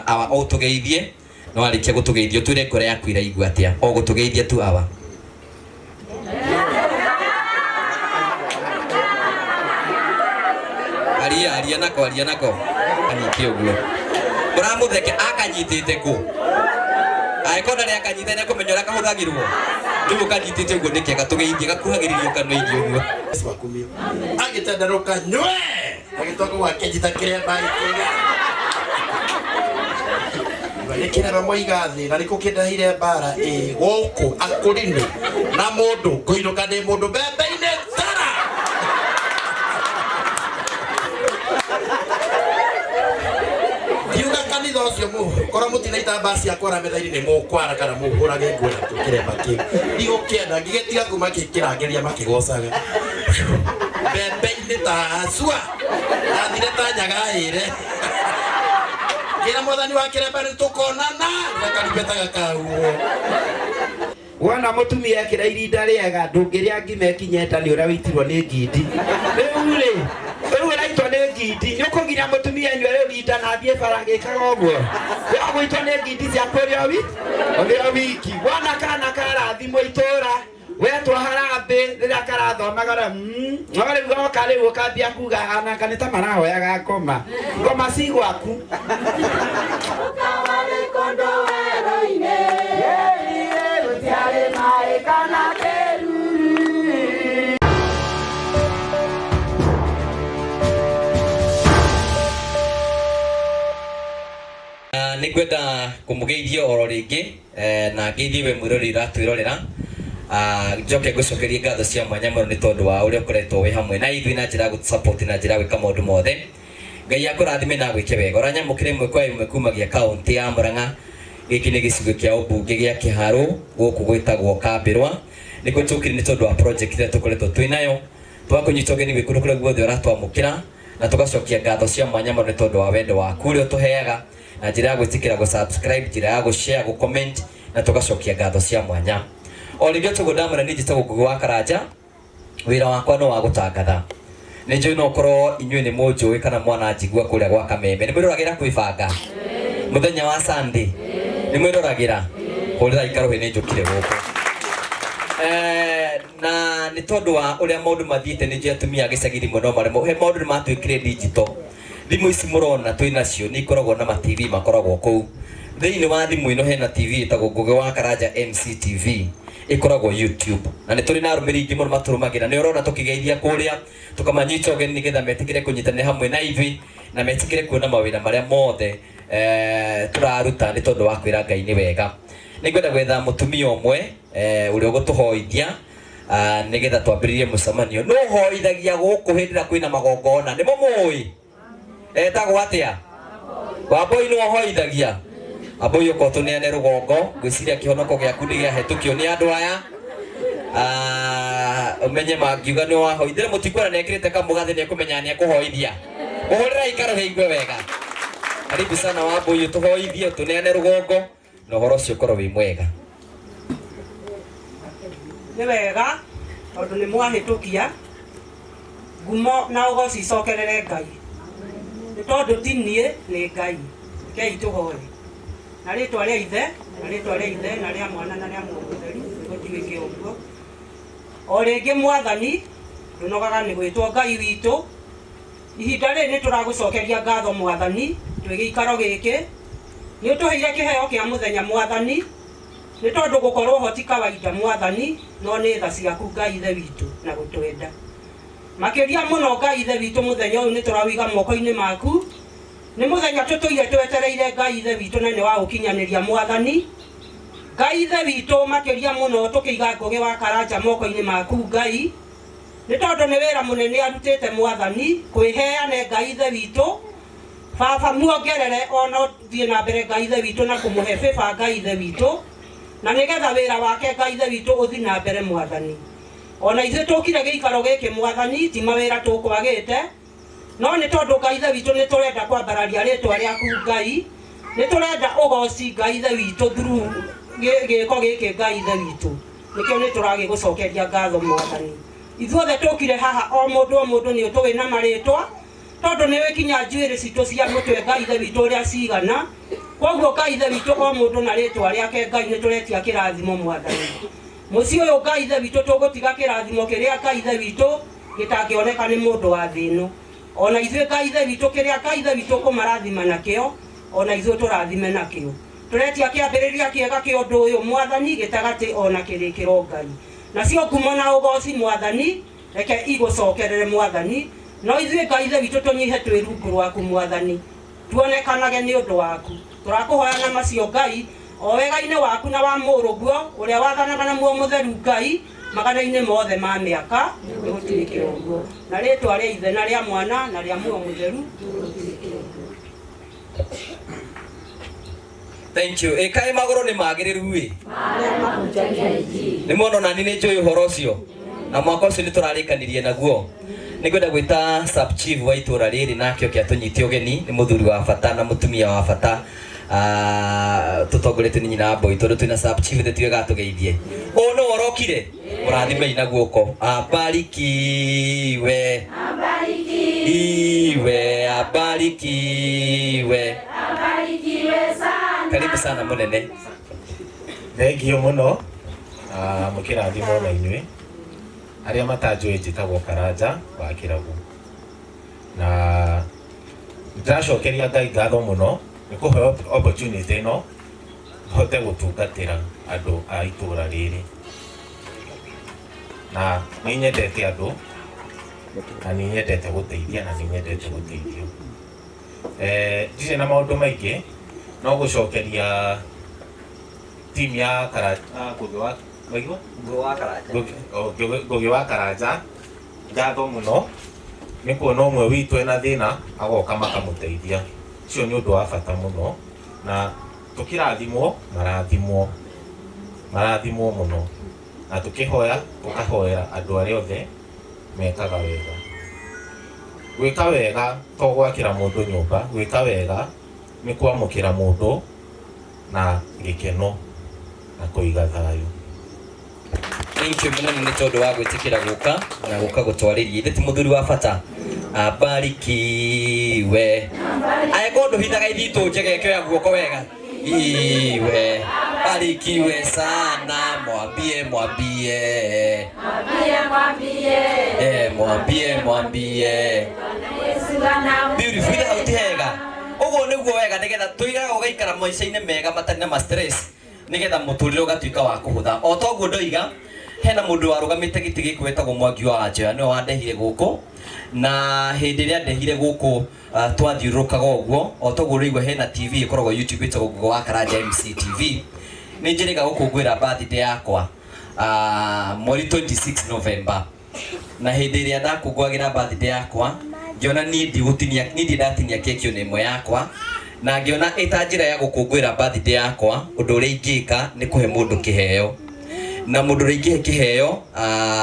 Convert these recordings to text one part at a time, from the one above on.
awa o tugeithie no arikia gutugeithio twire ngore yaku iraigua atia o gutugeithie tu awa aria nako anyitio guo uramutheke akanyitite ku aikona ri akanyitite ne kumenyora kahuthagirwo ndu kanyitite guo nikega tugeithie gakuhagiririo kanoithio guo agitenderuka nywe agitoka wakejita kiria bai Nikira moigathi na niko kindahire bara guku akurinde na mundu kuiruka ni mundu bebe-ine thara Yuga kanitha ucio mu kora mutinaita basi akora methaini ni mukwara kana muhurage ngura tukiremba ki ndigukenda ngigetiga kuma kikirangeria makigocaga bebe-ine ta sua athire ta nyagaire Kira mwathani wa kirembani tukonana nakaribetaga kauo Wana mutumia ekira irinda riega ndungiria ngime kinyeta ni uria witirwo ni ngindi riu raitwo ni ngindi ni ukugiria mutumia nywe irinda na thie barage kagoguo ya gwitwo ni ngindi cia kuria wiki wana kana karathimo itura wetwa harambe rira karathomagara no riu goka riu ukambia kuga ana kanita marahoyaga ngoma ngoma ci gwaku nikwenda kumugeithia oro ringi na ngeithie we mwirori ratwirorera njoke ngucokerie ngatho cia mwanya muno ni tondu wa uria ukoretwo wi hamwe na ithui na njira gusupport na njira gwika maundu mothe Ngai akurathime na gwike wega uranyamukire imwe kwa imwe kumagia kaunti ya Murang'a giki ni gicigo kia ubunge gia Kiharu guku gwitagwo Kambirwa niko tukiri ni tondu wa project ira tukoretwo twinayo twakunyitogeni wikuru kule guothe uratwamukira na tugacokia ngatho cia mwanya muno ni tondu wa wendo waku uria utuheaga na njira ya gwitikira go subscribe njira ya go share go comment na tugacokia ngatho cia mwanya Olivia tugudamana ni jita gugu wa Karanja wira wakwa no wa gutangatha ni njui no korwo inyui ni munjui kana mwana njigua kuria gwa Kameme ni mwiragira kwibanga muthenya wa Sunday ni mwiragira kurira ikaro ni njukire guku na ni tondu wa uria maundu mathiite ni njui atumia gicagiri muno maremo he maundu ni matwikire digital thimu ici murona twinacio ni ikoragwo na TV makoragwo kuu thiini wa thimu ino hena TV itagwo Ngugi wa Karanja MCTV ikoragwo YouTube na ni turi na arumiri ingi muno maturumagira ni urona tukigeithia kuria tukamanyita ogeni nigetha metikire kunyitane hamwe na ithui na metikire kuona mawira maria mothe turaruta ni tondu wa kwira Ngai ni wega ni ngwenda gwetha mutumia umwe uria gutuhoithia nigetha twambiririe mucemanio no hoithagia guku hindira kwina magongona ni mumui etagwo atia Wamboi no hoithagia Aboyo koto ne ane rugongo gwiciria kihonoko giaku ni giahetukio ni andu aya umenye magiuga ni wahoithire mutikwara nekirite kamugathe ni kumenya ni kuhoithia uhurira ikaro heigwe wega karibu sana Wamboi tuhoithie tuneane rugongo no horo cio korwo wi mwega ni wega tondu ni mwahitukia ngumo na ugoci cokerere Ngai ni tondu ti nie ni Ngai Ngai tuhoe na ritwa ria ithe na ria mwana na ria mutheri gutigike uguo o ringi mwathani ndunogaga ni gwitwo Ngai witu ihinda ri ni turagucokeria ngatho mwathani twigikaro giki ni utuheire kiheo kia muthenya mwathani ni tondu gukorwo hoti kawaida mwathani no ni tha ciaku Ngai ithe witu na gutwenda makiria muno Ngai ithe witu muthenya uyu ni turawiga moko-ini maku ni muthenya tutuire twetereire Ngai ithe witu na ni wa gukinyaniria mwathani Ngai ithe witu makiria muno tukiiga Ngugi wa Karanja moko-ini maku Ngai ni tondu ni wira munene arutite mwathani kwiheane Ngai ithe witu baba muongerere ono thie na mbere Ngai ithe witu na kumuhe baba Ngai ithe witu na nigetha wira wake Ngai ithe witu uthi na mbere mwathani ona ithe tukire giikaro giki mwathani ti mawira tukwagite no ni tondu Ngai ithe witu ni turenda kwambararia ritwa riaku Ngai ni turenda ugoci Ngai ithe witu through giko giki Ngai ithe witu nikio ni turagi gucokeria ngatho mwathani ithuothe tukire haha o mundu ni tuwi na maritwa tondu ni wikinya njuiri citu cia mutwe Ngai ithe witu ria cigana koguo kaithe witũ o mũndũ na rĩtwa rĩake Ngai nĩ tũretia kĩrathimo Mwathani. Mũciĩ ũyũ kaithe witũ tũgũtiga kĩrathimo kĩrĩa kaithe witũ gĩtangĩoneka nĩ mũndũ wa thĩ ĩno. Ona ithuĩ kaithe witũ kĩrĩa kaithe witũ kũmarathima nakĩo, ona ithuĩ tũrathime nakĩo. Tũretia kĩambĩrĩria kĩega kĩa ũndũ ũyũ Mwathani gĩtagatĩ ona kĩrĩkĩro Ngai. Nacio ngumo na ũgooci Mwathani reke igũcokerere Mwathani, no ithuĩ kaithe witũ tũnyihe twĩ rungu rwaku Mwathani, tuonekanage nĩ ũndũ waku. Tũrakũhoya na macio Ngai, o wega-inĩ waku na wa mũrũguo ũrĩa wathanaga na muo mũtheru Ngai magana-inĩ mothe ma mĩaka gũtirĩ kĩrũngo. Na rĩtwa rĩa Ithe na rĩa Mwana na rĩa Muoyo Mũtheru. Thank you. Kaĩ magũrũ nĩ magĩrĩru ĩ? Nĩ muona nani nĩ njũĩ ũhoro ũcio, na mwaka ũcio nĩ tũrarĩkanĩrie naguo. Nĩ ngwenda gwĩta sub chief wa itũra rĩrĩ nake oke atũnyitie ũgeni, nĩ mũthuri wa bata na mũtumia wa bata. Tũtongoretio nĩ nyina Mboi, tondũ twĩna sub chief tiwe gatũgeithie. Ũũ nĩ ũrokire mũrathime na guoko. Abarikiwe, abarikiwe, abarikiwe, abarikiwe sana. Karibu sana mũnene. Thengio mũno mũkĩrathimwo na inyuĩ arĩa matanjũĩ njĩtagwo Karanja wa Kĩragu, na ndĩracokeria Ngai ngatho mũno nĩ kũheo opportunity ĩno hote gũtungatĩra andũ a itũra rĩrĩ, na nĩ nyendete andũ na nĩ nyendete gũteithia na nĩ nyendete gũteithio. Ndirĩ na maũndũ maingĩ no gũcokeria team ya Karanja Ngugi wa Karanja ngatho mũno nĩ kuona ũmwe witũ ena thĩna agoka makamũteithia. Ũcio nĩ ũndũ wa bata mũno, na tũkĩrathimwo marathimwo mũno, na tũkĩhoya tũkahoera andũ arĩa othe mekaga wega. Gwĩka wega to gwakĩra mũndũ nyũmba, gwĩka wega nĩ kwamũkĩra mũndũ na gĩkeno na kũiga thayũ. Thank you mũno nĩ tondũ wa gwĩtĩkĩra gũka na gũka gũtwarĩria ithe ti mũthuri wa bata. Abarikiwe. Aĩkorwo ndũhithaga ithitũ njege kĩoya guoko wega. Iwe. Abarikiwe sana. Mwambie. Mwambie. Beautiful. Ithe hau ti hega. Ũguo nĩguo wega nĩgetha tũigaga ũgaikara maica-inĩ mega matarĩ na stress, nĩgetha mũtũrĩre ũgatuĩka wa kũhũtha. O ta ũguo ndoiga hena mũndũ warũgamĩte gĩtĩ gĩkĩ wetagwo Mwangi wa Njoya, nĩwe wandehire gũkũ, na hĩndĩ ĩrĩa ndehire gũkũ twathiũrũrũkaga ũguo, o ta ũguo rĩigua hena TV ĩkoragwo YouTube ĩtagwo Ngugi wa Karanja MC TV. Nĩ njĩrĩga gũkũngũĩra birthday yakwa mweri 26 November, na hĩndĩ ĩrĩa ndakũngũagĩra birthday yakwa ngĩona niĩ ndatinia keki ona ĩmwe yakwa, na ngĩona ĩta njĩra ya gũkũngũĩra birthday yakwa, ũndũ ũrĩa ingĩka nĩ kũhe mũndũ kĩheo, na mũndũ ũrĩa ingĩhe kĩheo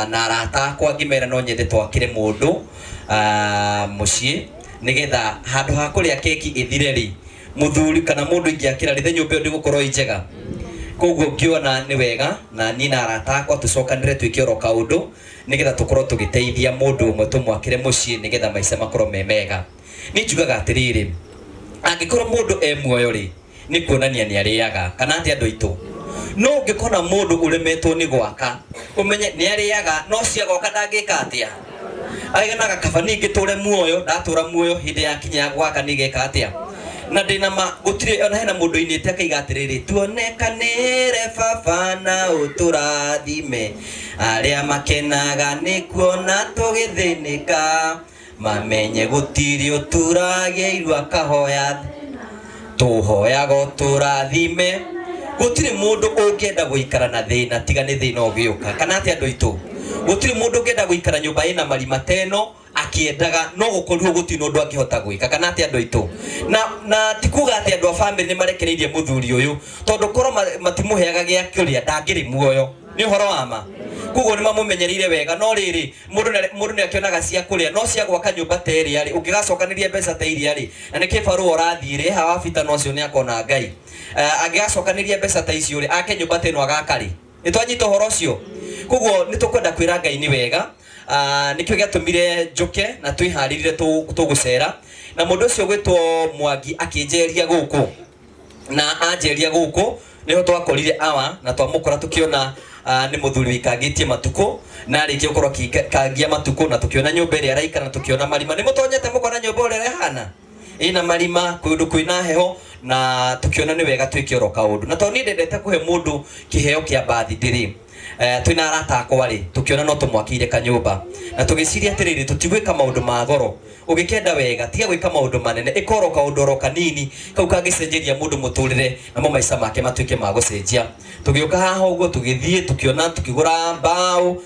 na arata akwa ngĩmera no nyende twakĩre mũndũ mũciĩ, nĩgetha handũ ha kũrĩa keki ĩthire rĩ, mũthuri kana mũndũ ingĩakĩra rĩ nyũmba ĩyo ndĩgũkorwo ĩ njega. Koguo ngĩona nĩ wega na niĩ na arata akwa tũcokanĩre twĩke oro kaũndũ, nĩgetha tũkorwo tũgĩteithia mũndũ ũmwe tũmwakĩre mũciĩ, nĩgetha maica makorwo me mega. Niĩ njugaga atĩrĩrĩ, angĩkorwo mũndũ e muoyo rĩ nĩ kuonania nĩ arĩaga, kana atĩ andũ aitũ. No ũngĩkona mũndũ ũremetwo nĩ gwaka ũmenye nĩ arĩaga, no ciagoka ndangĩka atĩa. Aiganaga kaba ningĩ tũre muoyo, ndatũra muoyo hĩndĩ ya kinya ya gwaka nĩgeka atĩa. Na ndĩna ma gũtirĩ ona hena mũndũ inĩte akaiga atĩrĩrĩ, tuonekanĩre baba na ũtũrathime, arĩa makenaga nĩ kuona tũgĩthĩnĩka, mamenye gũtirĩ ũturagĩirwo akahoya, tũhoyaga ũtũrathime. Gũtirĩ mũndũ ũngĩenda gũikara na thĩna tiga nĩ thĩna ũgĩũka, kana atĩ andũ aitũ. Gũtirĩ mũndũ ũngĩenda gũikara nyũmba ĩna marima teno akĩendaga no gũkorirwo gũtirĩ ũndũ angĩhota gwĩka, kana atĩ andũ aitũ. Na ti kuga atĩ andũ a family nĩ marekereirie mũthuri ũyũ, tondũ korwo matimũheaga gĩa kũrĩa ndangĩrĩ muoyo. Nĩ ũhoro wa ma. Koguo nĩ mamũmenyereire wega, no rĩrĩ mũndũ nĩ akĩonaga cia kũrĩa, no cia gwaka nyũmba ta ĩrĩa rĩ ũngĩgacokanĩria mbeca ta iria rĩ, na nĩ kĩbarũa ũrathiĩ rĩ haha wabita no cio nĩ akona Ngai. Angĩgacokanĩria mbeca ta icio rĩ ake nyũmba ta ĩno agaka rĩ. Nĩ twanyita ũhoro ũcio. Koguo nĩ tũkwenda kwĩra Ngai nĩ wega. Nĩkĩo gĩatũmire njũke na twĩharĩrire tũgũcera, na mũndũ ũcio gwĩtwo Mwangi akĩnjeria gũkũ na anjeria guku niho twakorire awa na twamukora tukiona ni muthuri wikangitie matuko na arikia gukorwo kangia matuko na tukiona nyumba iri araikara na tukiona marima ni mutonyete mukona nyumba uri rehana ina marima kundu kwina heho na tukiona ni wega twike oro kaundu na toni ndendete kuhe mundu kiheo kia bathi ndiri twina arata akwa ri tukiona no tumwakire kanyumba na tugiciria atiriri tutigwika maundu ma goro ugikenda wega tiga gwika maundu manene ikoro kaundu ro kanini kau kagicenjeria mundu muturire na mo maica make matuike ma gucenjia tugiuka haha uguo tugithie tukiona tukigura mbao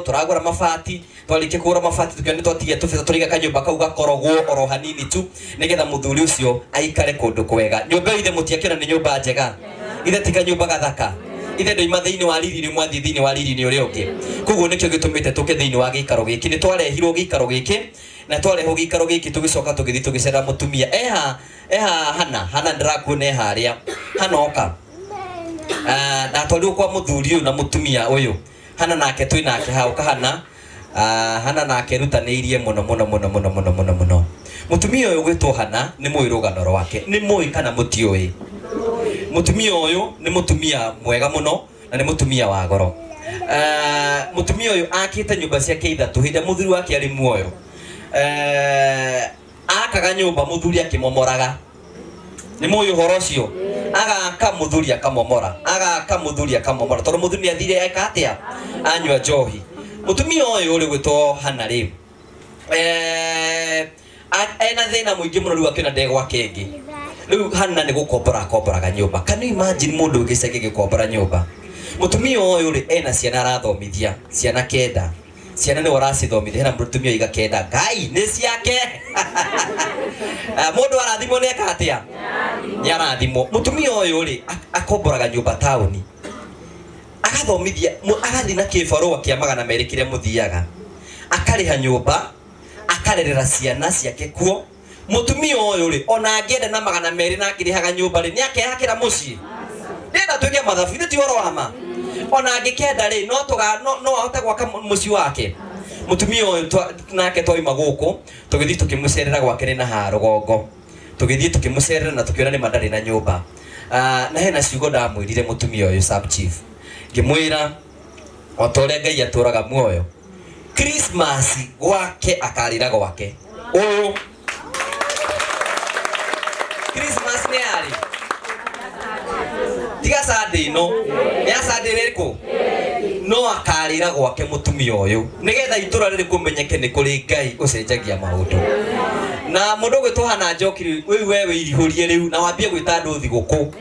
turagura mabati twarikie kugura mabati tukiona twatigia tubeta turiga kanyumba kau gakorogwo oro hanini tu nigetha muthuri ucio aikare kundu kwega nyumba ithe mutiakira ni nyumba njega ithe tika nyumba gathaka ithe ndoima thiini wa riri ni mwathi thiini wa riri ni uria ungi koguo nikio gitumite tuke thiini wa gikaro giki ni twarehirwo gikaro giki na twareho gikaro giki tugicoka tugithi tugicera mutumia hana ndirakuona haria hanoka na twario kwa muthuri uyu na mutumia uyu hana nake twinake hauka hana nake rutaniirie muno mutumia uyu gwitwo hana ni mwirugano rwake ni mui kana mutioi mutumia uyu ni mutumia mwega muno na ni mutumia wa goro mutumia uyu akite nyumba ciake ithatu hinde muthuri wake ari muoyo akaga nyumba muthuri akimomoraga ni muoyo horocio agaka muthuri akamomora tondu muthuri ni athire eka atia anywa njohi mutumia uyu uri gwitwo hana ri ena thina muingi muno riu akiona ndegwa kengi riu hana ni gukomboraga nyumba can you imagine mundu ugicenge gikombora nyumba mutumia uyu ri ena ciana arathomithia ciana kenda ciana ni waracithomithia hena mutumia iga kenda ngai ni ciake mundu arathimo neka atia ni arathimo mutumia uyu ri akomboraga nyumba tauni agathomithia agathi na kibarua kia 200 kiria muthiaga akariha nyumba akarerera ciana ciake kuo mutumia uyu ri ona angienda na 200 na akirihaga nyumba ri ni akehakira mucii ndenda tuge mathabu ti oro wama ona angikenda ri no ahote gwaka mucii wake mutumia uyu nake twaima guku tugithi tukimucerera gwake na ha rugongo tugithi tukimucerera na tukiona ni mandari na nyumba na hena ciugo ndamwirire mutumia uyu sub chief ngimwira otore Ngai aturaga muoyo Christmas gwake akarira gwake uyu Christmas ni ari tiga Sunday no ya Sunday riko no akarira gwake mutumia uyu nigetha itura riri kumenyeke ni kuri Ngai ucenjagia maundu na mundu gwitwo hana njokiri wewe irihurie riu na wambie gwita andu thiguku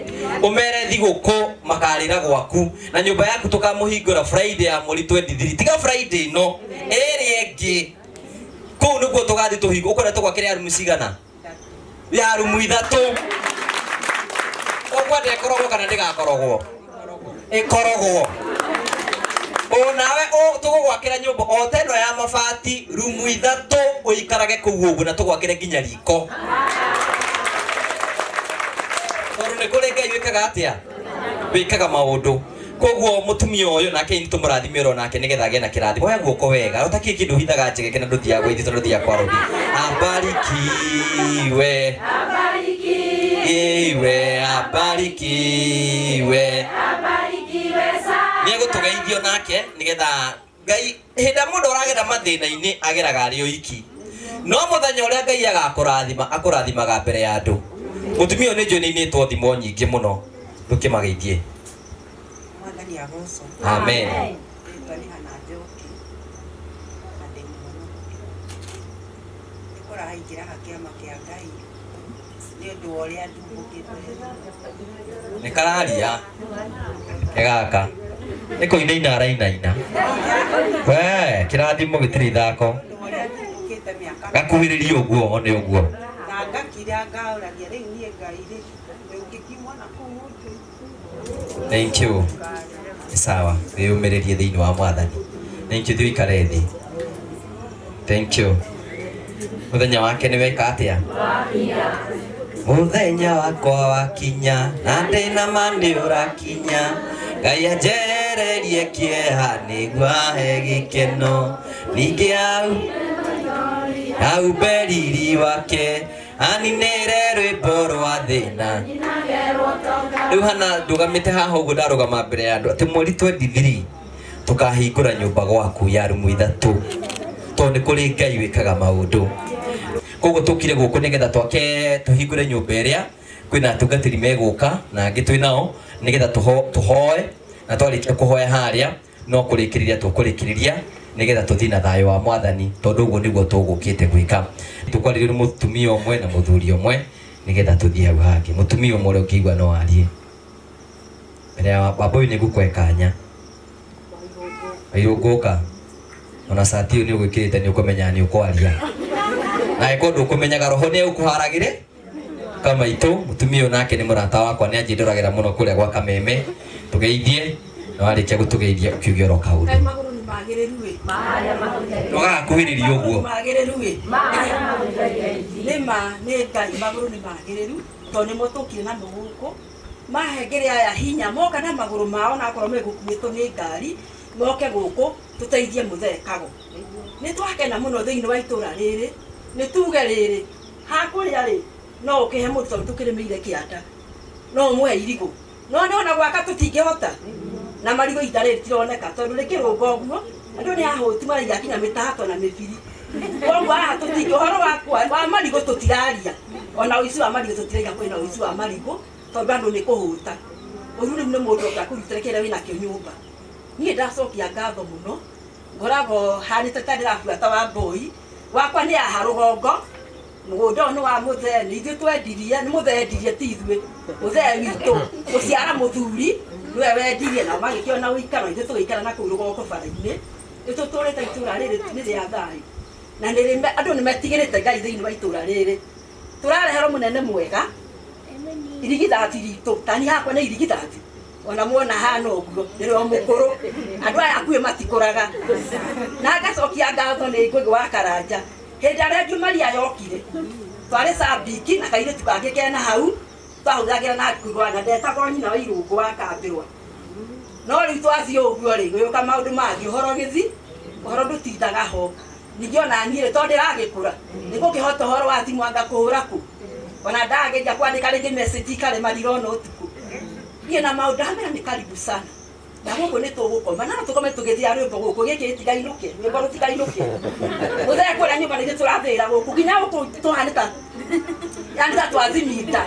umere thiguku makarira gwaku na nyumba yaku tukamuhingura Friday ya mweri 23 tiga Friday no eri engi kuu niguo tugathi tuhingo ukore tukwakire arumu cigana ya arumu ithatu okwende korogwo kana ndigakorogwo ikorogwo onawe tugugwakira nyumba oteno ya mabati rumu ithatu uikarage kuu uguo na tugwakire nginya riko tondu ni kuri Ngai wikaga atia wikaga maundu koguo mutumia uyu nake ni tumurathimira nake nigetha agie na kirathimo oya guoko wega utakie kindu hithaga njegeke na nduthia gwithi tondu nduthia kwa rodi abarikiwe ni agutugeithio nake nigetha Ngai hinda mundu uragera mathina-ini ageraga ari oiki no muthenya uria Ngai akurathimaga mbere ya andu mutumia ni njoni-initwo thimo nyingi muno ndukimageithie amen ni kararia kegaka ni kuinaina arainaina we kirathimo gitiri thako gakuhiririe uguo one uguo thank you sawa wiyumiririe thiini wa mwathani thank you thuikare thi thank you muthenya wake ni weka atia muthenya wakwa wakinya na ndina mandi urakinya Ngai anjererie kieha niguo ahe gikeno ningi au beriri wake aninere rwimbo rwa thina riu hana ndugamite haha uguo ndarugama mbere ya andu ati mweri 23 tukahingura nyumba gwaku ya rumu ithatu tondu kuri Ngai wikaga maundu koguo tukire guku nigetha twake tuhingure nyumba iria kwina atungatiri meguka na angi twinao nigetha tuhoe na twarikia kuhoya haria no kurikiriria tukurikiriria nigetha tuthii na thayo wa mwathani tondu uguo niguo tugukite gwika tukwaririo ni mutumia umwe na muthuri umwe nigetha tuthii hau hangi mutumia umwe uria ukigwa no arie mbere ya baba uyu nigukwekanya irunguka ona sati uyu ni ugwikirite ni ukumenya ni ukwaria na eko ndukumenyaga roho ni ukuharagire kama itu mutumia uyu nake ni murata wakwa ni anjinduragira muno kuria gwa Kameme tugeithie na warikia gutugeithia ukiugio ro kaundu ndũgakuhĩrĩria ũguo nĩma nĩ Ngai magũrũ nĩ magĩrĩru tondũ nĩmo tũkire na gũkũ mahengere aya hinya moka na magũrũ mao na akorwo megũkuĩtwo nĩ ngari moke gũkũ tũteithie mũthekago nĩ twakena mũno thĩinĩ wa itũra rĩrĩ nĩ tuge rĩrĩ hakũrĩa rĩ no ũkĩhe mũndũ tondũ tũkĩrĩmĩire kĩanda no ũmũhe irigũ no ona gwaka tũtingĩhota na marigũ itarĩ tironeka tondũ nĩ kĩrũngo ũguo andũ nĩ ahũti maraiga kinya mĩtahatwo na mĩbiri koguo haha tũtingĩ ũhoro wa marigũ tũtiraria ona ũici wa marigũ tũtiraiga kwĩna ũici wa marigũ tondũ andũ nĩ kũhũta ũru rĩu nĩ mũndũ oka kũrutĩra kĩrĩa wĩnakĩo nyũmba niĩ ndacokia ngatho mũno ngoragwo hanĩte ta ndĩrabuata wa mbũi wakwa nĩ aha rũgongo mũgũnda ũyũ nĩ wa mũthee nĩ ithuĩ twendirie nĩ mũthee endirie ti ithuĩ mũthee witũ gũciara mũthuri niwe wendirie nao magĩkĩona ũikaro ithuĩ tũgĩikara na kũu rũgongo bara-inĩ nĩtũtũrĩte itũra rĩrĩ nĩ rĩa thayũ na andũ nĩ metigĩrĩte Ngai thĩinĩ wa itũra rĩrĩ tũrareherwo mũnene mwega irigithathi ritũ tani hakwa nĩ irigithathi ona muona hana ũguo nĩrĩo mũkũrũ andũ aya akuĩ matikũraga na ngacokia ngatho nĩ Ngũgĩ wa Karanja hĩndĩ arĩa Jumaria yokire twarĩ Sabiki na kairĩtu kangĩ kena hau twahũthagĩra na kũigua na ndetagwo nyina wa Irũngũ wa Kambĩrwa no rĩu twathiĩ ũguo rĩ gũgĩũka maũndũ mangĩ ũhoro gĩthi ũhoro ndũtindaga ho ningĩ ona niĩ rĩ tondũ ndĩragĩkũra nĩ gũkĩhota ũhoro wa thimũ anga kũhũra kũ ona ndageria kwandĩka rĩngĩ message ikarema ndirona ũtukũ niĩ na maũndũ hamera nĩ karibu sana na gũkũ nĩ tũgũkoma na tũkome tũgĩthia rwĩmbo gũkũ gĩkĩ gĩtigainũke rwĩmbo rũtigainũke mũthee kũrĩa nyũmba nĩgĩ tũrathĩra gũkũ nginya gũkũ tũhana ta yani ta twathimita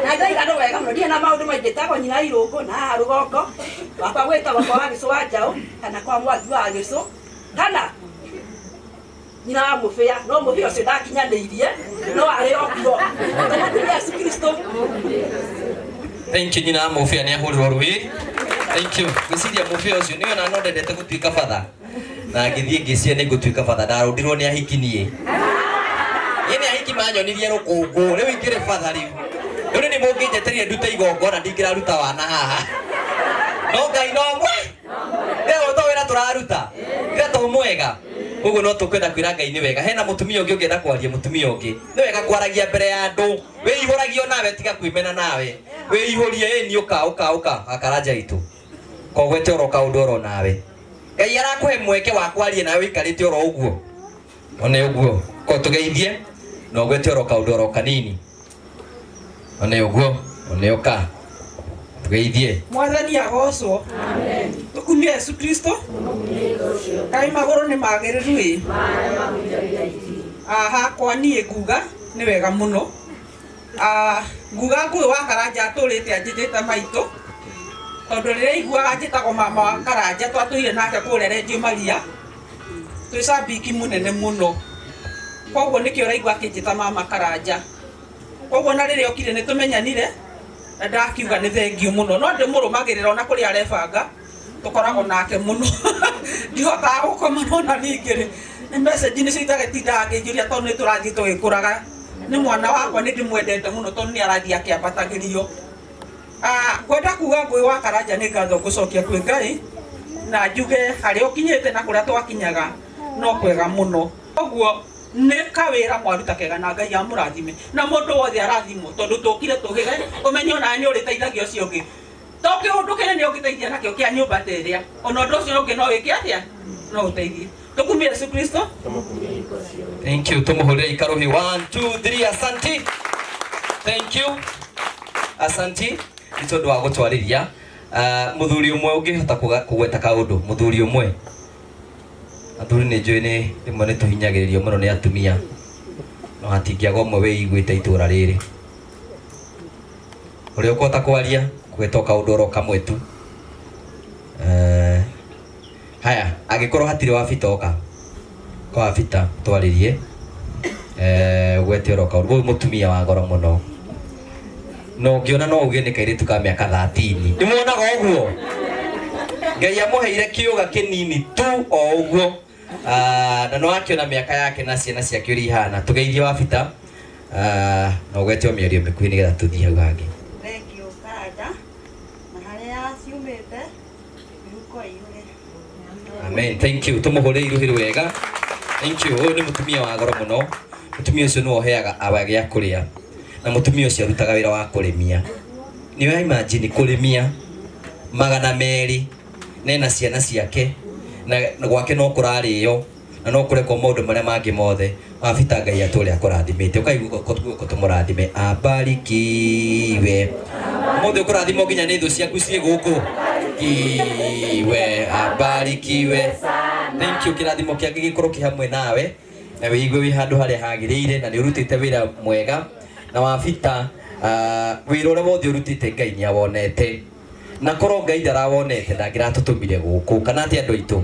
na Ngai andũ wega mũno ndiĩ na maũndũ maingĩ tagwo nyina Irũngũ na haha rũgongo wakwa gwĩtagwo kwa Gĩcũ wa Njaũ kana kwa Mwangi wa Gĩcũ kana nyina wa Mũbĩa no Mũbĩa ũcio ndakinyanĩirie no arĩ okuo tũmũkĩria Yesu Kristo. Thank you nyina wa Mũbĩa nĩ ahũrĩrwo rũĩ. Thank you. Gwĩciria Mũbĩa ũcio nĩ ona no ndendete gũtuĩka batha na ngĩthiĩ ngĩcia nĩ ngũtuĩka batha ndarũndirwo nĩ ahiki niĩ nĩ ahiki manyonirie rũkũngũ rĩu ingĩrĩ batha rĩu nĩ mũngĩnjeteria ndute igongona ndingĩraruta wana haha no Ngai no mwe rĩu to wĩra tũraruta ira to mwega ũguo no tũkwenda kwĩra Ngai nĩ wega hena mũtumia ũngĩ ũngĩenda kwaria mũtumia ũngĩ nĩ wega kwaragia mbere ya andũ wĩihũragio nawe tiga kwĩmena nawe wĩihũrie ĩni ũka Karanja itũ kogwete oro kaũndũ oro nawe Ngai arakũhe mweke wa kwaria nawe wĩikarĩte oro ũguo one ũguo ko tũgeithie no gwete oro kaũndũ oro kanini one ũguo one ũka tũgeithie Mwathani agocwo amen tũkumie Yesu Kristo Ngai magũrũ nĩ magĩrĩru ĩ hakwa niĩ nguga nĩ wega mũno nguga Ngũgĩ wa Karanja atũrĩte anjĩtĩte maitũ tondũ rĩrĩa iguaga njĩtagwo mama wa Karanja twatũire nake kũrĩa Rendio Maria twĩ Sabiki mũnene mũno koguo nĩkĩo ũraigua akĩnjĩta mama Karanja koguo na rĩrĩa okire nĩ tũmenyanire na ndakiuga nĩ thengiũ mũno no ndĩmũrũmagĩrĩra ona kũrĩa arebanga tũkoragwo nake mũno ndihotaga gũkoma no na ningĩ rĩ nĩ message nĩ citagĩtindaga ngĩnjũria tondũ nĩ tũrathiĩ tũgĩkũraga nĩ mwana wakwa nĩ ndĩmwendete mũno tondũ nĩ arathiĩ akĩambatagĩrio kwenda kuga Ngũgĩ wa Karanja nĩ ngatho ngũcokia kwĩ Ngai na njuge harĩa ũkinyĩte na kũrĩa twakinyaga no kwega mũno koguo nĩ kawĩra mwaruta kega na Ngai amũrathime na mũndũ wothe arathimwo tondũ tũkire tũgĩge ũmenye ona nĩ ũrĩteithagia ũcio ũngĩ to kĩũndũ kĩnene ũngĩteithia nakĩo kĩa nyũmba ta ĩrĩa ona ũndũ ũcio ũngĩ no wĩke atĩa no ũteithie Tukumie Yesu Kristo. Thank you. Tumuhore ikarohi 1 2 3 asante. Thank you. Asante. Itondo wa gutwariria muthuri umwe ungihota kugweta kaundu muthuri umwe. Athuri ni njui ni rimwe ni tuhinyagiririo muno ni atumia. No hatingiaga umwe wiiguite itura riri. Uri ukota kwaria gwetoka undu ro kamwe tu. Haya, agikorwo hatire wabitoka kwa bita twaririe gwete ro kaundu mutumia wa goro muno. No ngiona no uge ni kairitu ka miaka 13 ndimuonaga uguo Ngai amuheire kiuga kinini tu o uguo na no akiona miaka yake na ciana ciake uri hana tugeithie wa bita no gwete o mĩario mĩkuhĩ nĩgetha tũthiĩ hau hangĩ. Thengiũ Kanja na harĩa ciumĩte iruko ihũre. Amen. Thank you. Tumuhore iruhiru wega. Thank you. Uyu ni mutumia wa goro muno. Mutumia ucio no oheaga abage ya kuria. Na mutumia ucio arutaga wira wa kurimia. Ni wa imagine kurimia magana meri nena ciana ciake na gwake no kurario na no kureko maundu maria mangi mothe wabita Ngai aturi akurathimite ukaigua ko tumurathime abarikiwe mothe ukurathimo nginya ni thu ciaku cie guku kiwe abarikiwe. Thank you. Kirathimo kiake gikorwo ki hamwe nawe na wiigwe wi handu haria hagiriire na ni urutite wira mwega na wabita wira uria wothe urutite Ngai ni awonete na korwo Ngai ndarawonete ndangiratutumire guku kana ati andu aitu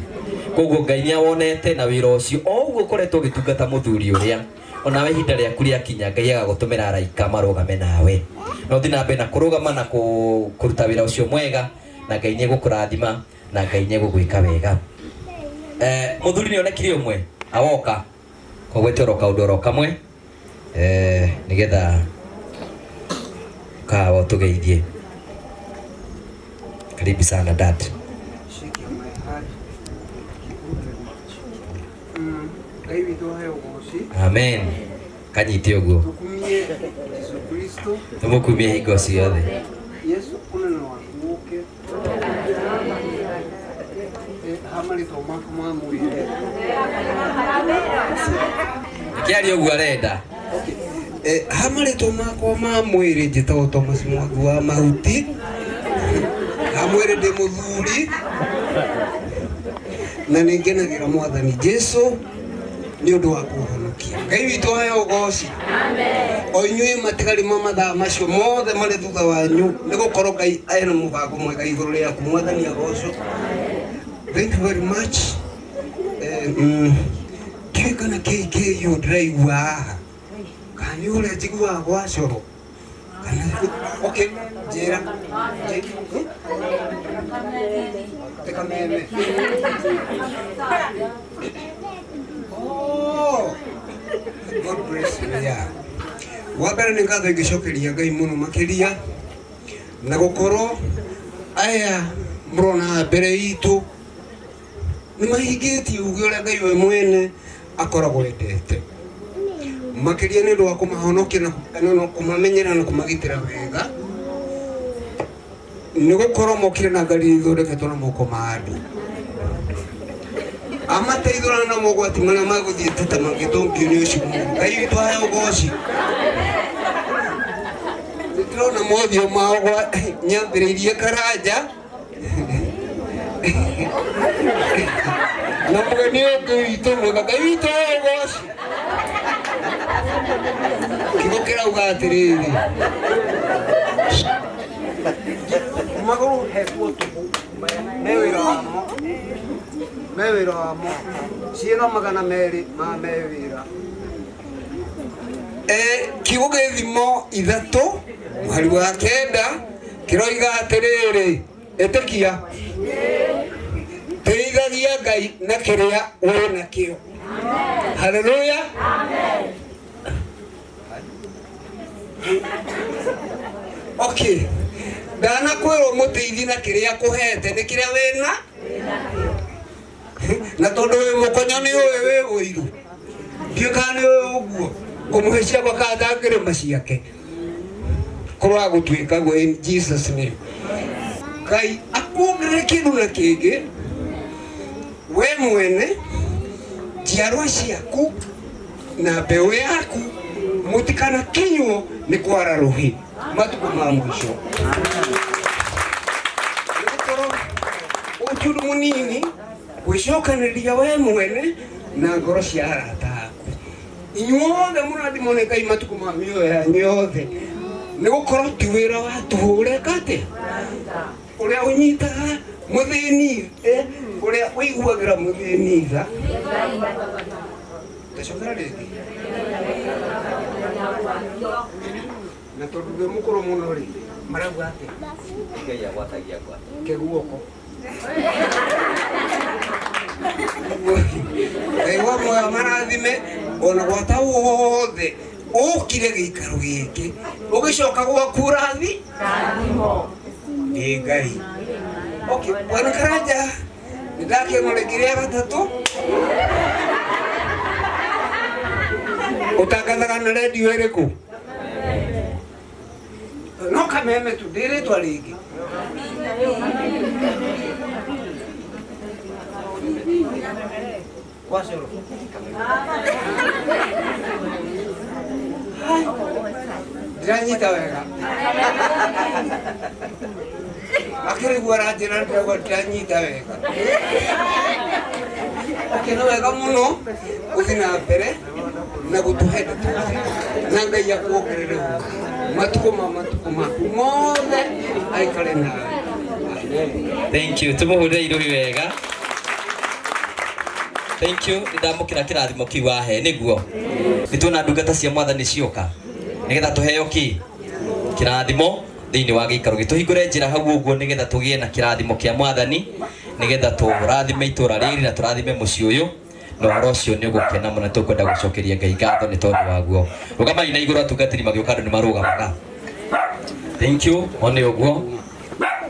koguo Ngai ni awonete na wira ucio o uguo koretwo gitungata muthuri uria onawe ihinda riaku riakinya Ngai agagutumira araika marugame nawe no thina mbe na kurugama na kuruta wira ucio mwega na Ngai ni egukurathima na Ngai ni egugwika wega. Muthuri ni onekire umwe awoka kogwetero kaundu ro kamwe nigetha kawa tugeithie. Karibu sana dad. Amen. Kanyite uguo. Tukumie Yesu Kristo. Tumukumie hingo ciothe. Yesu kuna na wakuoke. Hamari tomako mamwire. Kiari uguo arenda. Hamari tomako mamwire njitagwo Thomas Mwangi wa Mahuti. Hamwire ndi muthuri. Na ningenagira Mwathani Jesu ni undu wa kuhonokia. Ngai witu ayo goci. Amen. O inyui matigari mathaa macio mothe mari thutha wanyu ni gukorwo Ngai ena mubango mwega iguru riaku. Mwathani agocwo. Thank you very much. Kikana KK yo driver. Kani ule jigwa kwa coro. Okay, jera. Teka meme. Oh. God bless you. Yeah. Wabera ningatho igicokeria Ngai muno makiria na gukorwo aya murona mbere itu ni mahingĩtie uge ũrĩa Ngai we mwene akoragwo endete makiria nĩ ũndũ wa kũmahonokia na kũmamenyera na kũmagitĩra wega nĩ gũkorwo mokire na ngari ithondeketwo na moko ma andũ amateithũrana na mogwati marĩa magũthiĩ teta magĩthũngio nĩ ũcio Ngai witũ aheo ũgooci. Nĩtũrona mothiũ mao nyambĩrĩirie Karanja na mugeni ũngĩ witũ mwega Ngai witũ aheo ũgooci. Kiugo kĩrauga atĩrĩrĩ magũrũ hekwo tũhũ me wĩra wamo ciĩna magana merĩ ma me wĩra. Kiugo gĩthimo ithatũ mweri wa kenda kĩroiga atĩrĩrĩ ĩtĩkia teithagia Ngai na kĩrĩa ũrĩ nakĩo. Haleluya. Okay, ndana kwĩrwo mũteithie na kĩrĩa akũhete nĩ kĩrĩa wĩna na tondũ wĩ mũkonyo nĩ ũĩ wĩ ũiru ndiũ kana nĩ ũĩ ũguo kũmũhe ciakwa kana ndangĩrĩma ciake korwo agũtuĩka guo in Jesus name. Ngai akuongerere kĩndũ na kĩngĩ we mwene njiarwa ciaku na mbeũ yaku mutikana kinywo nĩ kwara rũhi matukũ ma mũico. Nĩgũkorwo ũtũrũ mũnini gwĩcokanĩria we mwene na ngoro cia arata aku. Inyuothe mũrathimwo nĩ Ngai matukũ ma mĩoyo yanyu yothe, nĩgũkorwo ti wĩra wa tũhũ ũreka atĩa, ũrĩa ũnyitaga mũthĩni, ũrĩa ũiguagĩra mũthĩni tha. Tacokera rĩngĩ na tondũ wĩ mũkũrũ mũno rĩ, marauga atĩa? Ngai agwatagia gwata kĩguoko. Ngai wa muoyo marathime ona gwata wothe ũkire gĩikaro gĩkĩ ũgĩcoka gwaku rathi nĩ Ngai. Okay, Bwana Karanja nĩndakĩona rĩngĩ rĩa gatatũ ũtangathaga na redio ĩrĩkũ? No kameme tu ndĩrĩtwa rĩngĩ. Wasoro. Ndĩranyita wega. Akĩrĩgua aranjĩra ndĩranyita wega. Okay, no wega mũno gũthiĩ na mbere na gũtũhe na Ngai akuongerere matukũ maku mothe aikare nawe. Thank you. Tumuhurire iruhi wega. Thank you. Ndamukira kirathimo kiwa he niguo. Nituna ndungata cia mwathani cioka. Nigetha tuheo kirathimo thiini wa gĩikaro gitũ. Hingũre njĩra hau ũguo nigetha tũgĩe na kirathimo kĩa mwathani, nigetha tũrathime itũra rĩrĩ na tũrathime mũciĩ ũyũ. Na ũhoro ũcio nĩ ũgũkena mũno, tũkwenda gũcokeria Ngai ngatho nĩ tondũ waguo. Rũgamai na igũrũ atungatĩri magĩũka andũ nĩ marũgamaga. Thank you. One ũguo.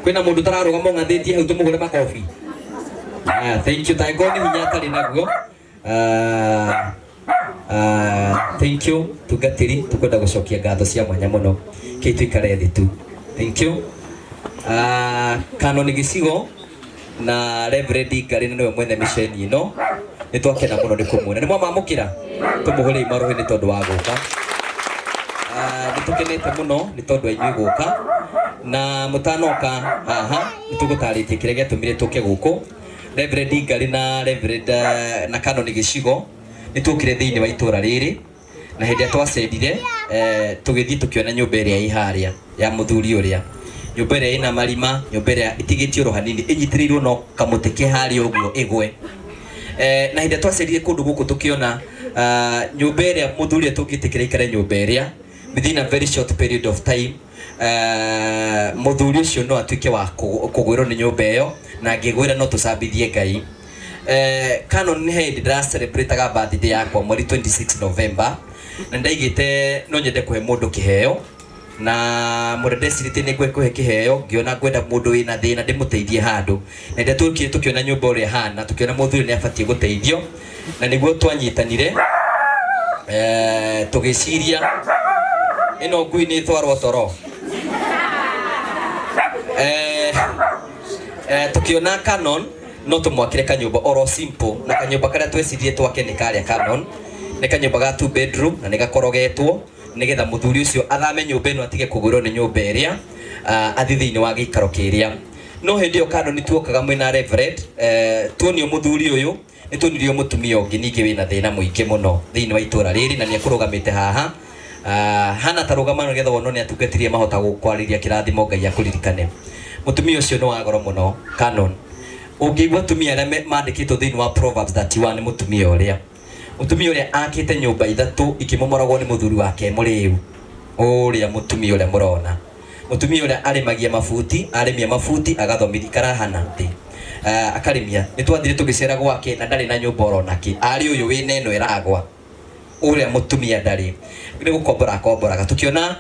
Kwĩna mũndũ tararũgama ng'athĩtie hau tũmũhũre makobi. Thank you. Tangĩkorwo nĩ hinya atarĩ naguo. Thank you. Tungatĩri tũkwenda gũcokia ngatho cia mwanya mũno. Kĩ tũikare thĩ tu. Thank you. Canon Gĩcigo na Reverend Ngari nĩwe mwene miceni ĩno. Nĩ twakena mũno nĩ kũmuona. Nĩ mwamamũkĩra? Tũmũhũre imarũhĩ nĩ tondũ wa gũka. Nĩ tũkenete mũno nĩ tondũ wa inyuĩ gũka. Na mũtanoka haha nĩ tũgũtarĩtie kĩrĩa gĩatũmire tũke gũkũ. Reverend Ngari na Reverend na Canon Gĩcigo nĩ tũkire thĩinĩ wa itũra rĩrĩ, na hĩndĩ ĩrĩa twacendire tũgĩthiĩ tũkĩona nyũmba ĩrĩa ĩ harĩa ya mũthuri ũrĩa, nyũmba ĩrĩa ĩna marima, nyũmba ĩrĩa ĩtigĩtio ro hanini, ĩnyitĩrĩirwo no kamũtĩ ke harĩa ũguo ĩgwe. Na hĩndĩ ĩrĩa twacerire kũndũ gũkũ tũkĩona nyũmba ĩrĩa mũthuri tũngĩtĩkĩra ikare nyũmba ĩrĩa within a very short period of time, mũthuri ũcio no atuĩke wa kũgwĩrwo nĩ nyũmba ĩyo, na angĩgwĩra no tũcambithie Ngai. Canon nĩ hĩndĩ ndĩra celebrate birthday yakwa mweri 26 November, na ndaigĩte no nyende kũhe mũndũ kĩheo, na mũndũ ndecirĩtie nĩ kũhe kĩheo, ngĩona ngwenda mũndũ wĩna thĩna ndĩmũteithie handũ, na hĩndĩ tũkire tũkĩona nyũmba ũrĩa hana, tũkĩona mũthuri nĩ abatiĩ gũteithio, na nĩguo twanyitanire tũgĩciria ĩno ngui nĩ twarwo toro. Tukiona Canon no tũmwakĩre kanyũmba oro simple, na kanyũmba karĩa twecirie twake nĩ karĩa Canon, nĩ kanyũmba ga 2 bedroom na nĩ gakorogetwo nigetha mũthuri ũcio athame nyũmba ĩno atige kũgũrwo nĩ nyũmba ĩrĩa athi thĩinĩ wa gĩikaro kĩrĩa. No hĩndĩ ĩyo Canon tuokaga mwĩna Reverend, tuonio mũthuri ũyũ nĩ tuonirio mũtumia ũngĩ ningĩ wĩna thĩna mũingĩ mũno thĩinĩ wa itũra rĩrĩ, na nĩ ekũrũgamĩte haha hana ta rũgama nigetha wonwo nĩ atungatirie mahota gũkwarĩria kĩrathimo Ngai akũririkane. Mũtumia ũcio nĩ wa goro mũno Canon. Ũngĩigua atumia arĩa mandĩkĩtwo thĩinĩ wa Proverbs 31 nĩ mũtumia ũrĩa akĩte nyũmba ithatũ ikĩmomoragwo nĩ mũthuri wake mũrĩu. Ũrĩa mũtumia ũrĩa mũrona, mũtumia ũrĩa arĩmagia mabuti, arĩmia mabuti agathomithia karahana thĩ, akarĩmia. Nĩ twathire tũgĩcera gwake na ndarĩ na nyũmba oronaki, arĩ ũyũ wĩna ĩno ĩragwa, ũrĩa mũtumia ndarĩ, nĩ gũkombora akomboraga. Tukiona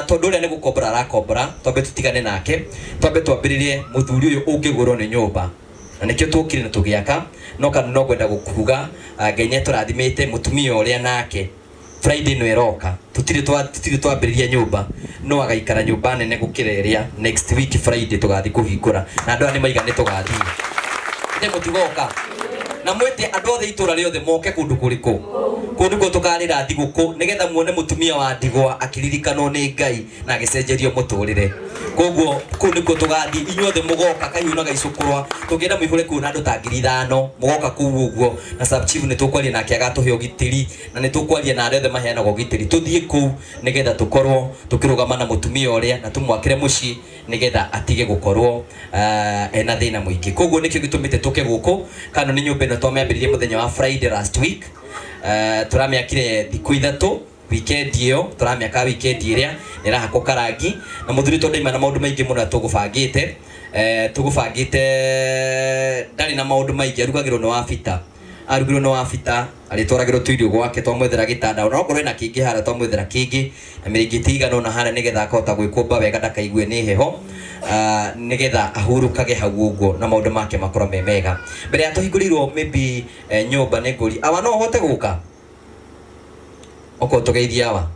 tondũ ũrĩa nĩ gũkombora arakombora, twambe tũtigane nake, twambe twambĩrĩrie mũthuri ũyũ ũngĩgũrwo nĩ nyũmba, na nĩkĩo tũkire na tũgĩaka. No kana no gwenda gũkuga Ngai nĩ tũrathimĩte mũtumia ũrĩa nake Friday no ĩroka, tũtirĩ twambĩrĩria nyũmba, no agaikara nyũmba nene gũkĩra ĩrĩa next week Friday tũgathiĩ kũhingũra, na andũ nĩ maigane tũgathiĩ nĩ mũtigoka na mwete andu othe itura riothe moke kundu kuriku kundu tukarira thiguku nigetha muone mutumia wa ndigwa akiririkanwo ni Ngai na agicenjerio muturire. Koguo kundu tugathi inyuothe mugoka kayuna gaicukurwa tugienda muihure kuna andu ta 5,000 mugoka kuu uguo na sub chief ni tukwaria nake agatuhe ugitiri na ni tukwaria na arĩa othe maheanaga ugitiri tuthie kuu nigetha tukorwo tukirugama na mutumia uria na tumwakire muci nigetha atige gukorwo ena thina muingi. Koguo nikio gitumite tuke guku kana ni nyumba ino twamĩambĩrĩirie muthenya wa Friday last week. Turamĩakire thiku ithatu weekend iyo turamĩaka weekend iria nirahakwo karangi na muthuri tondu ima na maundu maingi muno tugubangite ndari na maundu maingi arugagirwo ni wabita arugirwo ni wabita aritwaragirwo tuirio gwake twamwethera gitanda ona okorwo ina kingi hara twamwethera kingi na miringiti igana ona hara nigetha akahota gwĩkũmba wega ndakaigue ni heho nigetha ahurukage hau uguo na maundu make makorwo me mega. Mbere ya tuhingũrĩirwo maybe nyũmba nĩ ngũri awa no ũhote gũka okorwo tũgeithie awa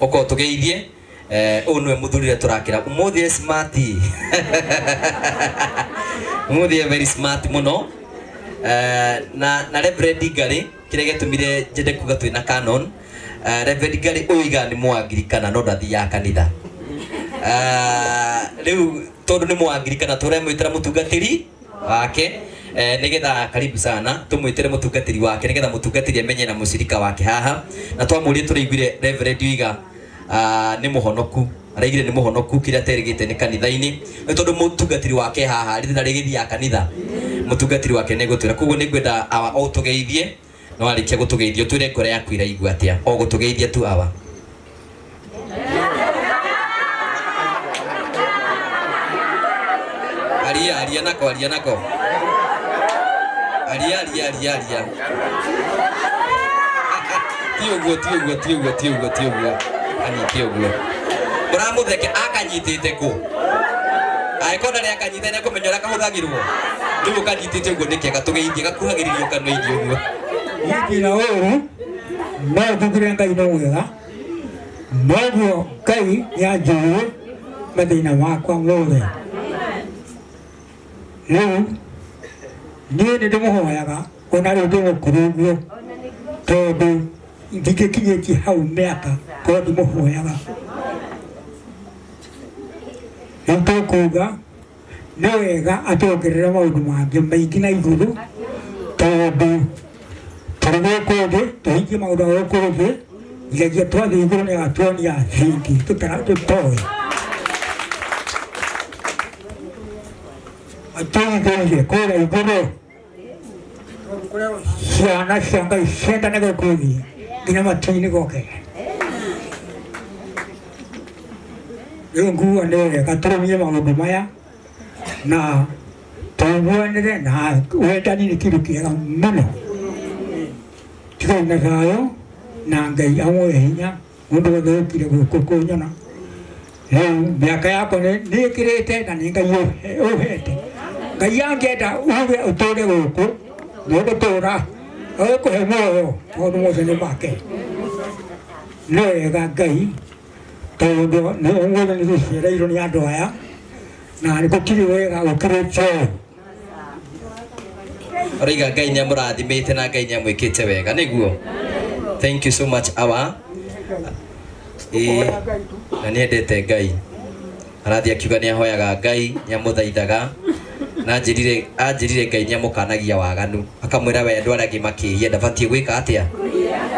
okorwo tũgeithie ũyũ nĩwe mũthuri ũrĩa tũrakĩra ũmũthĩ smart ũmũthĩ very smart mũno. Na Reverend Ngari kĩrĩa gĩtũmire njende kuga twĩna canon Reverend Ngari ũyũ iga nĩ mũangirikana no ndathiaga kanitha. Riu tondu ni mũangirikana turamwĩtĩra mũtungatĩri wake nigetha karibu sana tumwĩtĩre mũtungatĩri wake nigetha mũtungatĩri amenye na mũcirika wake haha na twamũrie tũraiguire Reverend Uiga ni mũhonoku araigire ni mũhonoku kĩrĩa terigĩte ni kanitha-inĩ nĩ tondũ mũtungatĩri wake haha rĩrĩa rĩgĩthiaga kanitha mũtungatĩri wake nĩ gũtwĩra. Koguo nĩ ngwenda awa o tũgeithie no arĩkia gũtũgeithia twĩre ngoro yaku iraigua atĩa o gũtũgeithia tu awa. Aria nako aria tiuguo ani tiuguo mũramutheke akanyitĩte kũ aĩkonda nĩ akanyitĩte nĩ kũmenya ũrĩa kahũthagĩrwo rĩu kanyitĩte ũguo nĩkĩega tũgeithie gakuhagĩrĩrio kanua-inĩ ũguo. Wĩkĩra ũũ no thugire Ngai no mwega noguo Ngai nĩanjũĩ mathĩna makwa mothe. Rĩu niĩ nĩ ndĩmũhoyaga ona rĩu ndĩmũkũrũ ũguo tondũ ndingĩkinyĩtie hau mĩaka korwo ndĩmũhoyaga. Rĩu tũkuga nĩ wega atwongerere maũndũ mangĩ maingĩ na igũrũ tondũ tũrĩ gũkũ thĩ tũhingie maũndũ ma gũkũ thĩ nginyagia twathiĩ igũrũ nĩ agatuonia thingi tũtoĩ. Atũigĩire kũrĩa igũrũ ciana cia Ngai ciendane gũkũ thĩ nginya matu-inĩ goke. Rĩu nguga nĩ wega tũrũmie maũndũ maya na tũiguanĩre na wendani nĩ kĩndũ kĩega mũno. Tigai na thayũ na Ngai amũhe hinya mũndũ wothe ũkire gũkũ kũnyona. Rĩu mĩaka yakwa nĩ ĩkĩrĩte na nĩ Ngai ũhete. Ngai angĩenda uge ũtũũre gũkũ nĩ ũgũtũũra agĩkũhe muoyo maũndũ mothe nĩ make. Nĩ wega Ngai tondũ ũmũthĩ nĩ tũciarĩirwo nĩ andũ aya na nĩ gũtirĩ wega gũkĩrĩte ũũ. Oiga Ngai nĩ amũrathimĩte na Ngai nĩ amwĩkĩte wega nĩguo. Thank you so much awa. Na nĩ endete Ngai arathiĩ akiuga nĩ ahoyaga Ngai nĩ amũthaithaga na anjĩrire Ngai nĩ amũkanagia waganu akamwĩra we andũ arĩa angĩ makĩhia ndabatiĩ gwĩka atĩa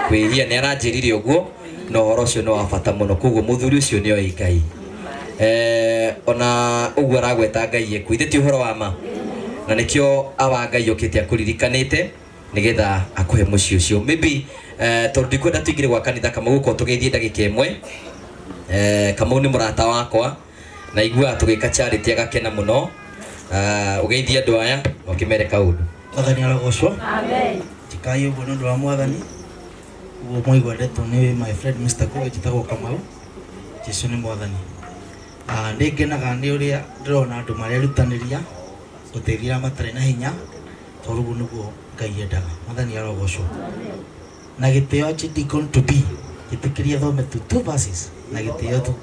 kwĩhia. Nĩ aranjĩrire ũguo na ũhoro ũcio nĩ wa bata mũno. Koguo mũthuri ũcio nĩ oĩ Ngai ona ũguo aragweta Ngai ekuo ithe ti ũhoro wa ma na nĩkĩo awa Ngai okĩte akũririkanĩte nĩgetha akũhe mũciĩ ũcio. Maybe tondũ ndikwenda tũingĩre gwa kanitha Kamau gũkorwo tũgeithie ndagĩka ĩmwe. Kamau nĩ mũrata wakwa na iguaga tũgĩka charity agakena mũno. Ũgeithie andũ aya na ũkĩmere kaũndũ. Mwathani arogocwo. Amen. Tikai ũguo nĩ ũndũ wa Mwathani ũguo mwaigua ndetwo nĩ my friend Mr. Kobe njĩtagwo Kamau. Jesũ nĩ Mwathani. Nĩ ngenaga nĩ ũrĩa ndĩrona andũ marerutanĩria gũteithia matarĩ na hinya tondũ ũguo nĩguo Ngai endaga. Mwathani arogocwo. Na gĩtĩo Deacon to be gĩtĩkĩria thome tu 2 verses na gĩtĩo tu.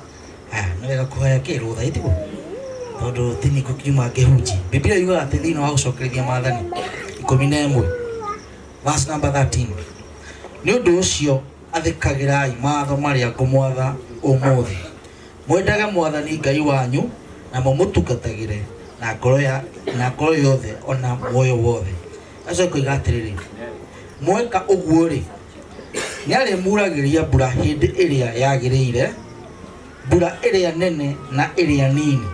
Nĩ wega kũhoya kĩrũtha itigo tondũ tini kukiuma ngĩhunji. Biblia yugaga atĩ thĩinĩ wa gũcokereria Mwathani 11 verse number 13 nĩ ũndũ ũcio athĩkagĩrai matho marĩa ngũmwatha ũmũthĩ mwendage Mwathani Ngai wanyu na mũmũtungatagĩre na ngoro yothe ona muoyo wothe. Acoka atĩrĩrĩ, mweka ũguo rĩ nĩarĩmuragĩria mbura hĩndĩ ĩrĩa yagĩrĩire, mbura ĩrĩa nene na ĩrĩa nini,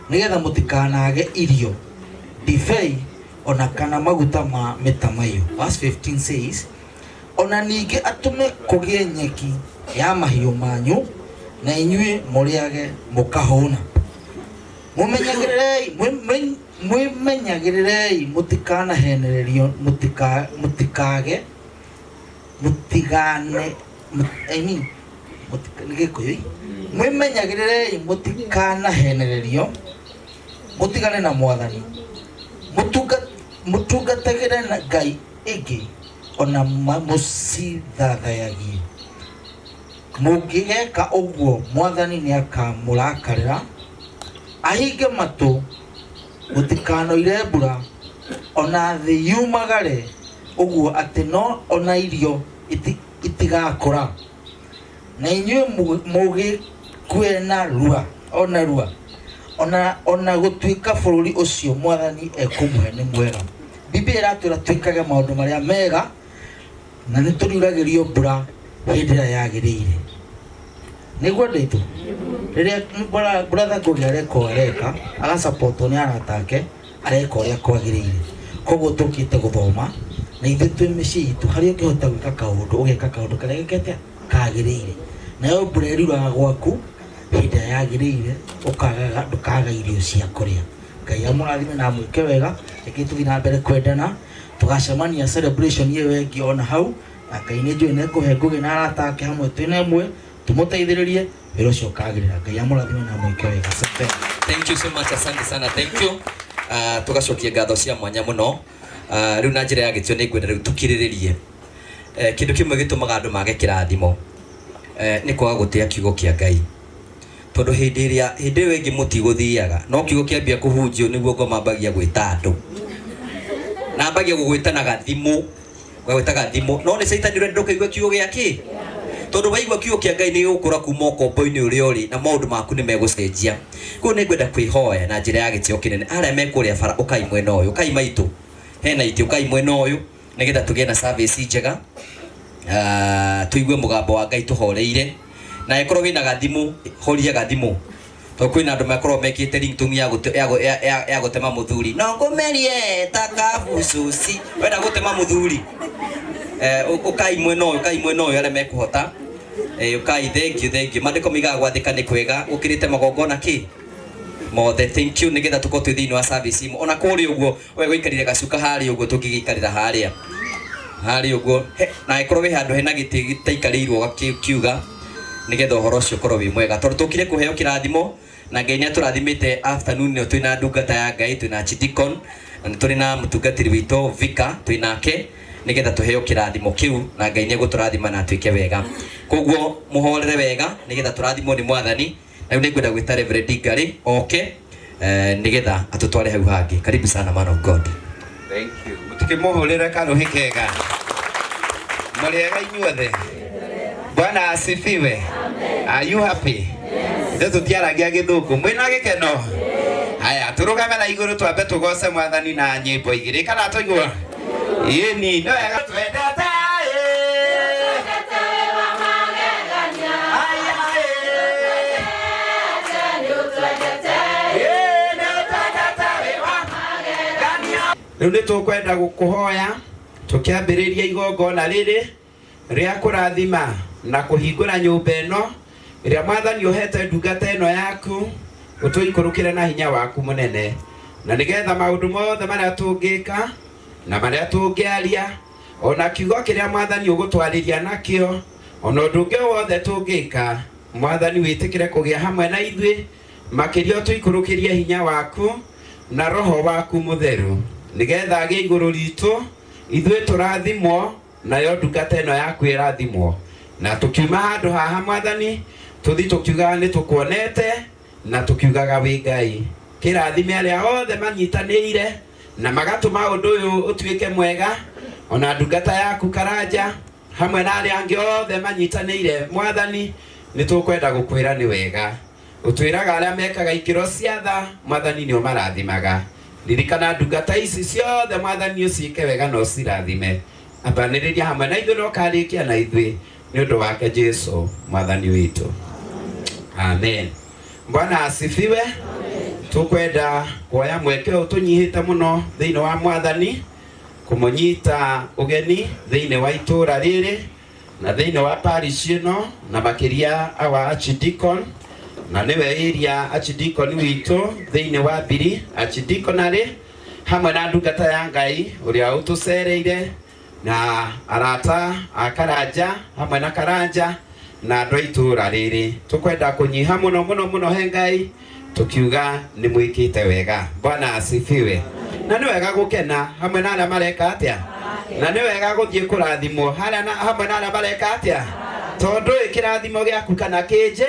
nĩgetha mũtikanage irio, ndibei ona kana maguta ma mĩtamaiyũ. Verse 15 says, ona ningĩ atũme kũgĩe nyeki ya mahiũ manyu na inyuĩ mũrĩage mũkahũna. Mwĩmenyagĩrĩrei mũtikanahenererio, mwĩmenyagĩrĩrei mũtikanahenererio, mũtigane na Mwathani, mũtungatagĩre ngai ĩngĩ ona mũcithathayagie. Mũngĩgeka ũguo Mwathani nĩakamũrakarĩra, ahinge matũ, mũtikanoire mbura ona thĩ yumagare, ũguo atĩ no ona irio itigakũra, na inyuĩ mũgĩkue na rua ona gũtuĩka bũrũri ũcio Mwathani ekũmũhe nĩ mwega. Biblia ĩratwĩra twĩkage maũndũ marĩa mega na nĩtũriuragĩrio mbura hĩndĩ ĩrĩa yagĩrĩire. Nĩguo ndĩtũ rĩrĩa brother Ngugi areka agacapotwo nĩ arata ake areka ũrĩa kwagĩrĩire. Koguo tũkĩte gũthoma na ithuĩ twĩ mĩciĩ itũ harĩa ũngĩhota gwĩka kaũndũ ũgeka kaũndũ karĩa gĩkĩte kagĩrĩire, nayo mbura ĩriuraga gwaku hĩndĩ ĩrĩa yagĩrĩire, ndũkaga irio cia kũrĩa. Ngai amũrathime na mwĩke wega, rekei tũthiĩ na mbere kwendana, tũgacemania celebration ĩyo ĩngĩ ona hau, na Ngai nĩnjũĩ nĩekũhe Ngugi na arata ake hamwe twĩna ĩmwe, tũmũteithĩrĩrie wĩra ũcio ũkagĩrĩra. Ngai amũrathime na mwĩke wega. Thank you so much, asante sana, thank you. Tugacokia ngatho cia mwanya mũno. Rĩu na njĩra ya gĩtĩo nĩngwenda rĩu tukirĩrĩrie kĩndũ kĩmwe gĩtũmaga andũ mage kĩrathimo, nĩ kwaga gũtĩa kiugo kĩa Ngai. Tondũ hĩndĩ ĩyo ĩngĩ mũtigũthiaga no kiugo kĩambia kũhunjio nĩguo ngomambagia gwĩta andũ, na ambagia gũgwĩtanaga thimũ, gwĩtaga thimũ, no nĩ Saitani ũrenda ndũkaigua kiugo gĩake. Tondũ waigua kiugo kĩa Ngai nĩ gũkũra kuma ũkombo-inĩ ũrĩa ũrĩ na maũndũ maku nĩ megũcenjia. Koguo nĩngwenda kwĩhoya na njĩra ya gĩtĩo kĩnene, arĩa mekũrĩa bara ũkai mwena ũyũ, ũkai maitũ, hena itĩ ũkai mwena ũyũ, nĩgetha tũgĩe na service njega, tũigue mũgambo wa Ngai tũhoreire. Na ĩkorwo wĩna gathimũ, horia gathimũ, tondũ kwĩna andũ makorwo mekĩte ringtone ya gũtema mũthuri, no ngũmerie ta kabucuci, wenda gũtema mũthuri. Ũkai mwena ũyũ, ũkai mwena ũyũ arĩa mekũhota, ũkai. Thank you. Maandĩko migaga gwathĩka nĩ kwega, ũkĩrĩte magongona mothe. Thank you, nĩgetha tũkorwo twĩ thĩinĩ wa service imwe. Ona kũrĩa ũguo we gũikarire gacuka harĩa ũguo tũngĩgĩikarĩra harĩa ũguo, na ĩkorwo wĩ handũ hena gĩtĩ gĩtaikarĩirwo kiuga, nĩgetha ũhoro ũcio ũkorwo wĩ mwega. Tondũ tũkire kũheo kĩrathimo na Ngai nĩatũrathimĩte afternoon ĩyo twĩna ndungata ya Ngai, twĩna Chidikon na nĩ tũrĩ na mũtungatĩri witũ Vika twĩnake, nĩgetha tũheo kĩrathimo kĩu na Ngai nĩegũtũrathima na twĩke wega. Koguo mũhorere wega nĩgetha tũrathimwo nĩ Mwathani. Na rĩu nĩngwenda gwĩta Reverend Ngari oke nĩgetha atũtware hau hangĩ. Karibu sana man of God. Thank you. Mũtikĩmũhũrĩre kanũhi kega. Mũrĩega inyuothe? Bwana asifiwe. Are you happy? Yes. Tũtiaragia gĩthũngũ, mwĩna gĩkeno? Haya, tũrũgame na igũrũ twambe tũgoce Mwathani na nyĩmbo igĩrĩ, kana tũigua? Ĩni, no wega twendete. Rĩu nĩtũkwenda gũkũhoya tũkĩambĩrĩria igongona rĩrĩ rĩa kũrathima na kũhingũra nyũmba ĩno ĩrĩa Mwathani ũhete ndungata ĩno yaku, ũtũikũrũkĩre na hinya waku mũnene, na nĩgetha maũndũ mothe marĩa tũngĩka na marĩa tũngĩaria, ona kiugo kĩrĩa Mwathani ũgũtwarĩria nakĩo, ona ũndũ ũngĩ wothe tũngĩka, Mwathani wĩtĩkĩre kũgĩa hamwe na ithuĩ, makĩria ũtũikũrũkĩrie hinya waku na Roho waku mũtheru, nĩgetha agĩe igũrũ ritũ, ithuĩ tũrathimwo nayo ndungata ĩno yaku ĩrathimwo. Na tukiuma handũ haha Mwathani, tuthi tukiugaga nĩ tũkuonete na tukiugaga wĩ Ngai. Kĩrathime arĩa othe manyitanĩire na magatuma undu uyu utuike mwega ona ndungata yaku Karanja hamwe na aria angi othe manyitanire Mwathani nitukwenda gukwira ni wega utwiraga aria mekaga ikiro cia tha Mwathani ni umarathimaga ririkana ndungata ici ciothe Mwathani uciike wega no cirathime ambaniriria hamwe na ithuĩ no karikia na ithuĩ nĩ ũndũ wake Jesu Mwathani witũ amen. Bwana asifiwe. Tukwenda kuoya mweke utunyihite muno thiini wa Mwathani kumunyita ugeni thiini wa itura riri na thiini wa parish ino na makiria awa archdeacon na niwe area archdeacon witu thiini wa Biri archdeaconry hamwe na ndungata ya Ngai uria utucereire na arata a Karanja hamwe na Karanja na andu itura riri tukwenda kunyiha muno muno muno he Ngai tukiuga ni mwikite wega. Bwana asifiwe. Na ni wega gukena hamwe na aria mareka atia na ni wega guthie kurathimo hamwe na aria mareka atia tondu ikirathimo giaku kana kinje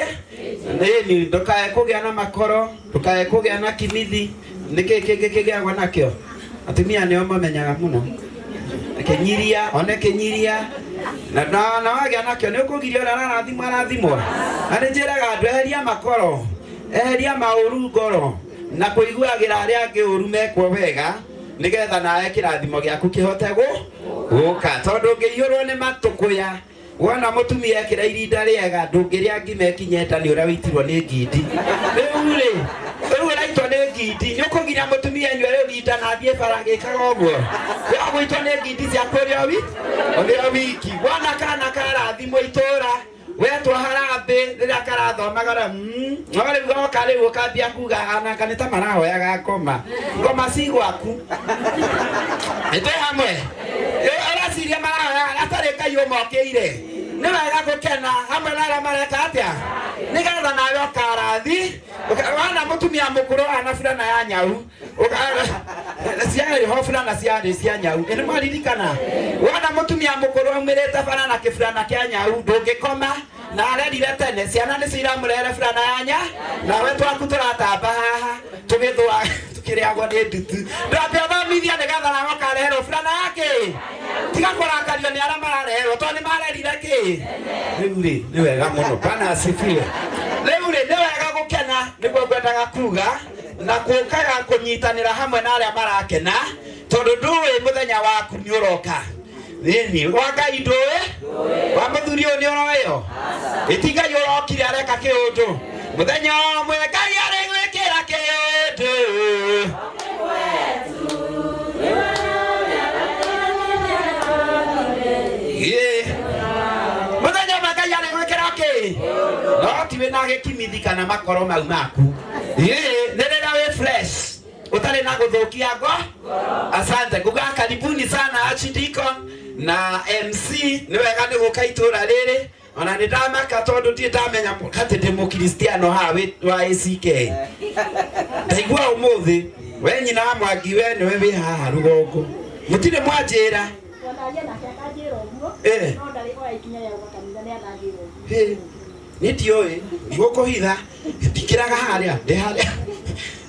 ni ndukae kugia na makoro ndukae kugia na kimithi niki kigiagwa nakio atumia nio mamenyaga muno kenyiria one kenyiria na wagia nakio ni ukugiria ora arathimwo ani njiraga andu eheria makoro eheria mauru ngoro na kuiguagira aria angi uru mekwo wega nigetha nawe kirathimo giaku kihote guka tondu ngiiyurwo ni matukuya wona mutumia ekira irinda riega ndungiria ngimekinyeta ni uria witirwo ni ngindi riu raitwo ni ngindi ni ukugiria mutumia nywe irinda na thie bara gikaga uguo ya gwitwo ni ngindi cia kuria wiki wona kana karathimo itura wetwa harambe riria karathomagara no riu goka riu ukambia kuga anaka ni ta marahoyaga ngoma cigwaku ite hamwe arasiria marahoya atari Ngai umokire ni wega gukena hamwe na aria mareka atia nigetha nawe ukarathi wana mutumia mukuru ana fulana ya nyau ciarĩ ho fulana ciarĩ cia nyau ni mwaririkana wana mutumia mukuru umirite bara na kifulana kia nyau ndungikoma na arerire tene ciana ni ciramurere fulana ya nya nawe twaku turatamba haha tugithwa tukiriagwo ni ndutu ndambe thomithia nigetha nawe ukareherwo fulana yake tiga kurakario ni aria marareherwo to ni marerire ki riu ri ni wega muno. Bwana asifiwe. Riu ri ni wega gukena niguo ngwendaga kuga na kukaga kunyitanira hamwe na aria marakena tondu ndui muthenya waku ni uroka thini wa Ngai ndui wa muthuri uyu ni uroyo itigai urokire areka kiundu muthenya umwe Ngai ari gwikira kindu muthenya umwe Ngai ari gwikira ki no tiwe na gikimithi kana makoro mau maku ni rira we fresh utari na guthukia asante kuga karibuni sana archdeacon na MC ni wega ni guka itura riri ona ni ndamaka tondu ti ndamenya kati ndi mukristiano ha wa ACK ndaigua umuthi we nyina wa Mwangi we ni we wi haha rugongo mutire mwanjira ni tioi gukuhitha ndikiraga haria ndi haria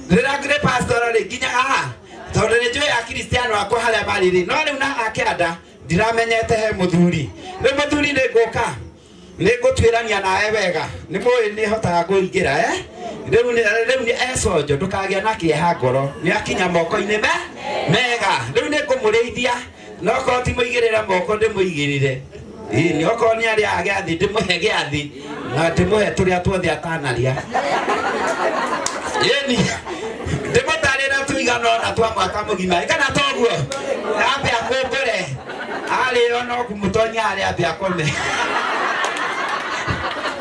ndira ngire pastor ri nginya haha tondu ni njui ya kristiano akwa haria mariri no riu na akianda ndiramenyete he muthuri ni muthuri ni nguka ni ngutwirania nawe wega ni mui ni hotaga kuingira riu ni econjo ndukagia na kieha ngoro ni akinya moko-ini mega riu ni ngumurithia no ko ti muigirira moko ndimuigirire ni oko ni aria agiathi ndimuhe giathi na ndimuhe turia tuothe atanaria yeni ndimutarira tuigano na twa mwaka mugima kana toguo ambe akumbure ari no kumutonya ari ambe akome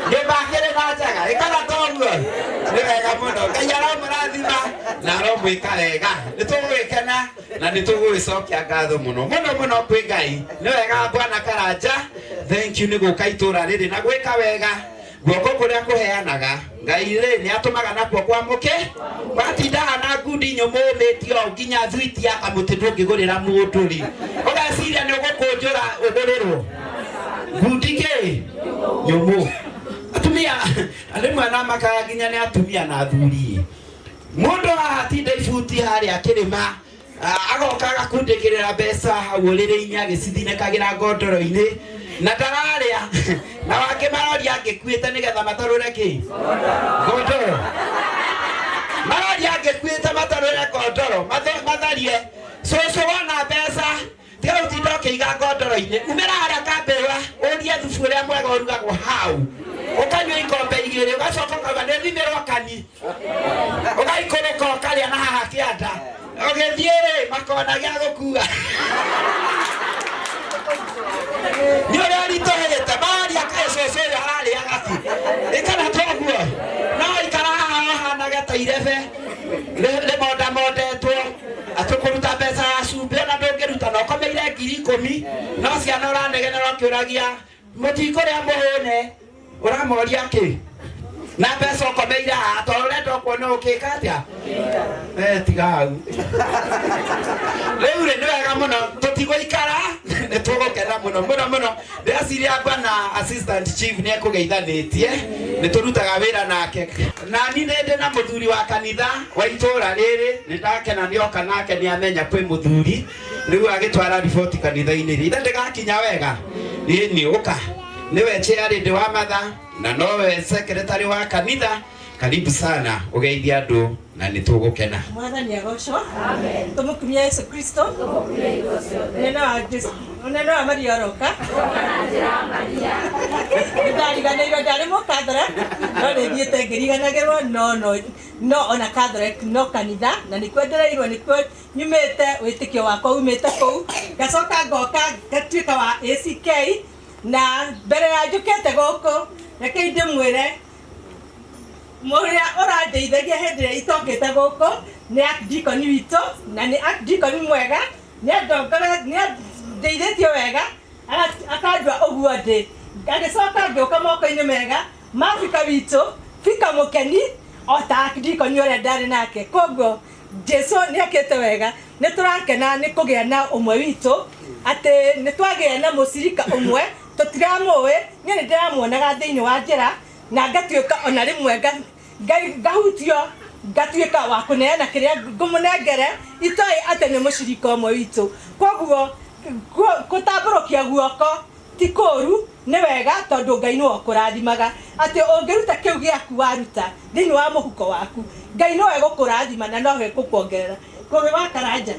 ndibakire na njaga kana toguo ni wega muno Ngai aramurathima na aromwika wega nitugwikena na nitugwicokia ngatho muno muno muno kwi Ngai ni wega Bwana Karanja thank you ni guka itura riri na gwika wega guoko kuria kuheanaga Ngai ri ni atumaga nakuo kwa muke watindaga na ngundi nyumu mitio nginya thwiti akamuti ndungigurira mundu ri ugasiria ni ugukunjura ugurirwo ngundi ki nyumu atumia ande mwana makaga nginya ni atumia na athuri mundu ahatinda ibuti haria kirima agoka agakundikirira mbeca hau riri-ini agicithinikagira ngondoro-ini na ndararia na wake maroria angikuite nigetha matarure ki ngondoro maroria angikuite matarure ngondoro matharie cucu wona mbeca tiga utinda ukiiga ngondoro-ini umira haria kambiwa urie thubu uria mwega urugagwo hau ukanyua ikombe igiri ugacoka ukauga ni thimirwo kani ugaikũrũka ũkarĩa na haha kĩanda ũgĩthiĩ makona gĩa gũkua nĩ ũrĩa ritũhĩte maria kaĩ cũcũ ũyũ ararĩaga ki ĩkana toguo no ikara haha ũhanage ta irebe rĩmondamondetwo atũkũruta mbeca ya cumbĩ ona ndũngĩruta na ũkomeire 10,000 no ciana ũranegenera ũkĩũragia mũtikũrĩa mũhũne uramoria ki na mbeca ukomeire haha tondũ ũrenda kuona ũkĩka atĩa tiga hau rĩu nĩ wega mũno tũtigũikara nĩ tũgũkena mũno mũno mũno ndĩreciria bwana assistant chief nĩ ekũgeithanĩtie nĩ tũrutaga wĩra nake nani nĩ ndĩ na mũthuri wa kanitha wa itũũra rĩrĩ nĩ ndakena nĩ oka nake nĩ amenya kwĩ mũthuri rĩu agĩtwara riboti kanitha-inĩ ithe ndĩgakinya wega ĩni ũka niwe chairlady wa matha na nowe secretary wa kanitha karibu sana ugeithie andu na nitugukena mwathani agocwo amen tumukumia Yesu Kristo tumukumia Yesu neno wa Maria roka ndariganĩirwo ndarĩ mũkathara no nĩthiĩte ngĩriganagĩrwo no ona Catholic no kanitha na nĩkuo ndĩreirwo nĩkuo nyumĩte wĩtĩkio wakwa umĩte kũu ngacoka ngoka ngatuĩka wa ACK na mbere ya njũkĩte gũkũ reke ndĩmwĩre mũrĩa ũrandeithagia hĩndĩ ĩrĩa itokĩte gũkũ nĩ archdeacon witũ na nĩ archdeacon mwega nĩandeithĩtie wega akandua ũguo ndĩ ngagĩcoka ngĩũka moko-inĩ mega ma Fika witũ Fika mũkeni o ta archdeacon ũrĩa ndarĩ nake koguo Jesũ nĩekĩte wega nĩ tũrakena nĩ kũgĩa na ũmwe witũ atĩ nĩ twagĩa na mũcirika ũmwe tũtiramũĩ niĩ nĩ ndĩramuonaga thĩinĩ wa njĩra na ngatuĩka ona rĩmwe ngahutio ngatuĩka wa kũneana kĩrĩa ngũmũnengere itoĩ atĩ nĩ mũcirika ũmwe witũ koguo gũtambũrũkia guoko ti kũũru nĩ wega tondũ Ngai nĩwe ũkũrathimaga atĩ ũngĩruta kĩu gĩaku waruta thĩinĩ wa mũhuko waku Ngai nĩwe gũkũrathima na nowe gũkuongerera koguo wa Karanja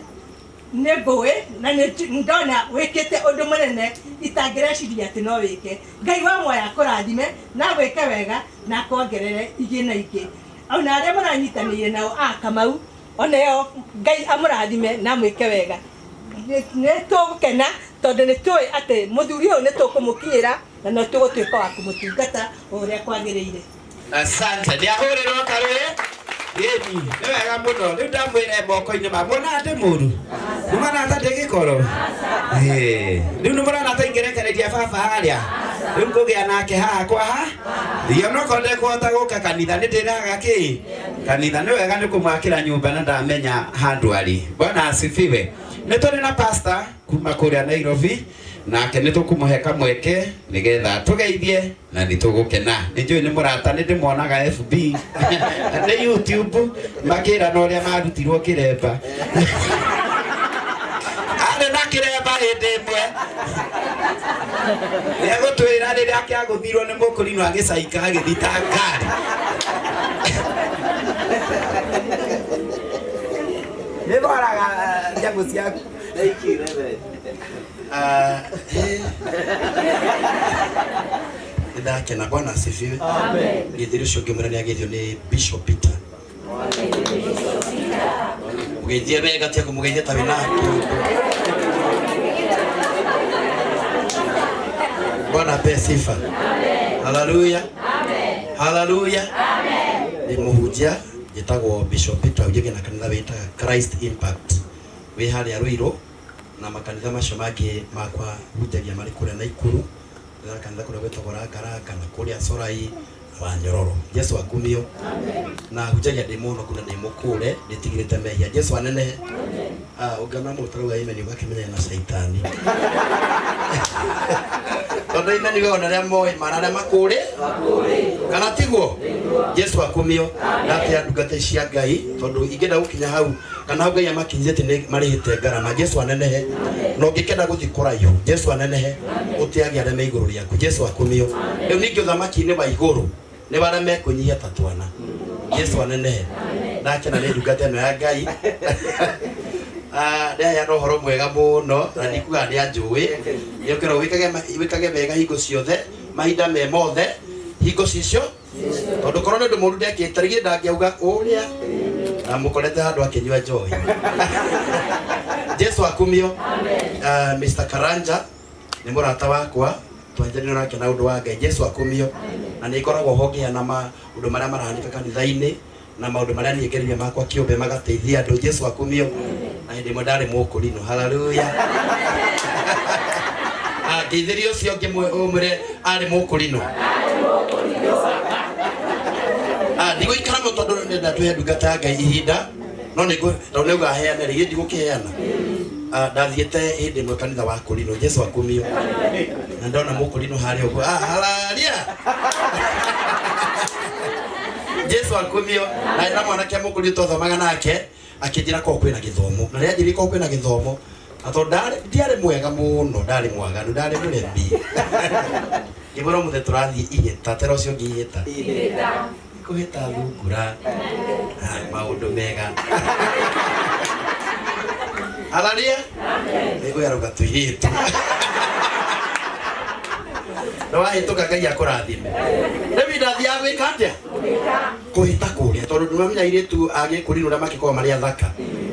nĩ ngũĩ na ndona wĩkĩte ũndũ mũnene itangĩreciria atĩ no wĩke Ngai wa muoyo akũrathime na gwĩke wega na kuongerere ingĩ na ingĩ ona arĩa mũranyitanĩire nao Kamau oneo Ngai amũrathime na mwĩke wega nĩ tũgũkena tondũ nĩ tũĩ atĩ mũthuri ũyũ nĩ tũkũmũkinyĩra na no tũgũtuĩka wa kũmũtungata ũrĩa kwagĩrĩire asante ndiahũrĩrwo karũĩ ĩni nĩ wega mũno rĩu ndamwĩre moko-inĩ ma muona ndĩ mũru nĩmona ta ndĩgĩkoro rĩu nĩmũrona ta ingĩrekereria baba harĩa rĩu ngũgĩa nake haha kwa ha onokorwo ndekũhota gũka kanitha nĩ ndĩraga kĩ kanitha nĩ wega nĩ kũmwakĩra nyũmba na ndamenya handũ arĩ Bwana asifiwe nĩ tũrĩ na pastor kuma kũrĩa Nairobi nake nĩ tũkũmũhe kamweke nĩgetha tũgeithie na nĩ tũgũkena nĩ njũĩ nĩ mũrata nĩ ndĩmonaga FB nĩ YouTube makĩra na ũrĩa marutirwo kĩremba arĩ na kĩremba hĩndĩ ĩmwe nĩegũtwĩra rĩrĩa kĩagũthirwo nĩ mũkũrinwo agĩcaika agĩthita ngari nĩ thoraga njagũ ciaku ndakena Bwana asifiwe amen githiri cio ngimura ni agithio ni Bishop Peter mugithie wega tia kumugithia ta wina Bwana ape sifa amen haleluya amen haleluya amen ni muhujia gitagwo Bishop Peter ujege na kanitha wita Christ Impact we hali ya Ruiro na makanitha macio mangĩ makwa hujagia marĩ kũrĩa Naikuru na kanitha kũrĩa gwĩtagwo Rangaraga na kũrĩa Sorai wa Nyororo Jesu akumio amen na hujagia ndĩ mũno kuna ndĩ mũkũre ndĩtigĩrĩte mehia Jesu anenehe amen ũngĩona mũtaro wa imeni ũgakĩmenya na Saitani tondu ina ni gona ria moi marare makuri kana tiguo Yesu akumio na tia ndungata cia Ngai tondu ingenda gukinya hau kana hau Ngai amakinyite ni marihite ngarama Yesu anenehe no ngikenda guthi kuraiyo Yesu anenehe utiagia areme iguru riaku Yesu akumio riu ningi uthamaki ni wa iguru ni bara mekunyihia tatwana Yesu anenehe nake na ni ndungata ino ya Ngai ya rohoro mwega muno na ndikuga ndi anjui yokera wikage wega hingo ciothe mahinda me mothe hingo cicio tondu korwo ndu mundu ndekitarigie ndangiauga uria na mukorete handu akinywa njohi Yesu akumio Mr. Karanja ni murata wakwa twanjani nake na undu wa Ngai Yesu akumio na ni ikoragwo hongia na maundu maria marahanika kanitha-ini na maundu maria nigereria makwa kiumbe magateithia andu Yesu akumio na hindi modare mukurino haleluya ngeithirio cio ngimwire ari mukurino ndigo ikara mo tondu nenda tuhe ndungata Ngai ihinda no nigo tondu nigo aheane ri ndigo kiheana ndathiete hindi mwe kanitha wa kurino Yesu akumio na ndona mukurino hari ugo haleluya Yesu akumio na ina mwana kia mukurino tothomaga nake akijira ko kwina githomo na ria njiri ko kwina githomo ato ndiare mwega muno ndari mwaganu ndari murembi giboro muthe turathi igita tero cio ngihita kuhita thungura maundu mega haleluya nigo yaruga tuiritu no ahituka Ngai akurathime rebi ndathia gwika atia kuhita kuria tondu ndumamenya iritu agikurino ria makiko mari athaka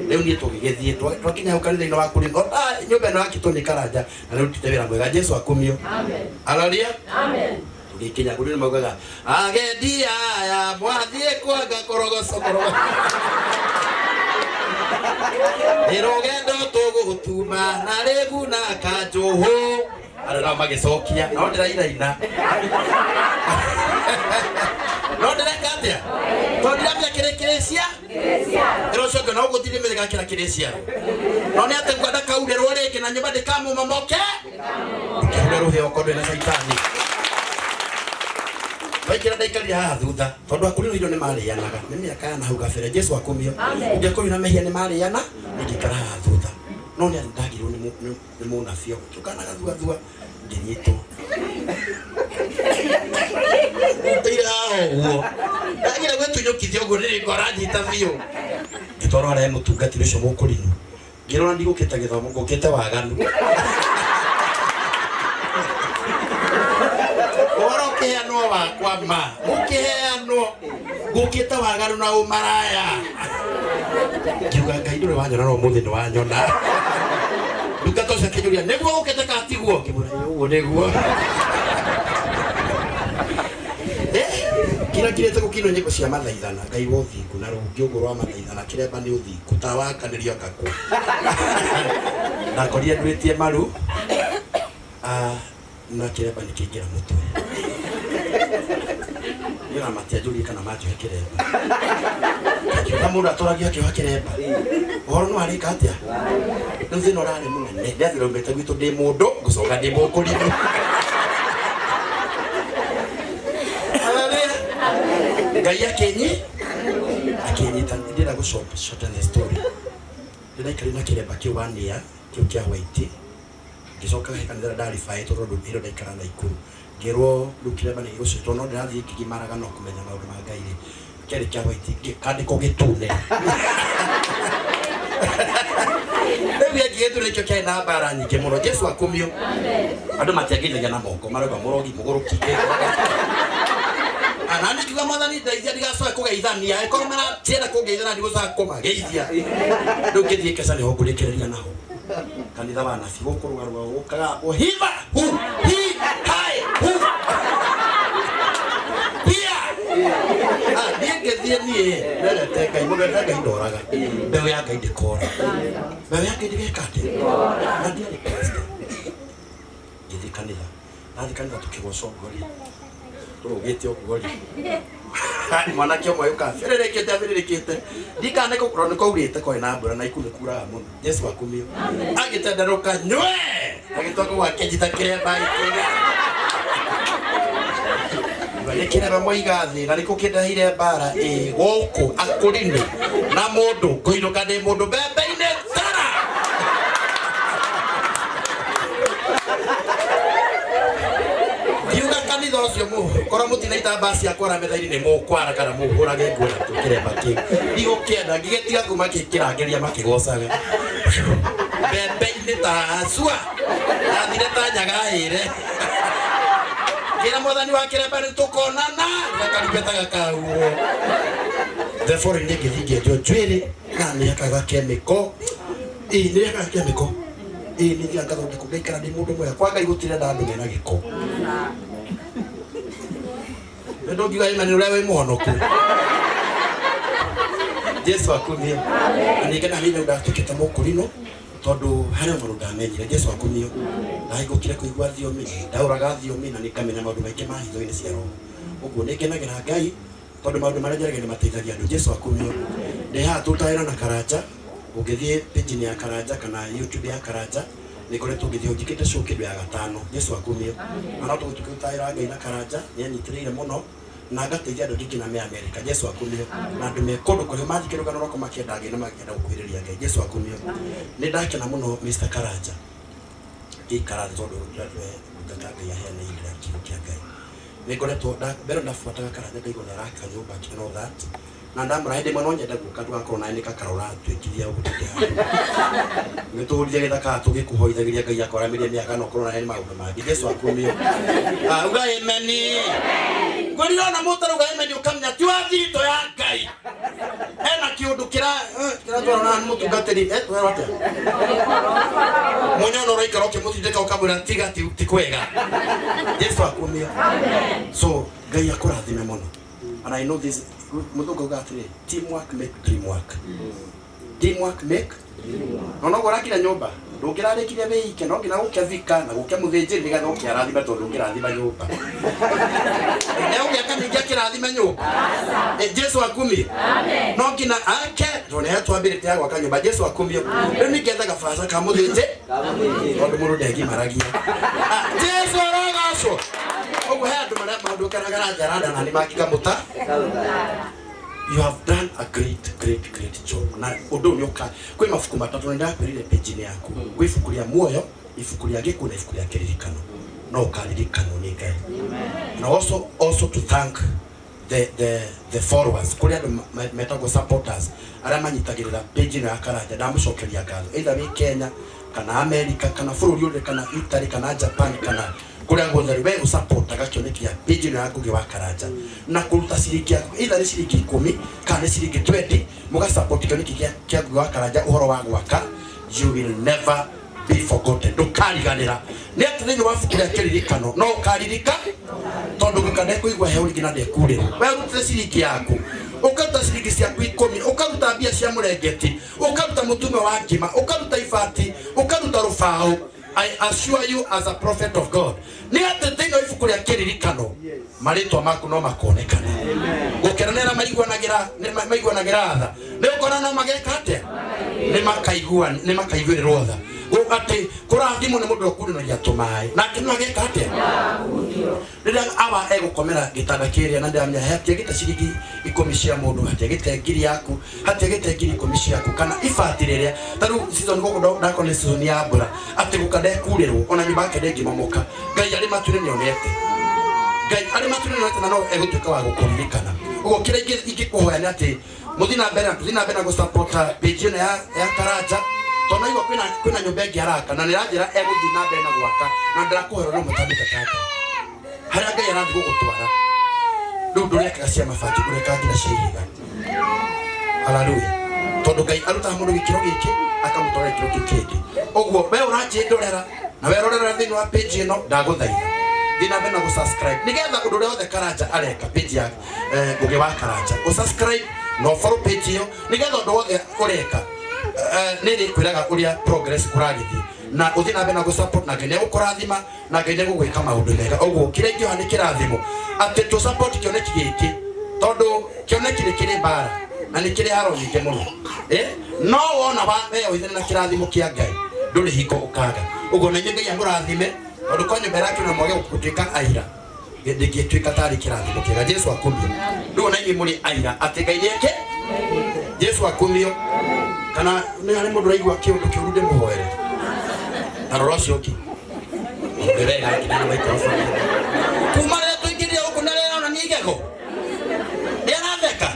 riu nie tugigithie twakinya hau kanitha-ini wa kurino nyumba ino yakitwo ni Karanja na riu tute wira mwega Yesu akumio haleluya tugikinya kurino maugaga agendia ya mwathie kwanga korogoco irugendo tugutuma na rigu na kanjuhu arara magicokia no ndiraina no ndirekatia to ndiramya kirekerecia ero cio no guthire mega kirekerecia no ni ate kwenda kaurerwo riki na nyumba ndikamu mamoke ndero heo kondo na saitani waikira ndaikaria haha thutha tondu akurino indo ni marianaga ni miaka na hau gabere Yesu akumio ndekuri na mehia ni mariana ndikara haha thutha no ni ndagirwo ni munafio tukanaga thua nginyito tira uo ndagira gwetunyukithio uguo riri ngoranyita biu ngitwaro aria mutungatiri ucio mukurino ngirona ndigukite githomo ngukite waganu oro kiheanwo wakwa ma ukiheanwo ngukite waganu na umaraya kiuga Ngai nduri wanyona no muthi ni wanyona ndungata ucio akinyuria niguo ukite katiguo kibura uguo niguo kira kirete gukino nyiko cia mathaithana Ngai wo thingu na rungi uguo rwa mathaithana kiremba ni uthingu tawakanirio akaku na koria ndwitie maru na kiremba ni kingira mutwe ira matia juri kana majo kiremba kiuga mundu atoragia kiuga kiremba horo no ari katia nzi no rari munene ndathiro mbete gwitu ndi mundu gucoka ndi mukurino Ngai akenyita ndira gushorten the story ndira ikarina kiremba kiu wania kiu kia white gicoka kanithira ndari fae tondu ndiro ndaikara na ikuru ngirwo rukiremba ni gucitwo no ndirathie kigimaraga no kumenya maundu ma Ngai keri kia white kandiko gitune Ebi agiyetu lekyo kia na bara nyike muno Yesu akumio andu matiagithagia na moko maroga murogi mugurukike anani kiuga mwathani ndaithia ndigacoke kugeithania ekorwo maratienda kungeithana ndigũcoka kũmageithia rĩu ngĩthiĩ kesa nĩho ngũrĩkĩrĩria naho kanitha wa nabi gũkũrũgarũga gũkaga ũhiva hu hi hai hu pia niĩ ngĩthiĩ niĩ ndendete Ngai mũndũ Ngai ndoraga mbeũ ya Ngai ndĩkora mbeũ ya Ngai ndĩgeka atĩ na ndiarĩ Kristo ngĩthiĩ kanitha nathiĩ kanitha tũkĩgocongori turugite oguo ri Hani mwanake omwe yuka fererekete dikane ko krone ko urite ko ina mbura na ikune kura muno Yesu akumio agitenderuka nywe agitoka wake jitakire bai Balekera bamoigathi na niko kindahire bara goko akurinde na mundu kuiruka ndi mundu bebe-ine tara Diuga kanitha ucio mu kora mutinaita basi akora methaini ni mukwara kana muhurage ngura tukire baki igo kienda ngigetiga kuma kirageria makigocaga bebe-ine tasua athire tanyagaire Kira mwathani wa kiremba ni tukonana gakaribetaga kauo therefore ndi githinge ndio njwiri na ni akaga chemical ni akaga chemical ni thia ngathonde kugaikara ndi mundu mwe kwa ngai gutire ndandu mena giko ndo ngiga imani ule we muhonoku Yesu akumio ni kana mimi ndatukita mukurino tondu hari mundu ndamenyire Yesu akumio na igukire kuigwa thiomi ndauraga thiomi na nikamenya maundu maingi ma hitho-ini cia roho uguo nikenagira Ngai tondu maundu maria njaragia ni mateithagia andu Yesu akumio ndi haha tutaira na Karanja ungithie page ya Karanja kana YouTube ya Karanja nikoretwo ngithio njikite show kindu ya gatano Yesu akumio na no tugutaira Ngai na Karanja ni anyitiriire muno na ngateithia andu ngingi na me America Yesu akumio na andu me kundu kuria mathikirugano roko makienda Ngai na makienda gukuhiriria Ngai Yesu akumio ni ndakena muno Mr Karanja Karanja tondu ngaka Ngai ahene ile kitu kia Ngai nikoretwo mbere ndafuataga Karanja ndaigua ni araka nyumba kino that na ndamura hinde mwana nyenda guka tugakorwo na nika karora twikithia ugutige nituhuria githaka tugikuhoithagiria Ngai akoramirie miaka no korona ni maundu mangi Yesu akumio uga ameni ngorira mutaruga imeni ukamenya ti wa thito ya Ngai ena kiundu kira twarana mutungatiri twaratia munyono roikaro kimutindeka ukamwira tiga ti kwega Yesu akumio so Ngai akurathime muno and I know this muthungu gatire teamwork make dream work teamwork make no gorakira nyumba ndungirarikire wike no ngina gukethika na guke muthinjiri nigatha ukiarathima tondu ngirathima nyumba leo ngakamikia kirathima nyumba Yesu akumio amen no ngina ake tone twambirite ya gwaka nyumba Yesu akumio riu nigetha gabasa ka muthinji tondu mundu ndegi maragia Yesu aragaco ogo handu maria maundu kana garanja na ni makika muta you have done a great job na undu nyoka kwi mafuku matatu nenda kwirire page yaku kwifukuria muoyo ifukuria giku na ifukuria kiririkano no karirikano ni Ngai and also to thank the followers kuria metago supporters ara manyitagirira page ya Karanja ndamucokeria ngatho either ni Kenya kana America kana bururi ule kana Italy kana Japan kana kuria guthari we usaportaga kionekia page yaku gi wa Karanja na kuruta ciringi yaku either ni ciringi 10 kana ni ciringi 20 muga support kionekia kia wa Karanja uhoro wa gwaka you will never be forgotten ndukariganira ni atini wafukuria kiririkano no ukaririka tondu gukane kuigwa he urigina ndekure we rutire ciringi yaku ukaruta ciringi ciaku 10 ukaruta mbia cia murengeti ukaruta mutume wa ngima ukaruta ibati ukaruta rufao I assure you as a prophet of God ni atete ifukuria kiririkano maritwa maku no makonekana gukeranera maiguanagira tha ni ukona no mageka atia ni makaiguirwo tha ati kurathimo ni mundu okurinagia tumai na kinageka atia rira aba egukomera gitanda kiria na ndamya hatia gita ciringi 10 cia mundu hatia gita ngiri yaku hatia gita ngiri 10 ciaku kana ifatiriria taru season gogo ndakone season ya mbura ati gukande kurirwo ona nyumba yake ndengi momoka Ngai ari mature ni onete Ngai ari mature ni onete na no egutuka wa gukuririkana ugo kira ingikuhoya ni ati muthina mbere go support page ya Karanja tono igo kwina nyumba ingi haraka na niranjira eguthina mbere na gwaka na ndirakuhero no mutandika tata haria Ngai arathi gugutwara ndu ndureka cia mabati ureka ngira ciiga haleluya tondu Ngai aruta mundu gikiro giki akamutwara gikiro giki oguo we uranjindorera na we rorera thini wa page ino ndaguthaitha thina mbere na go subscribe nigetha undu ria othe Karanja areka page ya Ngugi wa Karanja go subscribe no follow page iyo nigetha undu wothe ureka nini kwiraga uria progress kuragithi na uthina mbere na go support na ngene gukurathima na ngene gugwika maundu mega oguo kire ingio hani kirathimo ati to support kioneki giki tondu kioneki ni kiri bara na ni kiri haro nyingi muno no wona ba wewe ithina kirathimo kia Ngai nduri hiko ukaga ugo na Ngai angurathime tondu konyo beraki na mwage gutuika aira githiki tuika tari kirathimo kia Jesu akumio ndu na inyi muri aira ati Ngai nike Jesu akumio kana ni hari mundu raigwa kiundu kiurude muhoere arora cionki ndega kidana microphone kuma leo tuingirie huko na leo na nigego nĩaratheka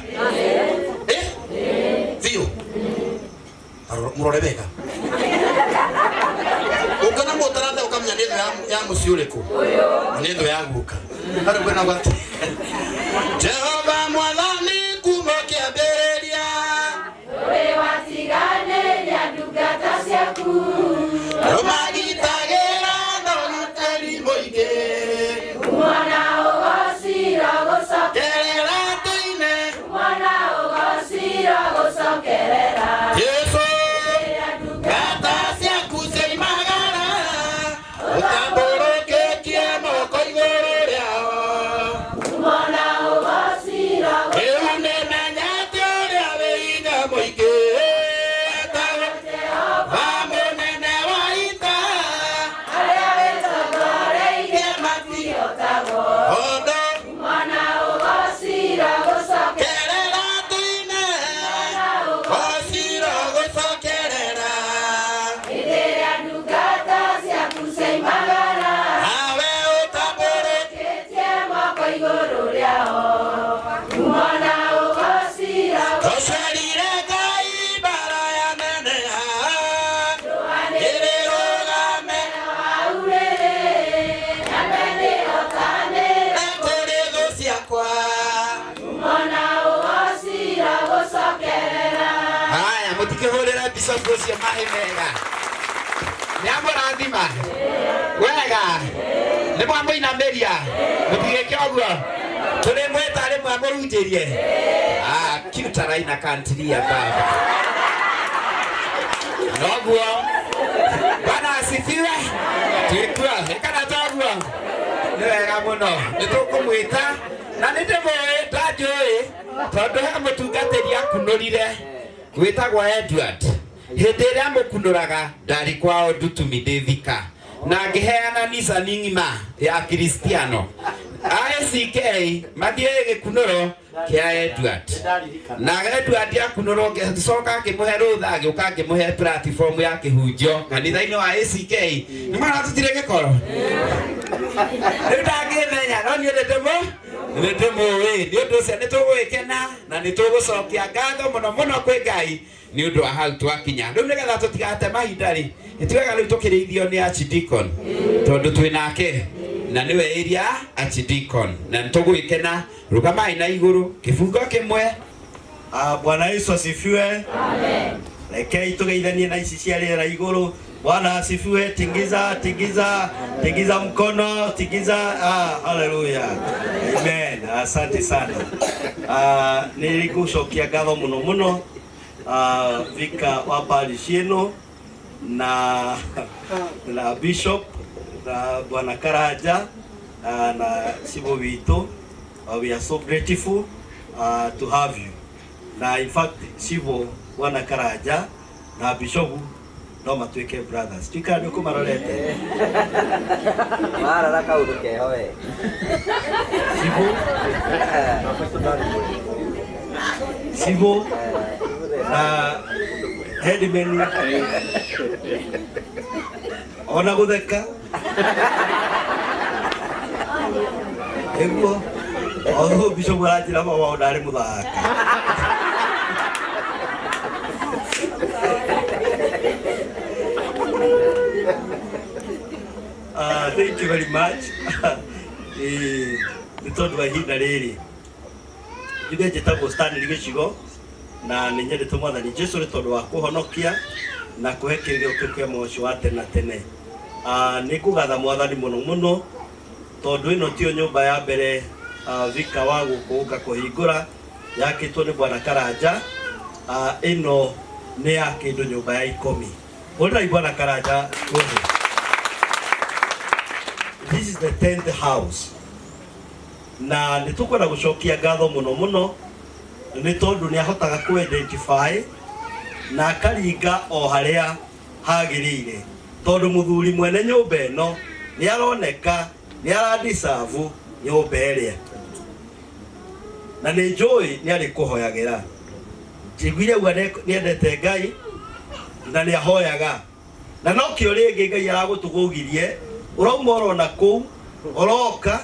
biũ mũrore wega ũkona mũtarathe ũkamenya nĩ thũ ya mũciĩ ũrĩkũ na nĩ thũ ya guka harĩ kwĩna gwati Jehova Mwathani kuma kĩambĩrĩria ndũrĩ watiganĩria ndungata ciaku ũmagitagĩra na ũgitĩri mũingĩ mwana ũgocira gũcokerera tũine mwana ũgocira gũcokerera Yesu ndungata ciaku cioimagara ũtambũrũkĩtie moko igũrũ rĩao mwana ũgocira rĩu nĩmenyete ũrĩa wĩ hinya mũingĩ Jehova mũnene wa ita arĩa wĩtongoreirie matiotagwo mwana ũgocira gũcokerera tũine gocira gũcokerera hĩndĩ ĩrĩa ndungata ciaku cioimagara nawe ũtambũrũkĩtie moko igũrũ rĩao mwana ũgocira tũcerire Ngai mbara ya neneha ĩrĩrũgame hau rĩrĩ nyambe nĩhotanĩre kũrĩ thũ ciakwa mwana ũgocira gũcokerera haya mũtikĩhũrĩra Bishop ũcio maĩ mega nĩamũrathima wega nĩmwamũinamĩria mũtigĩke ũguo tũrĩ mwĩta rĩmwe mũrunjĩrie kiutaraina kantiria baba noguo Bwana asifiwe twĩkua ĩkana toguo nĩ wega mũno nĩtũkũmwĩta na nĩndĩmũĩ ndanjũĩ tondũ he mũtungatĩri akunũrire gwĩtagwo Edward hĩndĩ ĩrĩa mũkunũraga ndarĩ kwao Ndutumi ndĩ Thika na ngĩheana nisa ng'ima ya Kristiano ACK mathiĩ gĩkunũro kĩa Edward na Edward akunũrwo ngĩcoka ngĩmũhe rũtha ngĩũka ngĩmũhe platform ya kĩhunjio kanitha-inĩ wa ACK nĩmaratutire gĩkoro rĩu ndangĩmenya no niĩ nĩndĩmũĩ nĩ ũndũ ũcio nĩtũgwĩkena na nĩtũgũcokia ngatho mũno mũno kwĩ Ngai nĩ ũndũ wa hau twakinya rĩu nĩgetha tũtigate mahinda rĩ nĩtwega rĩu tũkĩrĩithio nĩ Archdeacon tondũ twĩ nake na nĩwe area Archdeacon na nĩtũgwĩkena rũgamai na igũrũ kĩbungo kĩmwe. Bwana Yesu asifiwe. Amen. Rekei tugeithanie na ici cia rĩera igũrũ. Bwana asifiwe. Tingiza tingiza tingiza mkono tingiza. Hallelujah. Amen. Asante sana. Nilikucokia ngatho mũno mũno Vika wa parish ĩno na Bishop na Bwana Karaja na Sibo witũ. We are so grateful to have you. Na in fact Sibo Bwana Karaja na Bishop no matuĩke brothers. Tuika nĩ kũmarorete. Mara kaundu kehoe. Sibo na headman ona gũtheka eguo otho Bishop arajira baba wao ndarĩ mũthaka. Thank you very much. Nĩ tondũ wa ihinda rĩrĩ njuge njĩtagwo Stanley Gĩcigo na nĩ nyendete Mwathani Jesũ nĩ tondũ wa kũhonokia na kũhe kĩrĩro kĩa mũcio wa tene na tene. Nĩ kũgatha Mwathani mũno mũno tondũ ĩno tio nyũmba ya mbere Vika wa gũka kũhingũra yakĩtwo nĩ Bwana Karanja. Ĩno nĩ yakĩndwo nyũmba ya ikũmi. Ũrĩa Bwana Karanja This is the 10th house. na nä tå kwenda gå cokia ngatho må no må no nä tondå nä ahotaga kå identify na akaringa o harä a hagä rä ire, tondå må thuri mwene nyå mba ä no nä aroneka nä arandicabu nyå mba ä rä a, na nä njå ä nä arä kå hoyagä ra. Njiguire uga nä endete Ngai na nä ahoyaga, na no kä o rä ngä Ngai aragå tå gå girie å rauma orona kå u oroka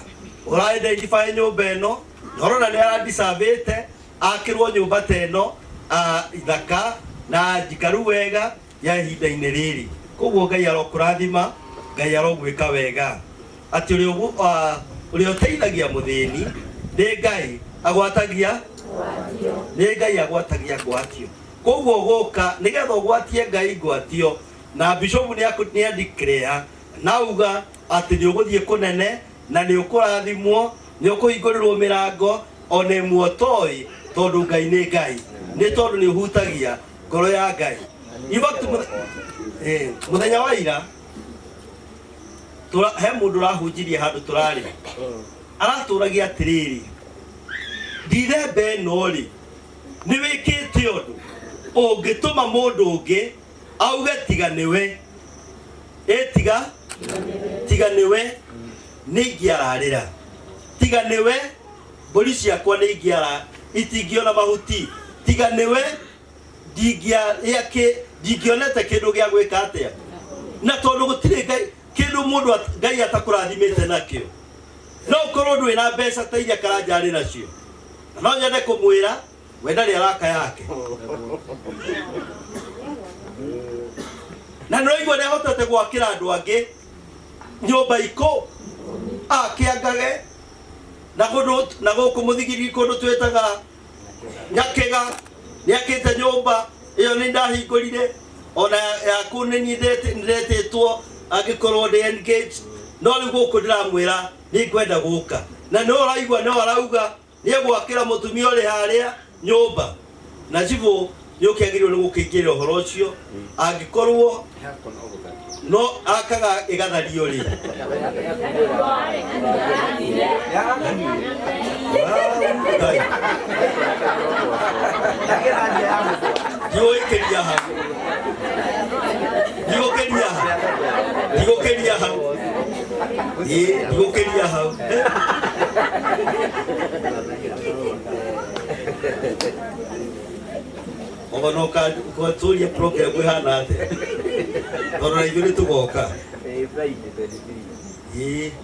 ora identify nyå mba ä no norona nä arandicabä te akä rwo nyå mba ta ä no ithaka na njikaru wega ya ihinda-inä rä rä. Koguo Ngai arokå rathima, Ngai arogwä ka wega atä å rä a å teithagia må thä ni nä Ngai agwatagia nä Ngai agwatagia ngwatio. Koguo gå ka nä getha å gwatie Ngai ngwatio, na Bishop nä andeclare na uga atä nä å gå thiä kå nene na nä å kå rathimwo, nä å kå hingå rä rwo mä rango ona ĩmwe ũtoĩ, tondũ Ngai nĩ Ngai, nĩ tondũ nĩ ũhutagia ngoro ya Ngai. Mũthenya wa ira he mũndũ ũrahunjirie handũ tũrarĩ aratũragia atĩrĩrĩ, ndithemba ĩno rĩ nĩ wĩkĩte ũndũ ũngĩtũma mũndũ ũngĩ auge tiga nĩwe, tiga nĩwe nĩ ingĩararĩra, tiga nĩwe mbũri ciakwa nĩ ingĩara itingĩona mahuti, tiga nĩwe ndingĩonete kĩndũ gĩa gwĩka atĩa. Na tondũ gũtirĩ Ngai kĩndũ mũndũ Ngai atakũrathimĩte nakĩo, no ũkorwo ndũrĩ na mbeca ta iria Karanja arĩ nacio, no nyende kũmwĩra we ndarĩ araka yake, na nĩraigua nĩahotete gwakĩra andũ angĩ nyũmba ikũ akĩangage na gũkũ mũthigiri kũndũ twĩtaga Nyakĩga nĩakĩte nyũmba ĩyo nĩ ndahingũrire, ona yaku nĩ ndetĩtwo angĩkorwo ndĩ engaged, no rĩu gũkũ ndĩramwĩra nĩ ngwenda gũka, na nĩ ũraigua nĩ arauga nĩ egwakĩra mũtumia ũrĩ harĩa nyũmba, na njibũ nĩ ũkĩagĩrĩirwo nĩ gũkĩingĩrĩra ũhoro ũcio angĩkorwo no akaga ĩgathario rĩ ndigũgĩkĩria hau, ndigũkĩria hau, ndigũkĩria hau. Ogo no ũkatũria program ĩhana atĩa, tondũ na ithuĩ nĩ tũgoka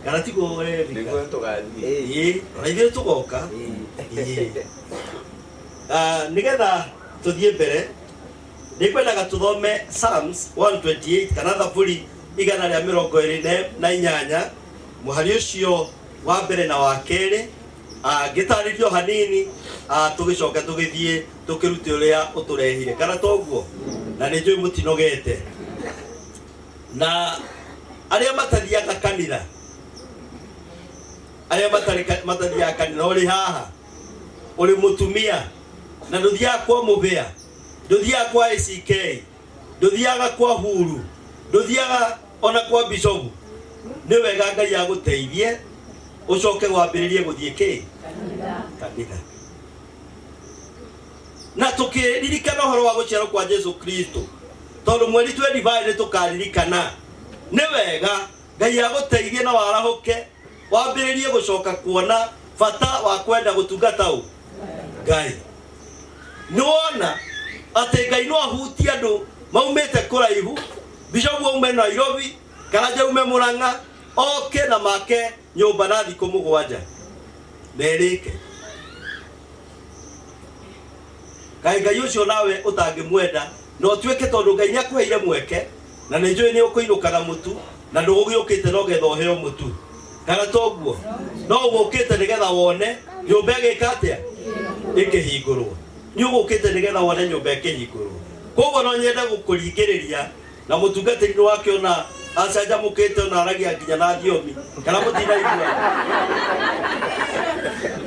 kana tiguo ona ithuĩ nĩ tũgoka nĩgetha tũthiĩ mbere. Nĩ kwendaga tũthome Psalms 128 kana Thaburi 128 mũhari ũcio wa mbere na wa kerĩ, ngĩtarĩrio hanini tũgĩcoka tũgĩthiĩ tũkĩrute ũrĩa ũtũrehire kana toguo, na nĩ njũĩ mũtinogete. Na arĩa matathiaga kanitha, arĩa matathiaga kanitha, ũrĩ haha ũrĩ mũtumia na ndũthiaga kwa mũbĩa, ndũthiaga kwa ACK, ndũthiaga kwa huru, ndũthiaga ona kwa Bishop, nĩ wega Ngai agũteithie ũcoke wambĩrĩrie gũthiĩ kanitha. Na tũkĩririkana ũhoro wa gũciarwo kwa Jesu Kristo, tondũ mweri 25 nĩ tũkaririkana, nĩ wega Ngai agũteithie na warahũke wambĩrĩrie gũcoka kuona bata wa kwenda gũtungata Ngai. Nĩ wona atĩ Ngai no ahutie andũ maumĩte kũraihu, Bishop aume Nairobi, Karanja aume Mũrang'a, oke na make nyũmba na thikũ 7 merĩke. Ngai ũcio nawe ũtangĩmwenda no tuĩke, tondũ Ngai nĩakũheire mweke, na nĩ njũĩ nĩ ũkũinũka na mũtu na ndũgũgĩũkĩte no getha ũheo mũtu kana toguo, no ũgũkĩte nĩgetha wone nyũmba ĩgĩka atĩa ĩkĩhingũrwo, nĩ ũgũkĩte nĩgetha wone nyũmba ĩkĩhingũrwo. Koguo no nyende gũkũringĩrĩria na mũtungatĩri nĩ wakĩona acanjamũkĩte ona aragia nginya na thiomi kana mũtinaigua,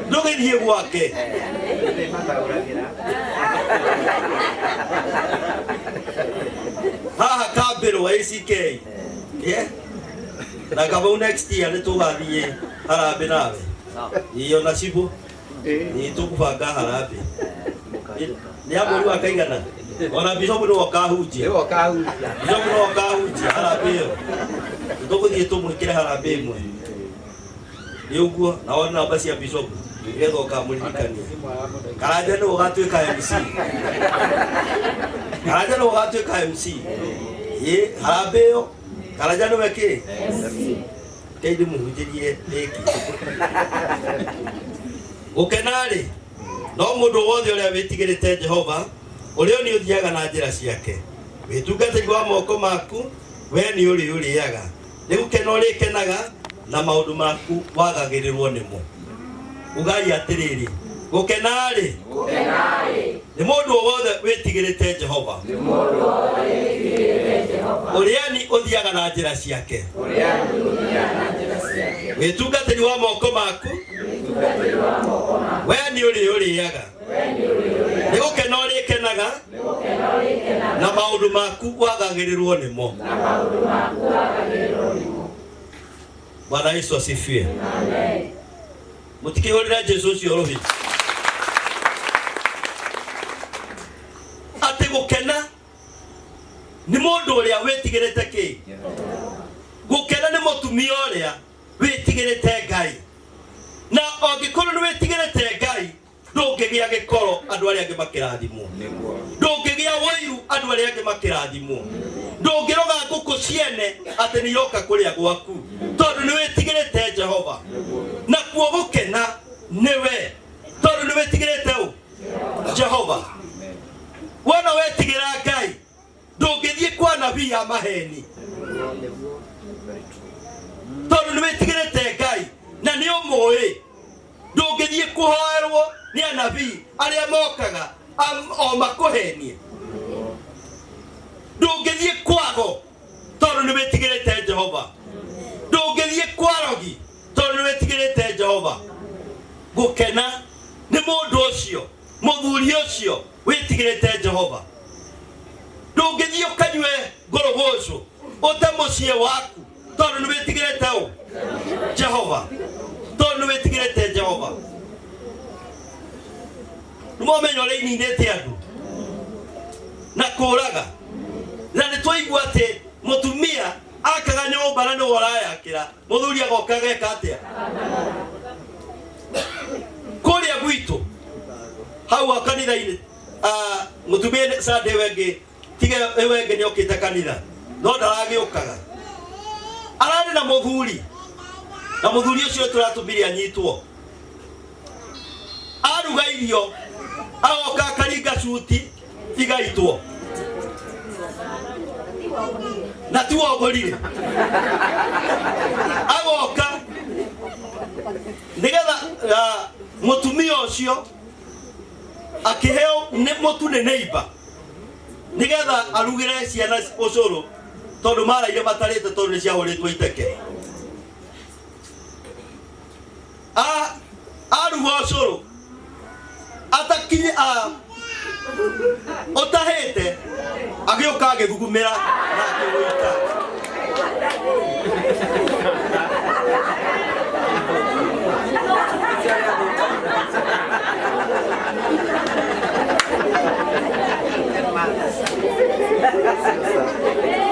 ndũgĩthiĩ gwake haha kambĩrwo ACK na kabau next year nĩ tũgathiĩ harambĩ nawe iyo na cibu ni tukubanga harambe ni amuri wa kaigana ona bisobu no wakahujia bisobu no wakahujia harambe iyo tukuthie tumwikire harambe imwe ni uguo na ona basi ya bisobu ngetho kamuririkania Karanja no ugatuika MC Karanja no ugatuika MC harambe iyo Karanja no weke MC kendi muhunjirie eki ukenari no mundu wothe uria witigirite Jehova urio ni uthiaga na njira ciake witungatiri wa moko maku we ni uriaga ni gukena urikenaga na maundu maku wagagirirwo nimo ugai atiriri gukenari ni mundu wothe witigirite Jehova uria ni uthiaga na njira ciake witungatiri wa moko maku we ni uriaga ni gukena urikenaga na maundu maku wagagirirwo nimo Bwana Yesu asifiwe. Amen. Mutikihorera Jesu ciorohi ati gukena ni mundu uria witigirite ki gukena ni mutumia uria witigirite Ngai na ongikorwo ni witigirite Ngai ndungigia gikoro andu aria angi makirathimwo ndungigia woiru andu aria angi makirathimwo ndungiroga nguku ciene ati ni yoka kuria gwaku tondu ni witigirite Jehova na kuo gukena niwe tondu ni witigirite Jehova wana wetigira Ngai ndungithie kwa nabii ya maheni tondu ni witigirite Ngai na ni umui ndungithie kuhoerwo ni anabii aria mokaga o makuhenie ndungithie kwago tondu ni witigirite Jehova ndungithie kwarogi tondu ni witigirite Jehova gukena ni mundu ucio muthuri ucio witigirite Jehova ndungithie ukanywe ngorogoco ute mucie waku tondu ni witigirite Jehova tondu ni witigirite Jehova numomenya uria ininite andu na kuraga na ni twaigua ati mutumia akaga nyumba na ni warayakira muthuri agoka geka atia kuria gwitu hau akanitha-ini mutumia Sunday wengi tiga wengi ni okite kanitha no ndaragiukaga arari na muthuri ucio turatumiria anyitwo aruga irio agoka akaringa cuti igaitwo na tuogorire agoka nigetha mutumia ucio akiheo ni mutu ni neighbor nigetha arugire ciana ucuru tondu maraire matarite tondu ni ciahuritwo iteke aruga ucuru atakinye utahite agioka agithugumira na akiwita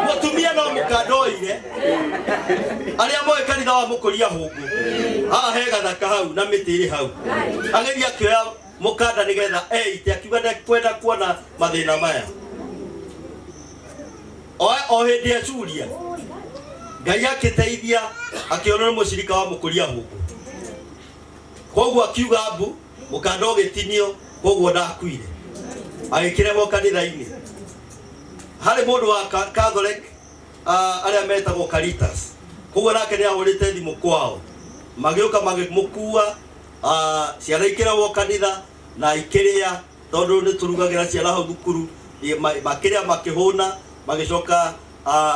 mutumia no mukandoire aria moe kanitha wa mukuria hungu he gathaka hau na mitiri hau ageria kioya mukanda nigetha eite akiuga kwenda kuona mathina maya o hindi ecuria Ngai akiteithia akiona ni mucirika wa mukuria hungu koguo akiuga mbu mukanda ugitinio koguo ndakuire agikiremo kanitha-ini hari mundu wa Catholic aria metagwo Caritas koguo nake ni ahurite thimu kwao magioka magimukua ciana ikiragwo kanitha na ikiria tondu ni turugagira ciana hau thukuru makiria makihuna magicoka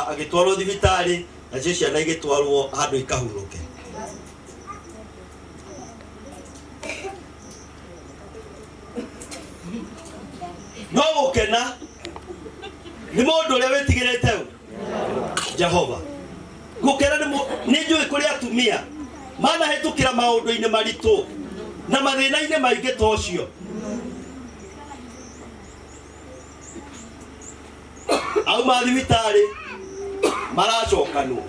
agitwarwo thibitari na ciana igitwarwo handu ikahuruke no gukena ni mundu uria witigirite Jehova gukena ni njui kuri atumia mana hetukira maundu-ini maritu na mathina-ini maingi tocio. Auma thibitarĩ maracokanwo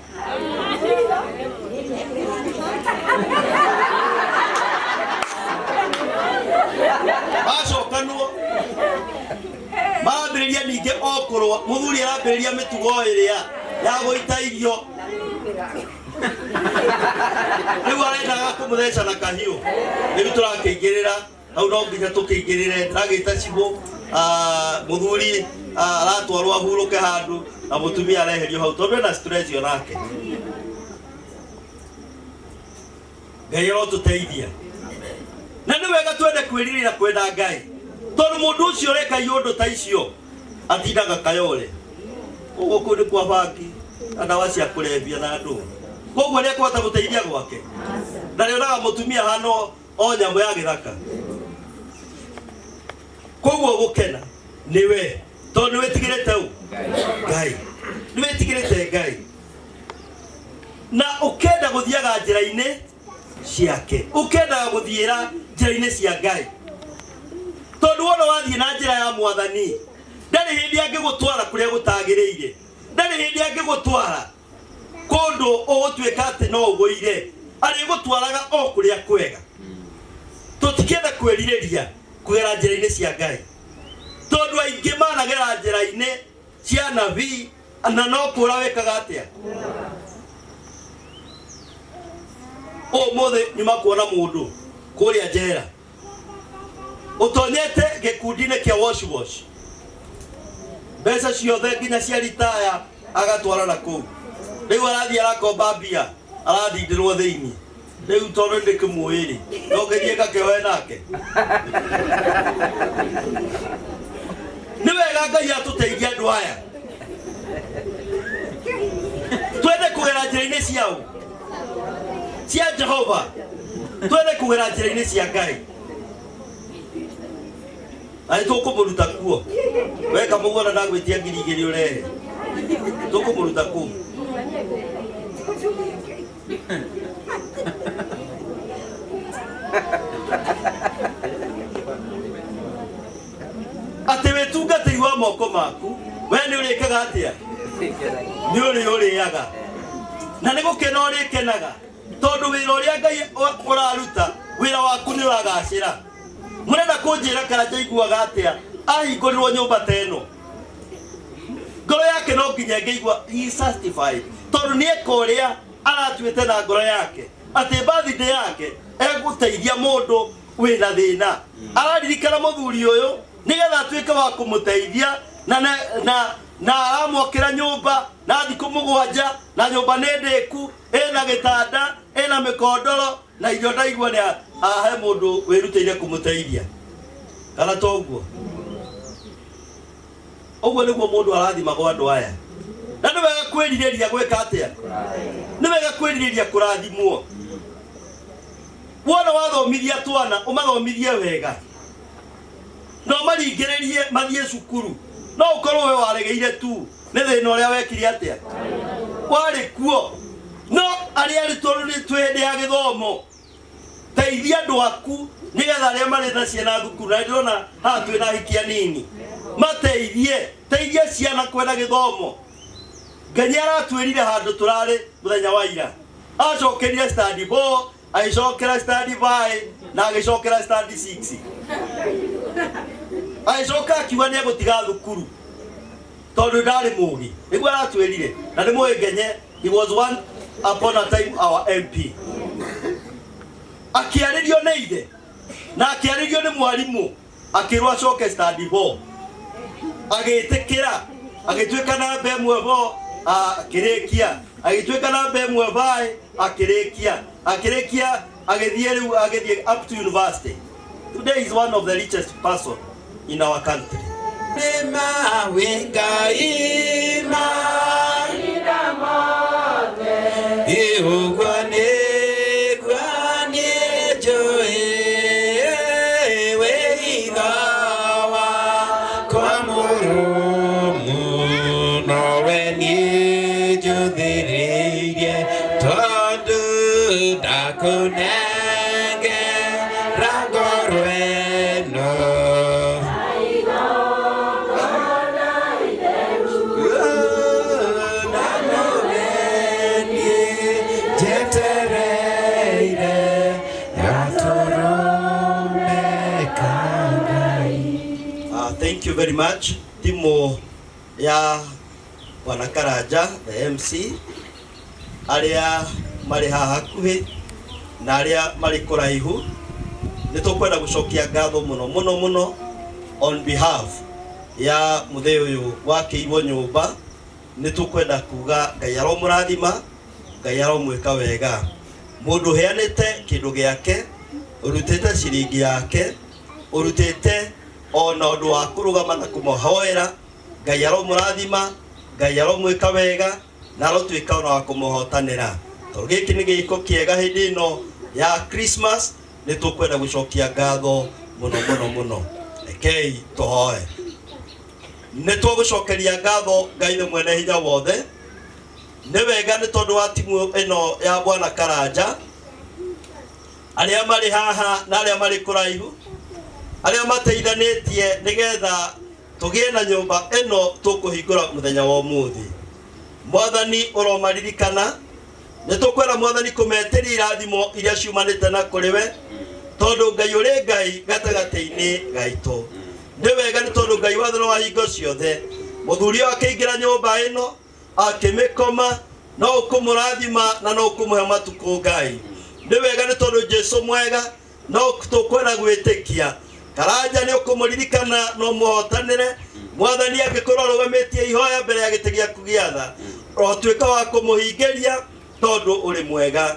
macokanwo marambĩrĩria ningĩ okorwo mũthuri arambĩrĩria mĩtugo ĩrĩa ya gũita irio rĩu arendaga kũmũtheca na kahiũ. Rĩu tũrakĩingĩrĩra hau, no nginya tũkĩingĩrĩre, tũragĩta cibũ mũthuri aratwarwo ahurũke handũ na mũtumia areherio hau tondũ ena stress yo nake. Ngai arotũteithia na nĩ wega twende kwĩrirĩra kwenda Ngai, tondũ mũndũ ũcio ũreka iũndũ ta icio atindaga kayore. Ũguo kũndũ kwa bangi na ndawa cia kũrebia na andũ, koguo nĩ ekũhota gũteithia gwake. Na nĩonaga mũtumia hano o nyamũ ya gĩthaka, koguo gũkena nĩwe tondũ nĩwĩtigĩrĩte Ngai, nĩwĩtigĩrĩte Ngai na ũkenda gũthiaga njĩra-inĩ ciake, ũkendaga gũthiĩra njĩra-inĩ cia Ngai, tondũ wona wathiĩ na njĩra ya Mwathani ndarĩ hĩndĩ angĩgũtwara kũrĩa gũtagĩrĩire, ndarĩ hĩndĩ angĩgũtwara kũndũ ũgũtuĩka atĩ no ũgũire, arĩgũtwaraga o kũrĩa kwega. Tũtikĩenda kwĩrirĩria kũgera njĩra-inĩ cia Ngai, tondũ aingĩ managera njĩra-inĩ cia nabii na no kũra wĩkaga atĩa. Ũmũthĩ nyuma kuona mũndũ kũrĩa njera ũtonyete gĩkundi-inĩ kĩa wash mbeca ciothe nginya cia ritaya agatwara na kũu. Rĩu arathiĩ arakomba mbia arathindĩrwo thĩinĩ. Rĩu tondũ ndĩkĩmuĩ-rĩ no ngerie ngakĩhoe nake. Nĩ wega Ngai atũteithia andũ aya twende kũgera njĩra-inĩ ciao cia Jehova, twende kũgera njĩra-inĩ cia Ngai. Na tũkũmũruta kuo, weka mũgũna ndagwĩtia ngiri igĩrĩ ũrehe, tũkũmũruta kuo. Atĩ wĩtungatĩri wa moko maku we nĩ ũrĩkaga atĩa? Nĩ ũrĩaga na nĩ gũkena ũrĩkenaga, tondũ wĩra ũrĩa Ngai ũraruta wĩra waku nĩ ũragacĩra. Mũrenda kũnjĩra kana njaiguaga atĩa ahingũrĩrwo nyũmba ta ĩno? Ngoro yake no nginya ngĩigua he is satisfied, tondũ nĩ eka ũrĩa aratuĩte na ngoro yake atĩ birthday yake egũteithia mũndũ wĩna thĩna. Araririkana mũthuri ũyũ nĩgetha atuĩke wa kũmũteithia na aramwakĩra nyũmba na thikũ mũgwanja na nyũmba nĩ ndĩku, ĩna gĩtanda, ĩna mĩkondoro na irio ndaigua nĩ ahe mũndũ wĩrutĩire kũmũteithia. Kana to ũguo? Ũguo nĩguo mũndũ arathimagwo andũ aya. Na nĩ wega kwĩrirĩria gwĩka atĩa? Nĩ wega kwĩrirĩria kũrathimwo. Wona wathomithia twana ũmathomithie wega, no maringĩrĩrie mathiĩ cukuru. No ũkorwo we waregeire tu nĩ thĩna ũrĩa wekire atĩa warĩ kuo. No arĩa arutwo nĩ twĩ hĩndĩ ya gĩthomo, teithia andũ aku nĩgetha arĩa marĩ na ciana thukuru, na ndĩrona haha twĩ na ahikia nini, mateithie, teithia ciana kwenda gĩthomo. Ngai aratwĩrire handũ tũrarĩ mũthenya wa ira, acokerire study 4, agĩcokera study 5 na agĩcokera study 6. Agĩcoka akiuga nĩ egũtiga thukuru tondũ ndarĩ mũũgĩ. Nĩguo aratwĩrire na nĩ mũĩ Ngenye, he was one upon a time our MP. Akĩarĩrio nĩ ithe na akĩarĩrio nĩ mwarimũ, akĩrwo acoke study 4, agĩtĩkĩra, agĩtuĩka namba ĩmwe bo akĩrĩkia, agĩtuĩka namba ĩmwe bae akĩrĩkia, agĩthiĩ rĩu agĩthiĩ up to university. Today is one of the richest person in our country. Nema wenga ima ina mote iugwane gwane joe we igawa kwa murumu no weni judhirie tondu dako very much. Timu ya Bwana Karanja, the MC, aria mari haha hakuhi na aria mari kuraihu, nitukwenda gucokia ngatho muno on behalf ya muthee uyu wakiirwo nyumba. Nitukwenda kuga Ngai aromurathima, Ngai aromwika wega. Mundu heanite kindu giake, urutite ciringi yake, urutite ona undu wa kurugama na kumuhoera, Ngai aromurathima, Ngai aromwika wega na arotwika ona wa kumuhotanira. Tondu giki ni giko kiega hindi ino ya Christmas, nitukwenda gucokia ngatho muno. Rekei tuhoe. Nitũgũcokeria ngatho Ngai mwene hinya wothe. Nĩ wega nĩ tondũ wa timu ino ya Bwana Karanja, arĩa marĩ haha na arĩa marĩ kũraihu, arĩa mateithanĩtie nĩgetha tũgĩe na nyũmba ĩno tũkũhingũra mũthenya wa ũmũthĩ. Mwathani ũromaririkana, nĩtũkwenda Mwathani kũmetĩria irathimo iria ciumanĩte na kũrĩ we, tondũ Ngai ũrĩ Ngai gatagatĩ-inĩ gaitũ. Nĩ wega nĩ tondũ Ngai watho wa hingo ciothe, mũthuri akĩingĩra nyũmba ĩno akĩmĩkoma, no ũkũmũrathima na no ũkũmũhe matukũ Ngai. Nĩ wega nĩ tondũ Jesũ mwega, no tũkwenda gwĩtĩkia Karanja nĩ ũkũmũririkana no mũhotanĩre. Mwathani angĩkorwo arũgamĩtie ihoya mbere ya gĩtĩ gĩaku gĩa tha, ũtuĩka wa kũmũhingĩria tondũ ũrĩ mwega.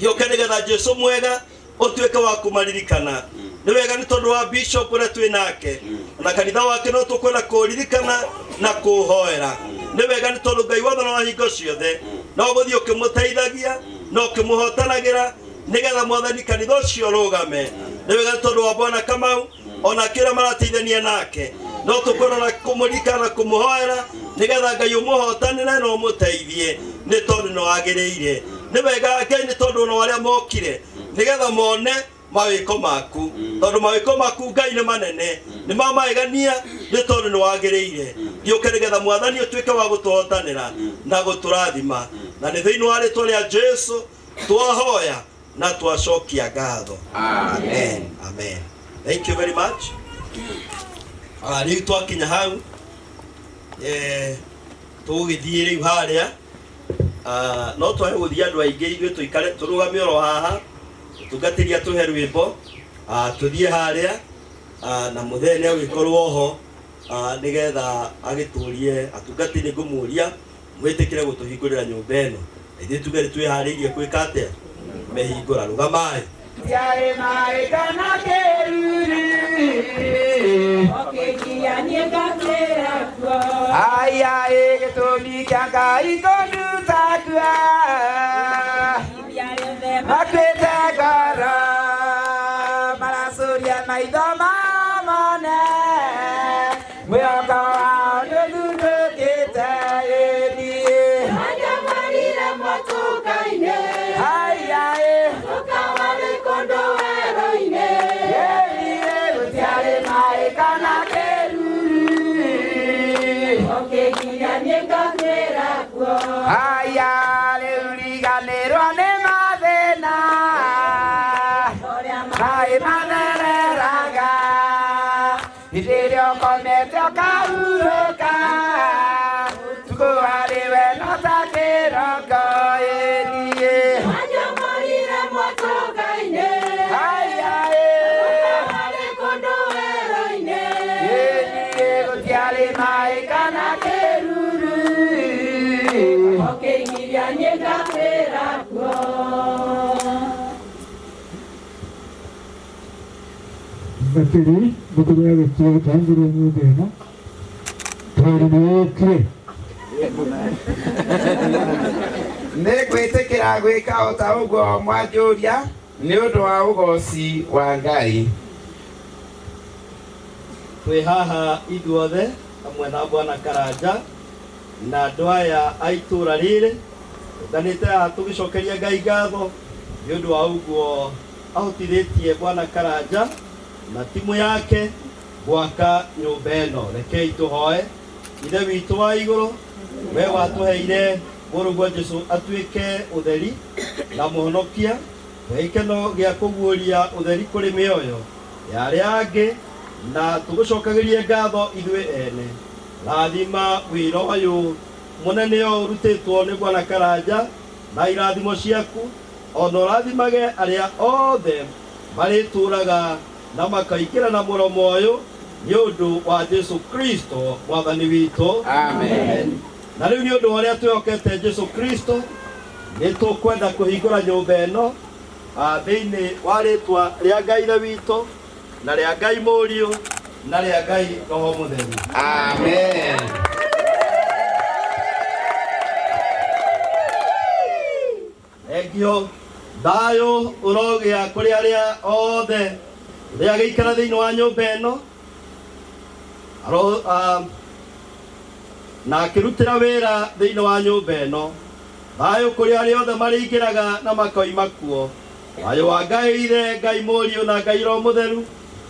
Gĩũke nĩgetha Jesũ mwega ũtuĩke wa kũmaririkana. Nĩ wega nĩ tondũ wa bishop ũrĩa twĩ nake na kanitha wake no tũkwenda kũririkana na kũhoera. Nĩ wega nĩ tondũ Ngai watho wa hingo ciothe no gũthiĩ ũkĩmũteithagia, no ũkĩmũhotanagĩra nĩgetha Mwathani kanitha ũcio ũrũgame. Nĩ wega nĩ tondũ wa Bwana Kamau ona kĩrĩa marateithania nake, no tũkwenda kũmũririkana na kũmũhoera nĩgetha Ngai ũmũhotanĩre na ũmũteithie nĩ tondũ nĩ wagĩrĩire. Nĩ wega Ngai nĩ tondũ ona arĩa mokire nĩgetha mone mawĩko maku, tondũ mawĩko maku Ngai nĩ manene, nĩ mamagegania nĩ tondũ nĩ wagĩrĩire. Gĩũke nĩgetha Mwathani ũtuĩke wa gũtũhotanĩra na gũtũrathima, na nĩ thĩinĩ wa rĩĩtwa rĩa Jesũ twahoya na twacokia ngatho. Amen. Amen. Thank you very much. Rĩu twakinya hau tũgũgĩthiĩ rĩu harĩa, no twage gũthiĩ andũ aingĩ, ithuĩ tũikare tũrũgame oro haha tungatĩria tũhe rwĩmbo, tũthiĩ harĩa na mũthee nĩ agĩkorwo ho nĩgetha agĩtũrie atungatĩri. Ngũmũria mwĩtĩkĩre gũtũhingũrĩra nyũmba ĩno, ithuĩ tuge nĩ twĩharĩirie gwĩka atĩa mehingũra. Rũgamai. Tiare mai kana keruri okegia niekatera kwa aya egetomi kanga ikondutakwa makwete gara marasuria maidoma mane mwaka ndudukete edi ajamarira motokaine aya aya leuriganirwo nĩ mathĩna maĩ manereraga hĩndĩ ĩrĩa ũkomete ũkahurũka tukũ harĩ we no ta kĩroko ĩniĩ ajamarire motoka-inĩ harĩ kũndũ werũ-inĩ ĩniĩ gũtiarĩ maĩ kana kĩruru okĩingiria niĩ ngakwĩra kuo. Makĩri mũtumia gĩtio tangĩrwo nyũmba ĩno tondũ nĩ ũkire. Nĩ gwĩtĩkĩra gwĩka o ta ũguo mwanjũria nĩ ũndũ wa ũgoci wa Ngai. Twĩ haha ithuothe hamwe na Bwana Karanja na andũ aya a itũũra rĩrĩ tũnganĩte haha tũgĩcokeria Ngai ngatho nĩ ũndũ wa ũguo ahotithĩtie Bwana Karanja na timu yake gwaka nyũmba ĩno. Rekei tũhoe. Ithe witũ wa igũrũ, we watũheire mũrũguo Jesũ atuĩke ũtheri na mũhonokia, we ikeno gĩa kũguũria ũtheri kũrĩ mĩoyo ya arĩa angĩ na tugucokagirie ngatho ithuĩ ene. Rathima wĩra ũyũ mũnene ũyũ ũrutĩtwo nĩ Bwana Karanja na irathimo ciaku, ona ũrathimage arĩa othe marĩtũraga na makaingĩra na mũromo ũyũ nĩ ũndũ wa Jesu Kristo mwathani witũ. Amen. Na rĩu nĩ ũndũ wa ũrĩa twĩhokete Jesu Kristo, nĩ tũkwenda kũhingũra nyũmba ĩno thĩinĩ wa rĩtwa rĩa Ngai ithe witũ na rĩa Ngai Mũriũ na rĩa Ngai Roho Mũtheru. Amen. Thengio, thayũ ũrogĩa kũrĩ arĩa othe rĩa gĩikara thĩinĩ wa nyũmba ĩno na akĩrutĩra wĩra thĩinĩ wa nyũmba ĩno. Thayũ kũrĩ arĩa othe marĩingĩraga na makoima kuo. Thayũ wa Ngai Ithe, Ngai Mũriũ na Ngai Roho Mũtheru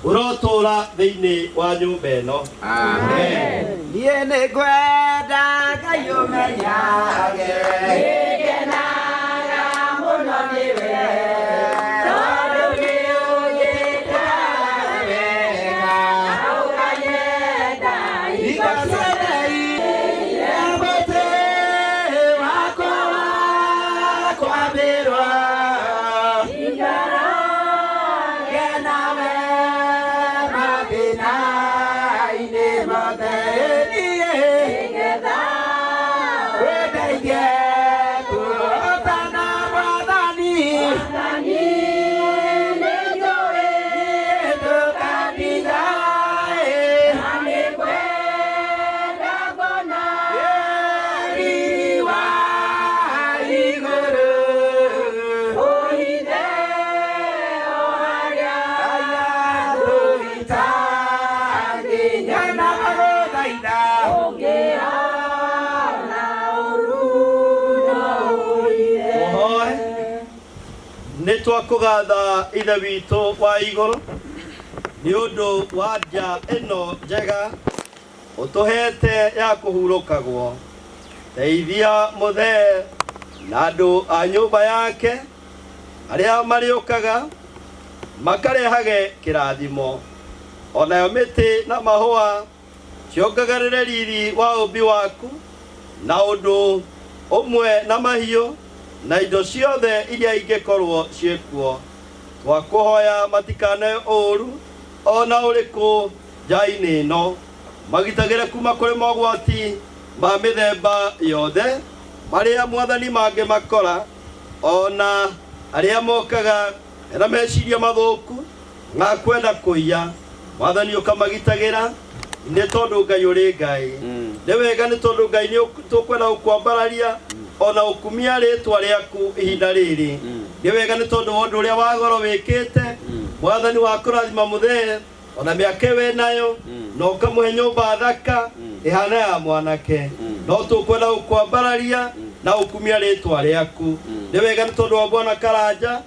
ũrotũũra thĩinĩ wa nyũmba ĩno. Amen. Niĩ nĩ ngwenda Ngai ũmenyage, nĩngenaga mũno nĩwe, tondũ nĩ ũnjĩkaga wega, ũkanyenda hingo ciothe. Mũtĩ wakwa wa kwambĩrwo, ikaraga nawe mathĩna-inĩ mothe. Nĩgetha wĩndeithie kũhotana Mwathani, nĩnjũĩ ndũkandiga, na nĩngwenda ngona riri wa igũrũ, ũhithe o harĩa tũitanginya, na magũthaitha ũngĩona ũru no ũhithe. Mũhoe nĩ twakũgatha ithe witũ wa igũrũ nĩ ũndũ wa nja ĩno njega ũtũhete ya kũhurũkagwo. Teithia mũthee na andũ a nyũmba yake arĩa marĩũkaga makarehage kĩrathimo, onayo mĩtĩ na mahũa ciongagarĩre riri wa ũmbi waku, na ũndũ ũmwe na mahiũ na indo ciothe iria ingĩkorwo ciĩkuo. Twakũhoya matikane ũũru ona ũrĩkũ nja-inĩ ĩno, magitagĩre kuma kũrĩ mogwati ma mĩthemba yothe marĩa Mwathani mangĩmakora, ona arĩa mokaga na meciria mathũku na kwenda kũiya. Mwathani ũkamagitagĩra nĩ tondũ Ngai ũrĩ Ngai. Nĩ wega nĩ tondũ Ngai nĩ tũkwenda gũkwambararia ona ũkumia rĩtwa rĩaku ihinda rĩrĩ. Nĩ wega nĩ tondũ wa ũndũ ũrĩa wa goro wĩkĩte. Mwathani wa kũrathima mũthee ona mĩaka wĩ nayo, na ũkamũhe nyũmba thaka ĩhana ya mwanake. No tũkwenda gũkwambararia na ũkumia rĩtwa rĩaku. Nĩ wega nĩ tondũ wa Bwana Karanja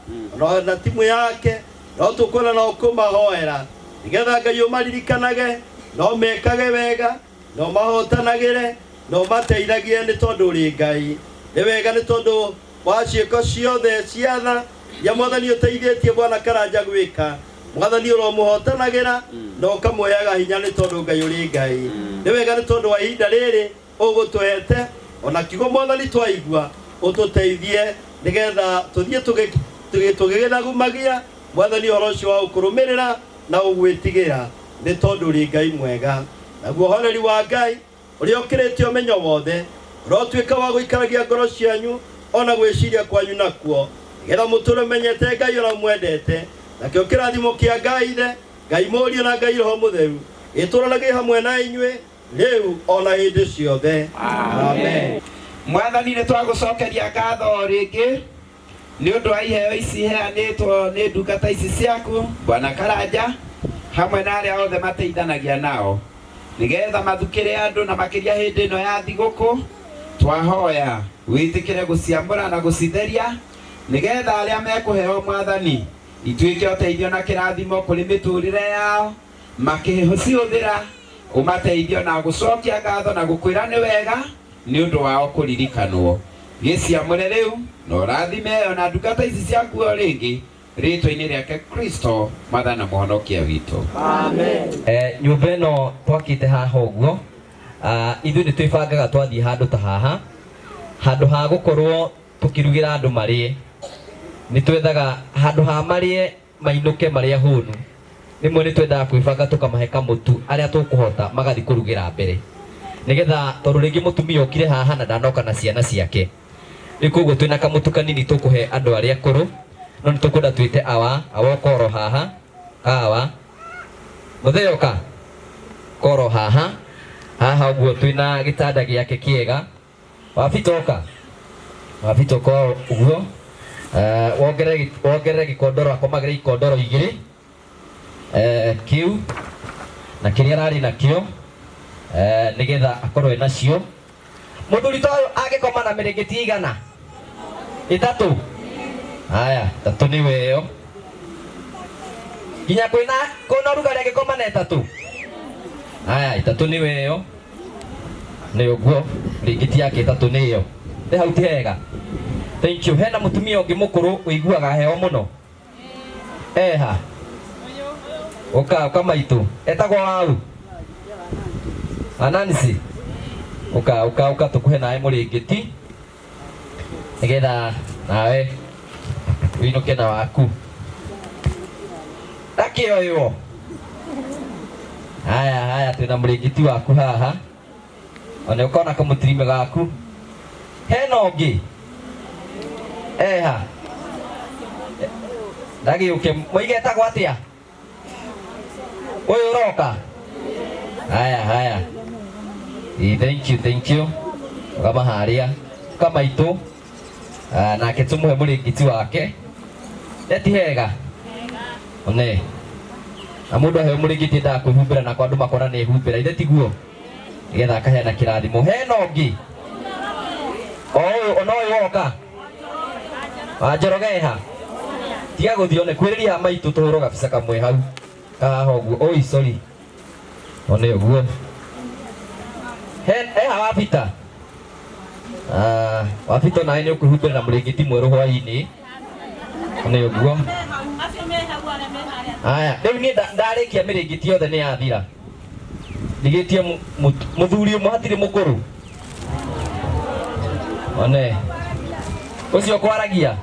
na timu yake, no tũkwenda na ũkũmahoera nĩgetha Ngai ũmaririkanage, no mekage wega, no mahotanagĩre, no mateithagie nĩ tondũ ũrĩ Ngai. Nĩ wega nĩ tondũ wa ciĩko ciothe cia tha ya Mwathani ũteithĩtie Bwana Karanja gwĩka. Mwathani ũromũhotanagĩra na ũkamũheaga hinya nĩ tondũ Ngai ũrĩ Ngai. Nĩ wega nĩ tondũ wa ihinda rĩrĩ ũgũtũhete, ona kiugo Mwathani twaigua ũtũteithie nĩgetha tũthiĩ tũgĩgĩthagumagia Mwathani ũhoro ũcio wa gũkũrũmĩrĩra na ũgwĩtigĩra nĩ tondũ ũrĩ Ngai mwega. Naguo ũhoreri wa Ngai ũrĩa ũkĩrĩte ũmenyo wothe ũrotuĩka wa gũikaragia ngoro cianyu ona gwĩciria kwanyu nakuo, nĩgetha mũtũũre menyete Ngai ũrĩa mwendete, nakĩo kĩrathimo kĩa Ngai Ithe, Ngai Mũriũ na Ngai Roho Mũtheru gĩtũũranage hamwe na inyuĩ rĩu ona hĩndĩ ciothe. Amen. Mwathani nĩ twagũcokeria ngatho rĩngĩ nĩ ũndũ wa iheo ici heanĩtwo nĩ ndungata ici ciaku Bwana Karanja hamwe na arĩa othe mateithanagia nao, nĩgetha mathukĩre andũ na makĩria hĩndĩ ĩno ya thigũkũ. Twahoya wĩtĩkĩre gũciamũra na gũcitheria, nĩgetha arĩa mekũheo Mwathani ituĩke ũteithio na kĩrathimo kũrĩ mĩtũrĩre yao, makĩcihũthĩra ũmateithio na gũcokia ngatho na gũkwĩra nĩ wega nĩ ũndũ wao kũririkanwo. Gĩciamũre rĩu na ũrathime ona ndungata ici ciaku o rĩngĩ ritwa-inĩ rĩake Kristo matha na mũhonokia witũ. Amen. Nyũmba ĩno twakĩte haha ũguo, ithuĩ nĩ twĩbangaga twathiĩ handũ ta haha, handũ ha gũkorwo tũkĩrugĩra andũ marĩe, nĩ twethaga handũ ha marĩe mainũke marĩa hũnu. Rĩmwe nĩ twendaga kwĩbanga tũkamahe kamũtu arĩa tũkũhota magathiĩ kũrugĩra mbere, nĩgetha tondũ rĩngĩ mũtumia okire haha na ndanoka na ciana ciake, rĩu koguo twĩna kamũtu kanini tũkũhe andũ arĩa akũrũ, no nĩ tũkwenda twĩte awa koro haha, awa mũtheyoka koro haha ũguo, twĩna gĩtanda gĩake kĩega, wabitoka ũguo, wongerere gĩkondoro, akomagĩre ikondoro igĩrĩ, kĩu na kĩrĩa ararĩ nakĩo, nĩgetha akorwo enacio. Mũthuri ta ũyũ angĩkoma na mĩrĩngĩti igana? 3. Haya, 3 nĩ weyo. Kinya kwĩna rugarĩ angĩkoma na 3. Haya, 3 nĩ weyo. Nĩ ũguo, mĩrĩngĩti yake 3 nĩ ĩyo. Nĩ hau ti hega. Thank you. Hena mũtumia ũngĩ mũkũrũ ũiguaga heo mũno? Eha. Ũka maitũ. Etagwo wau? Anansi. Ũka tũkũhe nawe mũrĩngĩti, nĩgetha nawe wĩinũke na waku. Ndakĩoywo. Haya, twĩna mũrĩngĩti waku haha. Ona ũkona kamũtirime gaku. Hena ũngĩ? Eha. Ndagĩũke. Mũige etagwo atĩa? Ũyũ ũroka? Haya. Thank you. Kama haria kama itu nake tumuhe mũrĩngĩti wake. Eti hega one na mũndũ aheo mũrĩngĩti nda kwĩhumbĩra na andũ makona nĩ humbĩra ithe tiguo, nĩgetha akaheana kĩrathimo. Hena ũngĩ? Ona ũyũ woka Wanjorogeha, tiga gũthiĩ one kwĩrĩria maitũ tũhũrwo gabica kamwe hau haha ũguo. Oi sorry, one ũguo. Eha wabita? Wabita nawe nĩ ũkwĩhumbĩra na mũrĩngĩti mwerũ hwainĩ, nĩ ũguo. Haya, rĩu niĩ ndarĩkia mĩrĩngĩti yothe nĩ yathira, ndigĩtie mũthuri ũmwe hatirĩ mũkũrũ. One ũcio kwaragia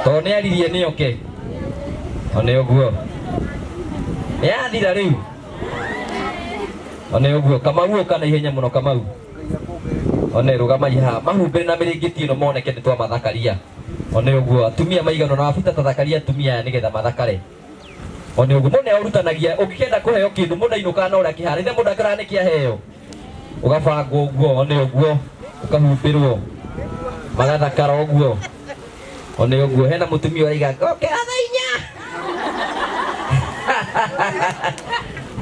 tondũ nĩ aririe nĩ oke, one ũguo nĩ yathira rĩu. One ũguo. Kamau ũka na ihenya mũno. Kamau one rũgamai haha mahumbĩre na mĩrĩngĩti ĩno moneke nĩ twamathakaria. One ũguo. Atumia maigana na wabita tathakaria atumia aya nĩgetha mathakare. One ũguo. Mũndũ nĩarutanagia ũngĩkenda kũheo kĩndũ mũndũ ainũkaga na ũrĩa kĩharĩria mũndũ akĩraga nĩ kĩaheo ũgabangwo ũguo. One ũguo ũkahumbĩrwo magathakara ũguo. One ũguo. Hena mũtumia ũraiga ngokera thaa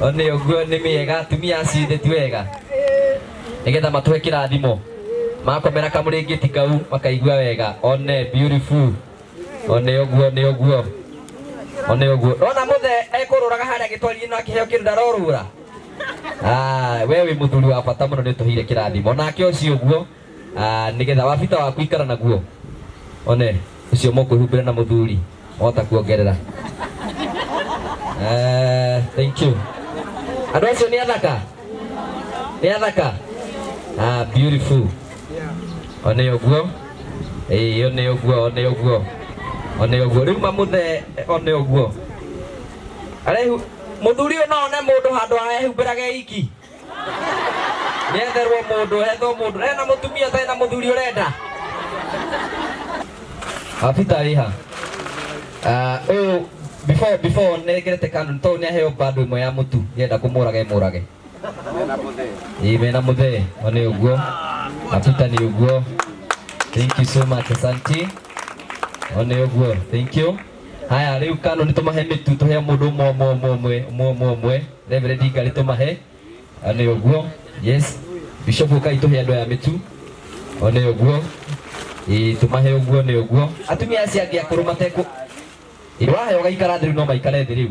4. One ũguo nĩ mĩega. Atumia acio ti wega, nĩgetha matũhe kĩrathimo, makomera kamũrĩngĩti kau makaigua wega. One beautiful. One ũguo. Rona mũthe ekũrũraga harĩa gĩtwari-inĩ no akĩheo kĩndũ ndarorũra. We wĩ mũthuri wa bata mũno, nĩ ũtũheire kĩrathimo. Nake ũcio ũguo, nĩgetha wabita waku ikara naguo. One ũcio mũkwĩhumbĩra na mũthuri mohota kuongerera. Thank you. Andũ acio nĩ athaka? Beautiful. One ũguo. One ũguo. Rĩu mamũthe one ũguo. Mũthuri ũyũ no one mũndũ handũ ahehumbĩrage iki. Nĩetherwo mũndũ, ethwo mũndũ. Hena mũtumia ũtarĩ na mũthuri ũrenda? Abita rĩha. Ũyũ before negerete kandu to nĩ aheo bado ĩmwe ya mũtu, yenda kũmũraga mũrage. Mena mũthee. One ũguo. Abita nĩ ũguo. Thank you so much. Asante. One ũguo. Thank you. Haya, rĩu kando nĩ tũmahe mĩtu, tũhe mũndũ ũmwe. Reverend Ngarĩ tũmahe. One ũguo. Yes. Bishop Kai tũhe andũ aya mĩtu. One ũguo. Tũmahe ũguo. Nĩ ũguo. Atumia acio angĩ akũrũ matekũ waheo gaikara thĩ rĩu no maikare thĩ rĩu.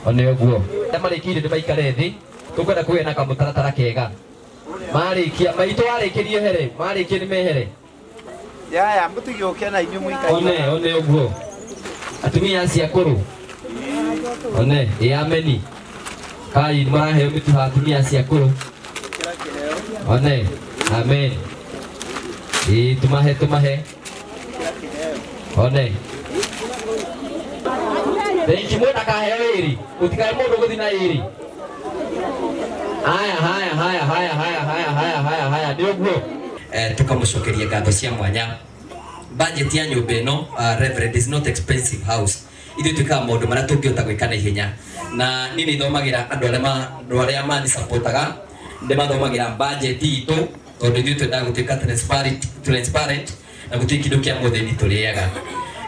One ũguo. Marĩkĩire nĩ maikare thĩ. Tũkwenda kũgĩa na kamũtaratara kega. Marĩkia maitũ warĩkĩrio here, marĩkia nĩ mehere. Yaya mũtigĩũke na inyuĩ mũikare. One ũguo. atumia acio akũrũ one ameni kai maraheo mĩtu atumia acio akũrũ one amen tumahe one thank you mũndũ akaheo ĩrĩ gũtikae mũndũ gũthiĩ na ĩrĩ haya nĩ ũguo tukamũcokeria ngatho cia mwanya. Budget ya nyũmba ĩno Reverend is not expensive house. Ithuĩ twĩkaga maũndũ marĩa tũngĩhota gwĩka na ihenya, na niĩ nĩ thomagĩra andũ arĩa mani supportaga ndĩmathomagĩra budget itũ, tondũ ithuĩ twendaga gũtuĩka transparent na gũtirĩ kĩndũ kĩa mũthĩni tũrĩaga.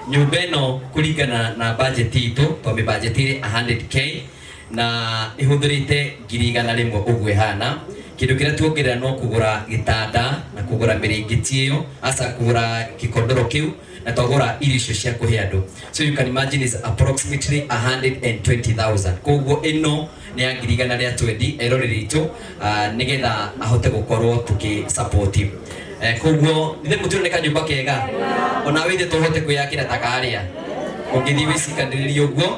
Nyũmba ĩno kũringana na budget itũ, tondũ budget ĩrĩ 100k na ihũthĩrĩte 100,000 ũguo ĩhana. Kĩndũ kĩrĩa tuongerera no kũgũra gĩtanda na kũgũra mĩrĩngĩti ĩyo, aca kũgũra gĩkondoro kĩu na twagũra irio icio cia kũhe andũ. So you can imagine is approximately 120,000. Koguo ĩno nĩ ya 100,000 rĩa twendi erorĩ ritũ nĩgetha ahote gũkorwo tũkĩ-support. Koguo nĩ mũtũrĩ nĩ kanyũmba kega, ona wĩthe tũhote kwĩyakĩra ta karĩa ũngĩthiĩ wĩcikanĩrĩrie ũguo.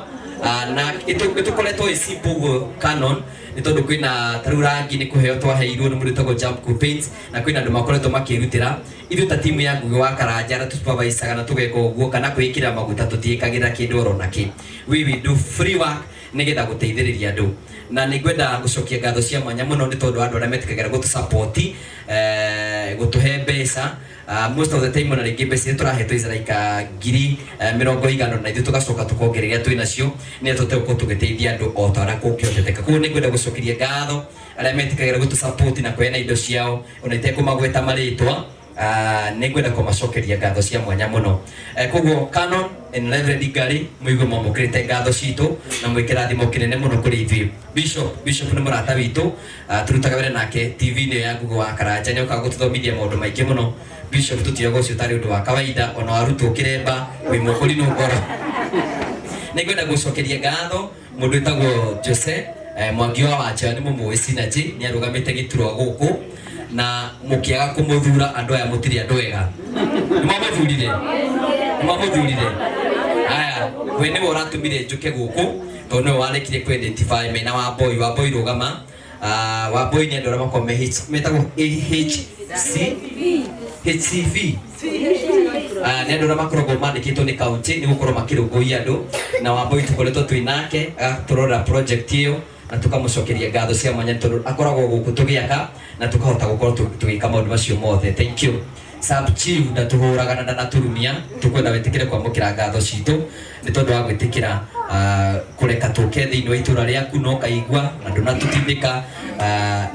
Na ĩtũkoretwo ĩ simple ũguo Canon nĩ tondũ kwĩna tarĩu rangi nĩ kũheo twaheirwo nĩ mũndũ wĩtagwo Jump Cool Paints, na kwĩna andũ makoretwo makĩrutĩra. Ithuĩ ta timu ya Ngugi wa Karanja na tũsupervisaga na tũgeka ũguo, kana kwĩkĩra maguta tũtiĩkagĩra kĩndũ oro nakĩ. We will do free work nĩgetha gũteithĩrĩria andũ, na nĩ ngwenda gũcokia ngatho cia mwanya mũno nĩ tondũ andũ arĩa metikagĩra gũtũsupport gũtũhe mbeca. Most of the time ona rĩngĩ mbeca tũrahetwo is like 50,000 na ithuĩ tũgacoka tũkongerera twĩ nacio nĩ tũtegũkorwo tũgĩteithia andũ o ta ũrĩa kũngĩhoteteka. Koguo nĩ ngwenda gũcokeria ngatho arĩa metikagĩra gũtũsupport na kũheana indo ciao ona itekũmagweta marĩtwa. Nĩ ngwenda kũmacokeria ngatho cia mwanya mũno. Koguo Canon and Reverend Ngari mũigue mwamũkĩrĩte ngatho citũ na mwĩkĩrathimo kĩnene mũno kũrĩ ithuĩ. Bishop nĩ mũrata witũ, tũrutaga wĩra nake TV-inĩ ya Ngugi wa Karanja, nĩ ũkaga gũtũthomithia maũndũ maingĩ mũno. Bishop tũtioga ũcio ũtarĩ ũndũ wa kawaida, ona warutwo kĩremba wĩ mũkũri no ngoro. Nĩ ngwenda gũcokeria ngatho mũndũ wĩtagwo Jose Mwangi wa Wanja, nĩ mũmũĩ Synergy, nĩ arũgamĩte gĩturwa gũkũ na mũkĩaga kũmũthura andũ aya mũtirĩ andũ ega. Nĩ mamũthurire. Haya, we nĩwe ũratũmire njũke gũkũ tondũ nĩwe warĩkire kũ-identify mena Wamboi rũgama. Wamboi nĩ andũ arĩa makoragwo metagwo HCV. Nĩ andũ arĩa makoragwo mandĩkĩtwo nĩ kaunti nĩ gũkorwo makĩrũmbũiya andũ, na Wamboi tũkoretwo twĩ nake agatũrora project ĩyo na tukamũcokeria ngatho cia mwanya tondũ akoragwo gũkũ tũgĩaka na tukahota gũkorwo tũgĩka maũndũ macio mothe. Thank you. Sub Chief ndatũhũraga na ndanaturumia, tũkwenda wĩtĩkĩre kwamũkĩra ngatho citũ nĩ tondũ wa gwĩtĩkĩra kũreka tũke thĩinĩ wa itũra rĩaku no kaigua na ndũnatũtindĩka.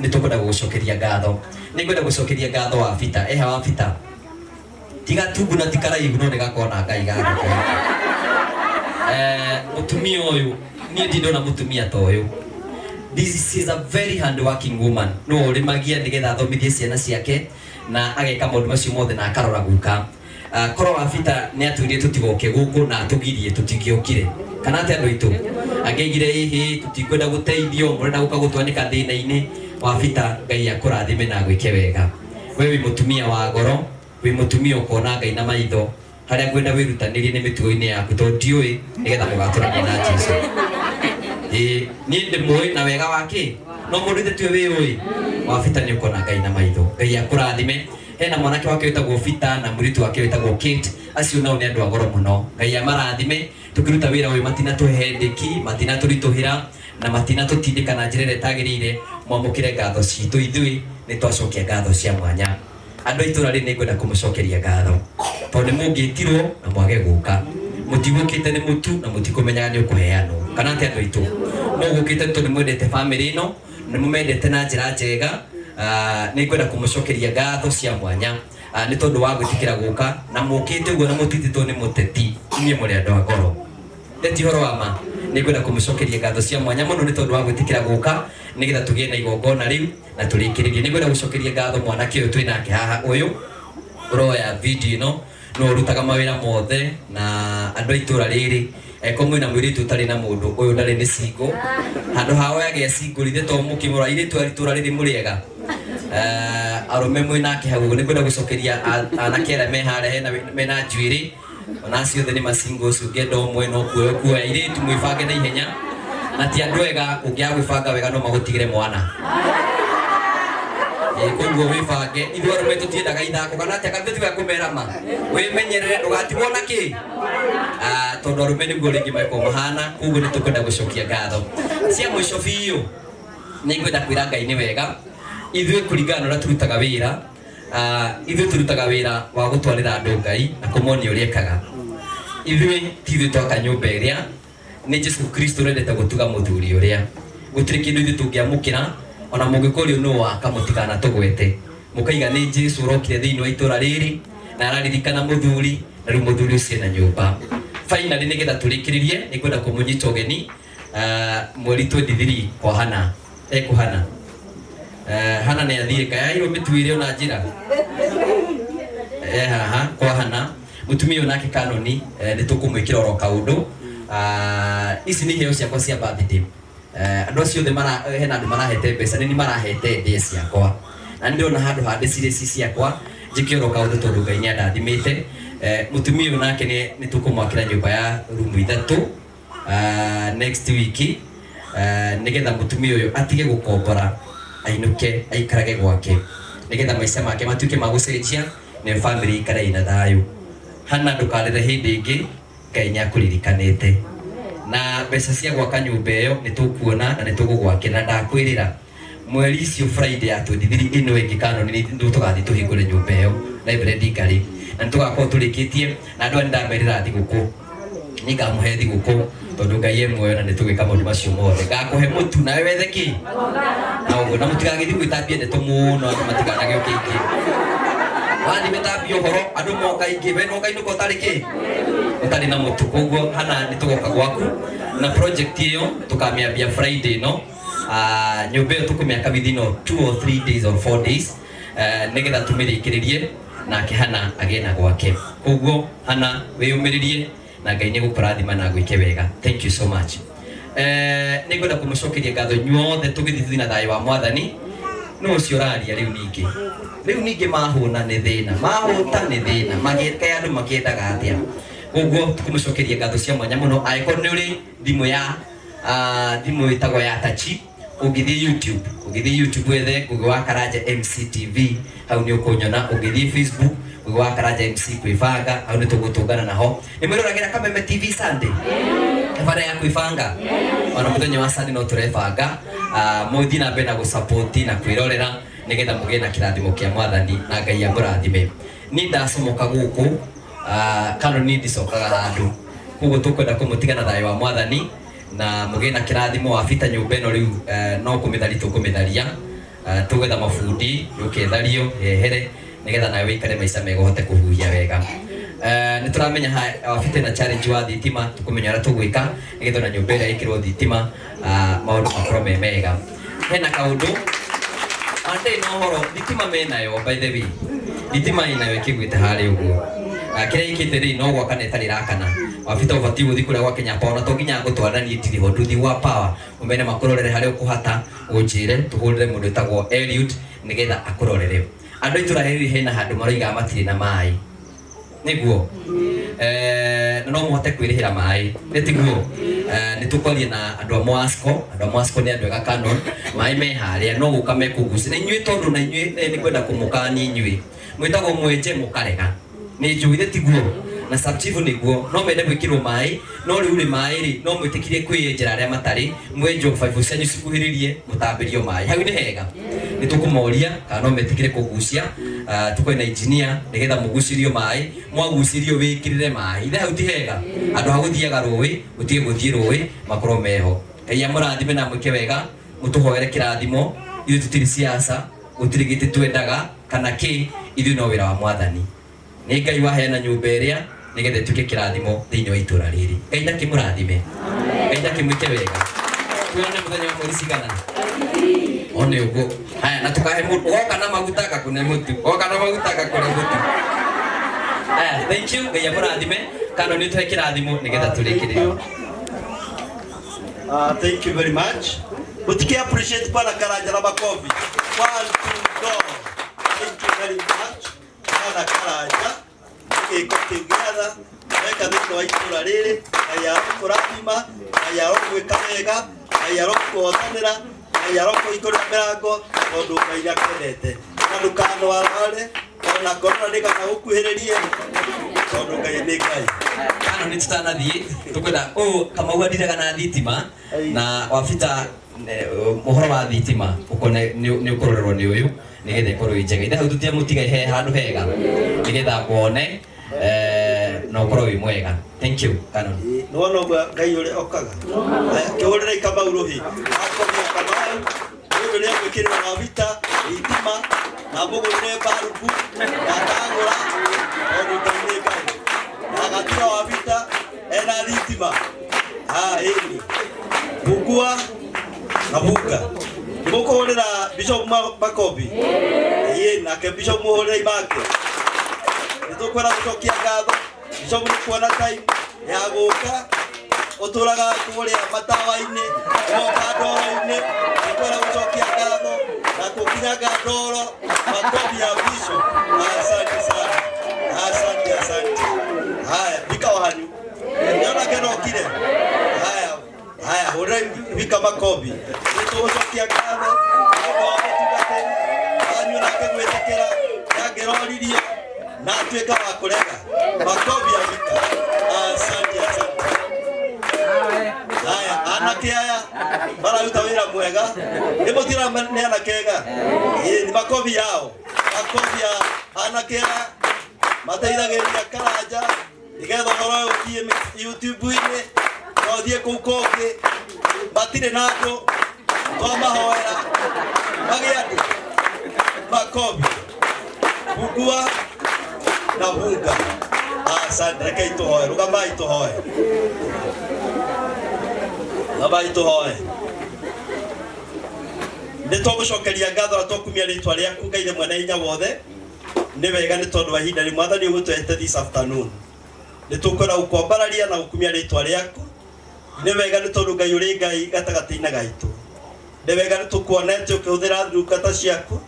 Nĩ tũkwenda gũgũcokeria ngatho. Nĩ ngwenda gũcokeria ngatho Wabita. Eha Wabita, tiga tungu na ti karaihu no nĩgakorwo na Ngai gagũkũ. Mũtumia ũyũ niĩ ndindona mũtumia ta ũyũ. This is a very hard working woman. No ũrĩmagia nĩgetha athomithie ciana ciake na ageka maũndũ macio mothe na akarora guka. Korwo Wabita nĩ atwĩrire tũtigoke gũkũ na atũgirie tũtingĩokire, kana atĩ andũ aitũ angĩaigire hihi tũtikwenda gũteithio, mũrenda gũka gũtwanĩka thĩna-inĩ. Wabita, Ngai akũrathime na gwĩke wega. We wĩ mũtumia wa ngoro, wĩ mũtumia ũkona Ngai na maitho, harĩa ngwenda wĩrutanĩrie nĩ mĩtugo-inĩ yaku tondũ ndiũĩ nĩgetha mũgatũrania na Jesũ. Niĩ ndĩmũĩ na wega wake no mũndũ ithe tiwe wĩũĩ. Wabita nĩ ũkona Ngai na maitho. Ngai akũrathime. Hena mwanake wake wĩtagwo Bita na mũirĩtu wake wĩtagwo Kate, acio nao nĩ andũ a goro mũno. Ngai amarathime. Tũkĩruta wĩra ũyũ matinatũhendeki, matinatũritũhĩra na matinatũtindĩka na njĩra ĩrĩa ĩtagĩrĩire. Mwamũkĩre ngatho citũ, ithuĩ nĩ twacokia ngatho cia mwanya. Andũ a itũra rĩrĩ nĩ ngwenda kũmũcokeria ngatho tondũ nĩ mũngĩtirwo na mwage gũka, mũtigũkĩte nĩ mũtu na mũtikũmenyaga nĩ ũkũheanwo, kana atĩ andũ aitũ mũgũkĩte tondũ nĩ mwendete bamĩrĩ ĩno, nĩ mũmendete na njĩra njega. Nĩ ngwenda kũmũcokeria ngatho cia mwanya nĩ tondũ wa gwĩtĩkĩra gũka na mũkĩte ũguo na mũtitĩtwo nĩ mũteti. Inyuĩ mũrĩ andũ a ngoro, ndeti horo wa ma. Nĩ ngwenda kũmũcokeria ngatho cia mwanya mũno nĩ tondũ wa gwĩtĩkĩra gũka nĩgetha tũgĩe na igongona rĩu na tũrĩkĩrĩrie. Nĩ ngwenda gũcokeria ngatho mwanake ũyũ twĩ nake haha ũyũ ũroya video ĩno, no ũrutaga mawĩra mothe na andũ a itũra rĩrĩ. Ko mwĩna mũirĩtu ũtarĩ na mũndũ, ũyũ ndarĩ nĩ single, handũ ha oyage single ithe to mũkĩmũra airĩtu a itũra rĩrĩ mũrĩega. Arũme mwĩnake hau. Nĩ ngwenda gũcokeria anake arĩa me harĩa mena njuĩrĩ onacio theni masingo sugendo mweno kuo ire tu mwifange na ihenya na ti andu ega ungia gwibanga wega no magutigire mwana koguo wifange ithuĩ arũme tũtiendaga ithako kana atĩa kana tiga kũmera ma wĩmenyerere ndũgatigwo na kĩ tondũ arũme nĩguo rĩngĩ meko mahana koguo nĩ tũkwenda gũcokia ngatho cia mũico biũ nĩ ngwenda kwĩra Ngai nĩ wega ithuĩ kũringana na ũrĩa tũrutaga wĩra ithuĩ tũrutaga wĩra wa gũtwarĩra andũ Ngai na kũmonia ũrĩa ekaga ithuĩ ti ithuĩ twaka nyũmba ĩrĩa nĩ Jesũ Kristo ũrendete gũtuga mũthuri ũrĩa gũtirĩ kĩndũ ithuĩ tũngĩamũkĩra ona mũngĩkorwo no waka mũtigana tũgwete mũkaiga nĩ Jesũ ũrokire thĩinĩ wa itũra rĩrĩ na araririkana mũthuri na rĩu mũthuri ũcio na nyũmba finally nĩgetha tũrĩkĩrĩrie nĩ kwenda kũmũnyita ũgeni mweri 23 kwa Hana ekũhana Hana nĩ athire kayairwo mĩtuĩre ona njĩra haha kwa Hana mũtumia nake kanoni nĩ tũkũmwĩkĩra oro kaũndũ ici nĩ iheo ciakwa cia birthday andũ acio othe hena andũ marahete mbeca nĩ marahete ndĩe ciakwa na ndĩrona handũ handĩcire ci ciakwa njĩke oro kaũndũ tondũ Ngai nĩ andathimĩte mũtumia nake nĩ tũkũmwakĩra nyũmba ya rumu 3 next week nĩgetha mũtumia ũyũ atige gũkombora ainũke aikarage gwake nĩgetha maica make matuĩke ma gũcenjia na family ikare ina thayũ Hana ndũkarĩre hĩndĩ ĩngĩ Ngai nĩ akũririkanĩte na mbeca cia gwaka nyũmba ĩyo nĩ tũkuona na nĩ tũgũgwakĩra ndakwĩrĩra mweri icio Friday ya 23 ĩno ĩngĩ kanoni nĩ tũgathiĩ tũhingũre nyũmba ĩyo library ngari na nĩ tũgakorwo tũrĩkĩtie na andũ ndamerĩra thigũkũ nĩ ngamũhe thigũkũ tondũ Ngai e muoyo na nĩ tũgwĩka maũndũ macio mothe ngakũhe mũtu nawe wethe kĩ na ũguo na mũtigagĩthiĩ gwĩtambia ndeto mũno andũ matiganage ũkĩingĩ wani metambia ũhoro andũ moka ingĩ we no Ngai nũko ũtarĩ kĩ ũtarĩ na mũtu koguo Hana nĩ tũgoka gwaku na project ĩyo tũkamĩambia Friday no nyũmba ĩyo tũkũmĩaka within 2 or 3 days or 4 days nĩgetha tũmĩrĩkĩrĩrie nake Hana agĩe na gwake koguo Hana wĩyũmĩrĩrie na Ngai nĩ gũkũrathima na gwĩke wega thank you so much nĩ ngwenda kũmũcokeria ngatho nyuothe tũgĩthiĩ na thayũ wa Mwathani no ũcio ũraria rĩu ningĩ mahũna nĩ thĩna mahũta nĩ thĩna magĩke andũ makĩendaga atĩa koguo tũkũmũcokeria ngatho cia mwanya mũno angĩkorwo nĩ ũrĩ thimũ ĩtagwo ya tachi ũngĩthiĩ YouTube wethe Ngũgĩ wa Karanja MC TV hau nĩ ũkũnyona ũngĩthiĩ Facebook Ngũgĩ wa Karanja MC kwĩbanga hau nĩ tũgũtũngana naho nĩ mwĩroragĩra Kameme TV Sunday bara ya kwĩbanga ona mũthenya wa Sunday no tũrebanga mũthiĩ na mbere na gũsupport na kwĩrorera nĩgetha mũgĩe na kĩrathimo kĩa Mwathani na Ngai amũrathime nĩ ndacomoka gũkũ kanoni ndicokaga handũ koguo tũkwenda kũmũtiga na thayũ wa Mwathani na mũgĩe na kĩrathimo wa bita nyũmba ĩno rĩu no kũmĩthari tũkũmĩtharia tũgetha mabundi ũkethario ehere nĩgetha nawe wĩikare maica mega ũhote kũhuhia wega nĩ tũramenya bita na challenge wa thitima tũkũmenya ũrĩa tũgwĩka nĩgetha na nyũmba ĩrĩa ĩkĩrwo thitima maũndũ makorwo me mega hena kaũndũ ande no horo thitima menayo by the way thitima inayo ĩkĩgwĩte harĩa ũguo kĩrĩa ikĩte rĩ no gwaka nĩ tarĩ rakana wabita ũbatiĩ gũthiĩ kũrĩa gwa Kenya Power na to nginya ngũtwaranie ndiriho nduthi wa power ũmene makũrorere harĩa ũkũhata ũnjĩre tũhũrĩre mũndũ wĩtagwo Eliud nĩgetha akũrorere andũ itũra rĩrĩ hena handũ maroiga matirĩ na maĩ nĩguo no mũhote kwĩrĩhĩra maĩ nĩtiguo nĩ tũkwaria na andũ a Mwasco nĩ andũ ega Canon maĩ me harĩa no gũka mekũgucia na inyuĩ tondũ na inyuĩ nĩ kwenda kũmũkania inyuĩ mwĩtagwo mwenje mũkarega nĩ njũĩ tiguo na subchief nĩguo no mende gwĩkĩrwo maĩ no rĩu rĩ maĩ rĩ no mwĩtĩkirie kwĩyenjera arĩa matarĩ mwenjo 5 cianyu cikuhĩrĩrie mũtambĩrio maĩ hau nĩ hega nĩ tũkũmoria kana no metĩkire kũgucia tũkwĩ na engineer nĩgetha mũgucirio maĩ mwagucirio wĩkĩrĩre maĩ ithe hau ti hega andũ ha gũthiaga rũĩ gũtige gũthiĩ rũĩ makorwo meho Ngai amũrathime na mwĩke wega mũtũhoere kĩrathimo ithuĩ tũtirĩ siasa gũtirĩ gĩtĩ twendaga kana kĩ ithuĩ no wĩra wa Mwathani nĩ Ngai waheana nyũmba ĩrĩa nĩgetha ĩtuĩke kĩrathimo thĩinĩ wa itũra rĩrĩ Ngai ndakĩmũrathime Ngai ndakĩmwĩke wega tuone mũthenya wa mweri cigana one ũguo haya na tũkahe mũndũ woka na maguta gakũne mũtu woka na maguta gakũne mũtu thank you Ngai amũrathime kana nĩ tũhe kĩrathimo nĩgetha tũrĩkĩrĩre thank you very much Utiki appreciate Bwana Karanja na makofi 1 2 go thank you very much Bwana Karanja iko together areka thĩinĩ wa itũũra rĩrĩ, Ngai arokũrathima, Ngai arokũĩka wega, Ngai arokũhotanĩra, Ngai arokũhingũrĩra mĩrango tondũ Ngai nĩakwendete. Na ndũkanwarare ona korona ndĩgagũkuhĩrĩrie tondũ Ngai nĩ Ngai. Ano nĩ tũtanathiĩ tũkwenda Kamau athiraga na thitima na wabita mohoro wa thitima nĩ ũkũrorerwo nĩ ũyũ nĩgetha ĩkorwo ĩ njega. Ithe hau tũtiamũtiga he handũ hega nĩgetha wone na ũkorwo wĩ mwega. Thank you Canon. Nĩwona ũguo Ngai ũrĩa okaga kĩhũrĩrei Kamau rũhi akomia Kamau nĩũndũ nĩagwĩkĩrĩra wabita thitima na mũgũrĩre mbarubu na ndagũra tondũ Ngai nĩ Ngai. Agatiga wabita ena thitima ĩni Bungua na Bunga. Mũkũhũrĩra Bishop Makobi nake Bishop mũhũrĩre make. Nĩtũkwenda gũcokia ngatho Bishop nĩ kuona time ya gũka ũtũraga kũrĩa matawa-inĩ ũgoka ndoro-inĩ. Nĩkwenda gũcokia ngatho na kũkinyaga ndoro Makobi ya Bishop. Asante sana, asante. Haya, Bika wanyu niona kenokire. Haya hũrĩra Bika Makobi. Nĩtũgũcokia ngatho ũtungate wanyu nake gwĩtĩkĩra angĩroririe na atuĩka wa kũrega. Makobi ya Bika. Asante. Haya, anake aya mararuta wĩra mwega. Nĩmũtira nĩ anake ega. Nĩ Makobi yao. Makobi ya anake aya mateithagĩrĩria Karanja nĩgetha ũhoro ũyũ ũthiĩ YouTube-inĩ na ũthiĩ kũu kũngĩ. Matirĩ na andũ twamahoera magĩe andũ. Makobi, Bungua na Bunga. Asante, rekei tũhoe. Rũgamai tũhoe. Nĩtũgũcokeria ngatho na tũkumia rĩtwa rĩaku Ngai rĩmwe na hinya wothe. Nĩ wega nĩ tondũ wa ihinda rĩ Mwathani ũgũtũhete this afternoon. Nĩtũkwenda gũkwambararia na gũkumia rĩtwa rĩaku. Nĩ wega nĩ tondũ Ngai ũrĩ Ngai gatagatĩ-inĩ gaitũ. Nĩ wega nĩ tũkuonete ũkĩhũthĩra ndungata ciaku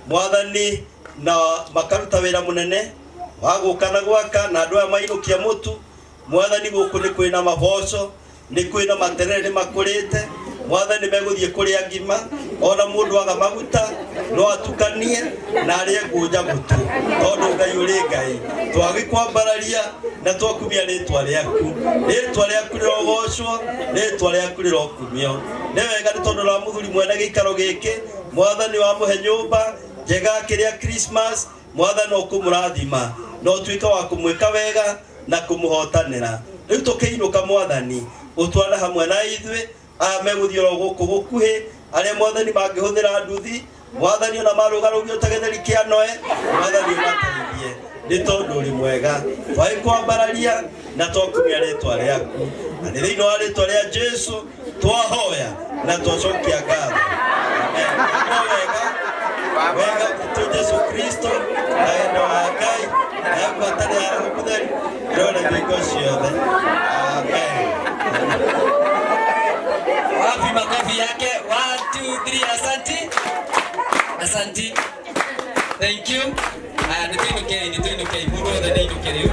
Mwathani na makaruta wĩra mũnene wa gũka na gwaka na andũ aya mainũkia mũtu. Mwathani gũkũ nĩ kwĩna maboco, nĩ kwĩna materere makũrĩte. Mwathani megũthiĩ kũrĩa ngima ona mũndũ waga maguta no atukanie na arĩe ngũnja mũtu tondũ Ngai ũrĩ Ngai. Twagĩkwambararia na twakumia rĩtwa rĩaku. Rĩtwa rĩaku rĩrogocwo, rĩtwa rĩaku rĩrokumio. Nĩ wega nĩ tondũ wa mũthuri mwene gĩikaro gĩkĩ Mwathani wa mũhe nyũmba njega kĩrĩa Christmas. Mwathani ũkũmũrathima na ũtuĩke wa kũmwĩka wega na kũmũhotanĩra. Rĩu tũkĩinũka Mwathani ũtware hamwe na ithuĩ aya megũthiĩ gũkũ gũkuhĩ arĩa Mwathani mangĩhũthĩra nduthi. Mwathani ona marũgarũgio ta gĩtheri kĩa Noe. Mwathani ũmateithie nĩ tondũ ũrĩ mwega. Twagĩkwambararia na twakumia rĩtwa rĩaku na nĩ thĩinĩ wa rĩtwa rĩa Jesũ twahoya na twacokia ngatho. Wega tu Yesu Kristo na wendo wa Ngai na ngwatanĩro ya Roho Mũtheru ĩrore hingo ciothe. Amen. Wapi makofi yake? 1, 2, 3. Asante. Thank you. Nituinukei. Mungu othe nĩinũke rĩu.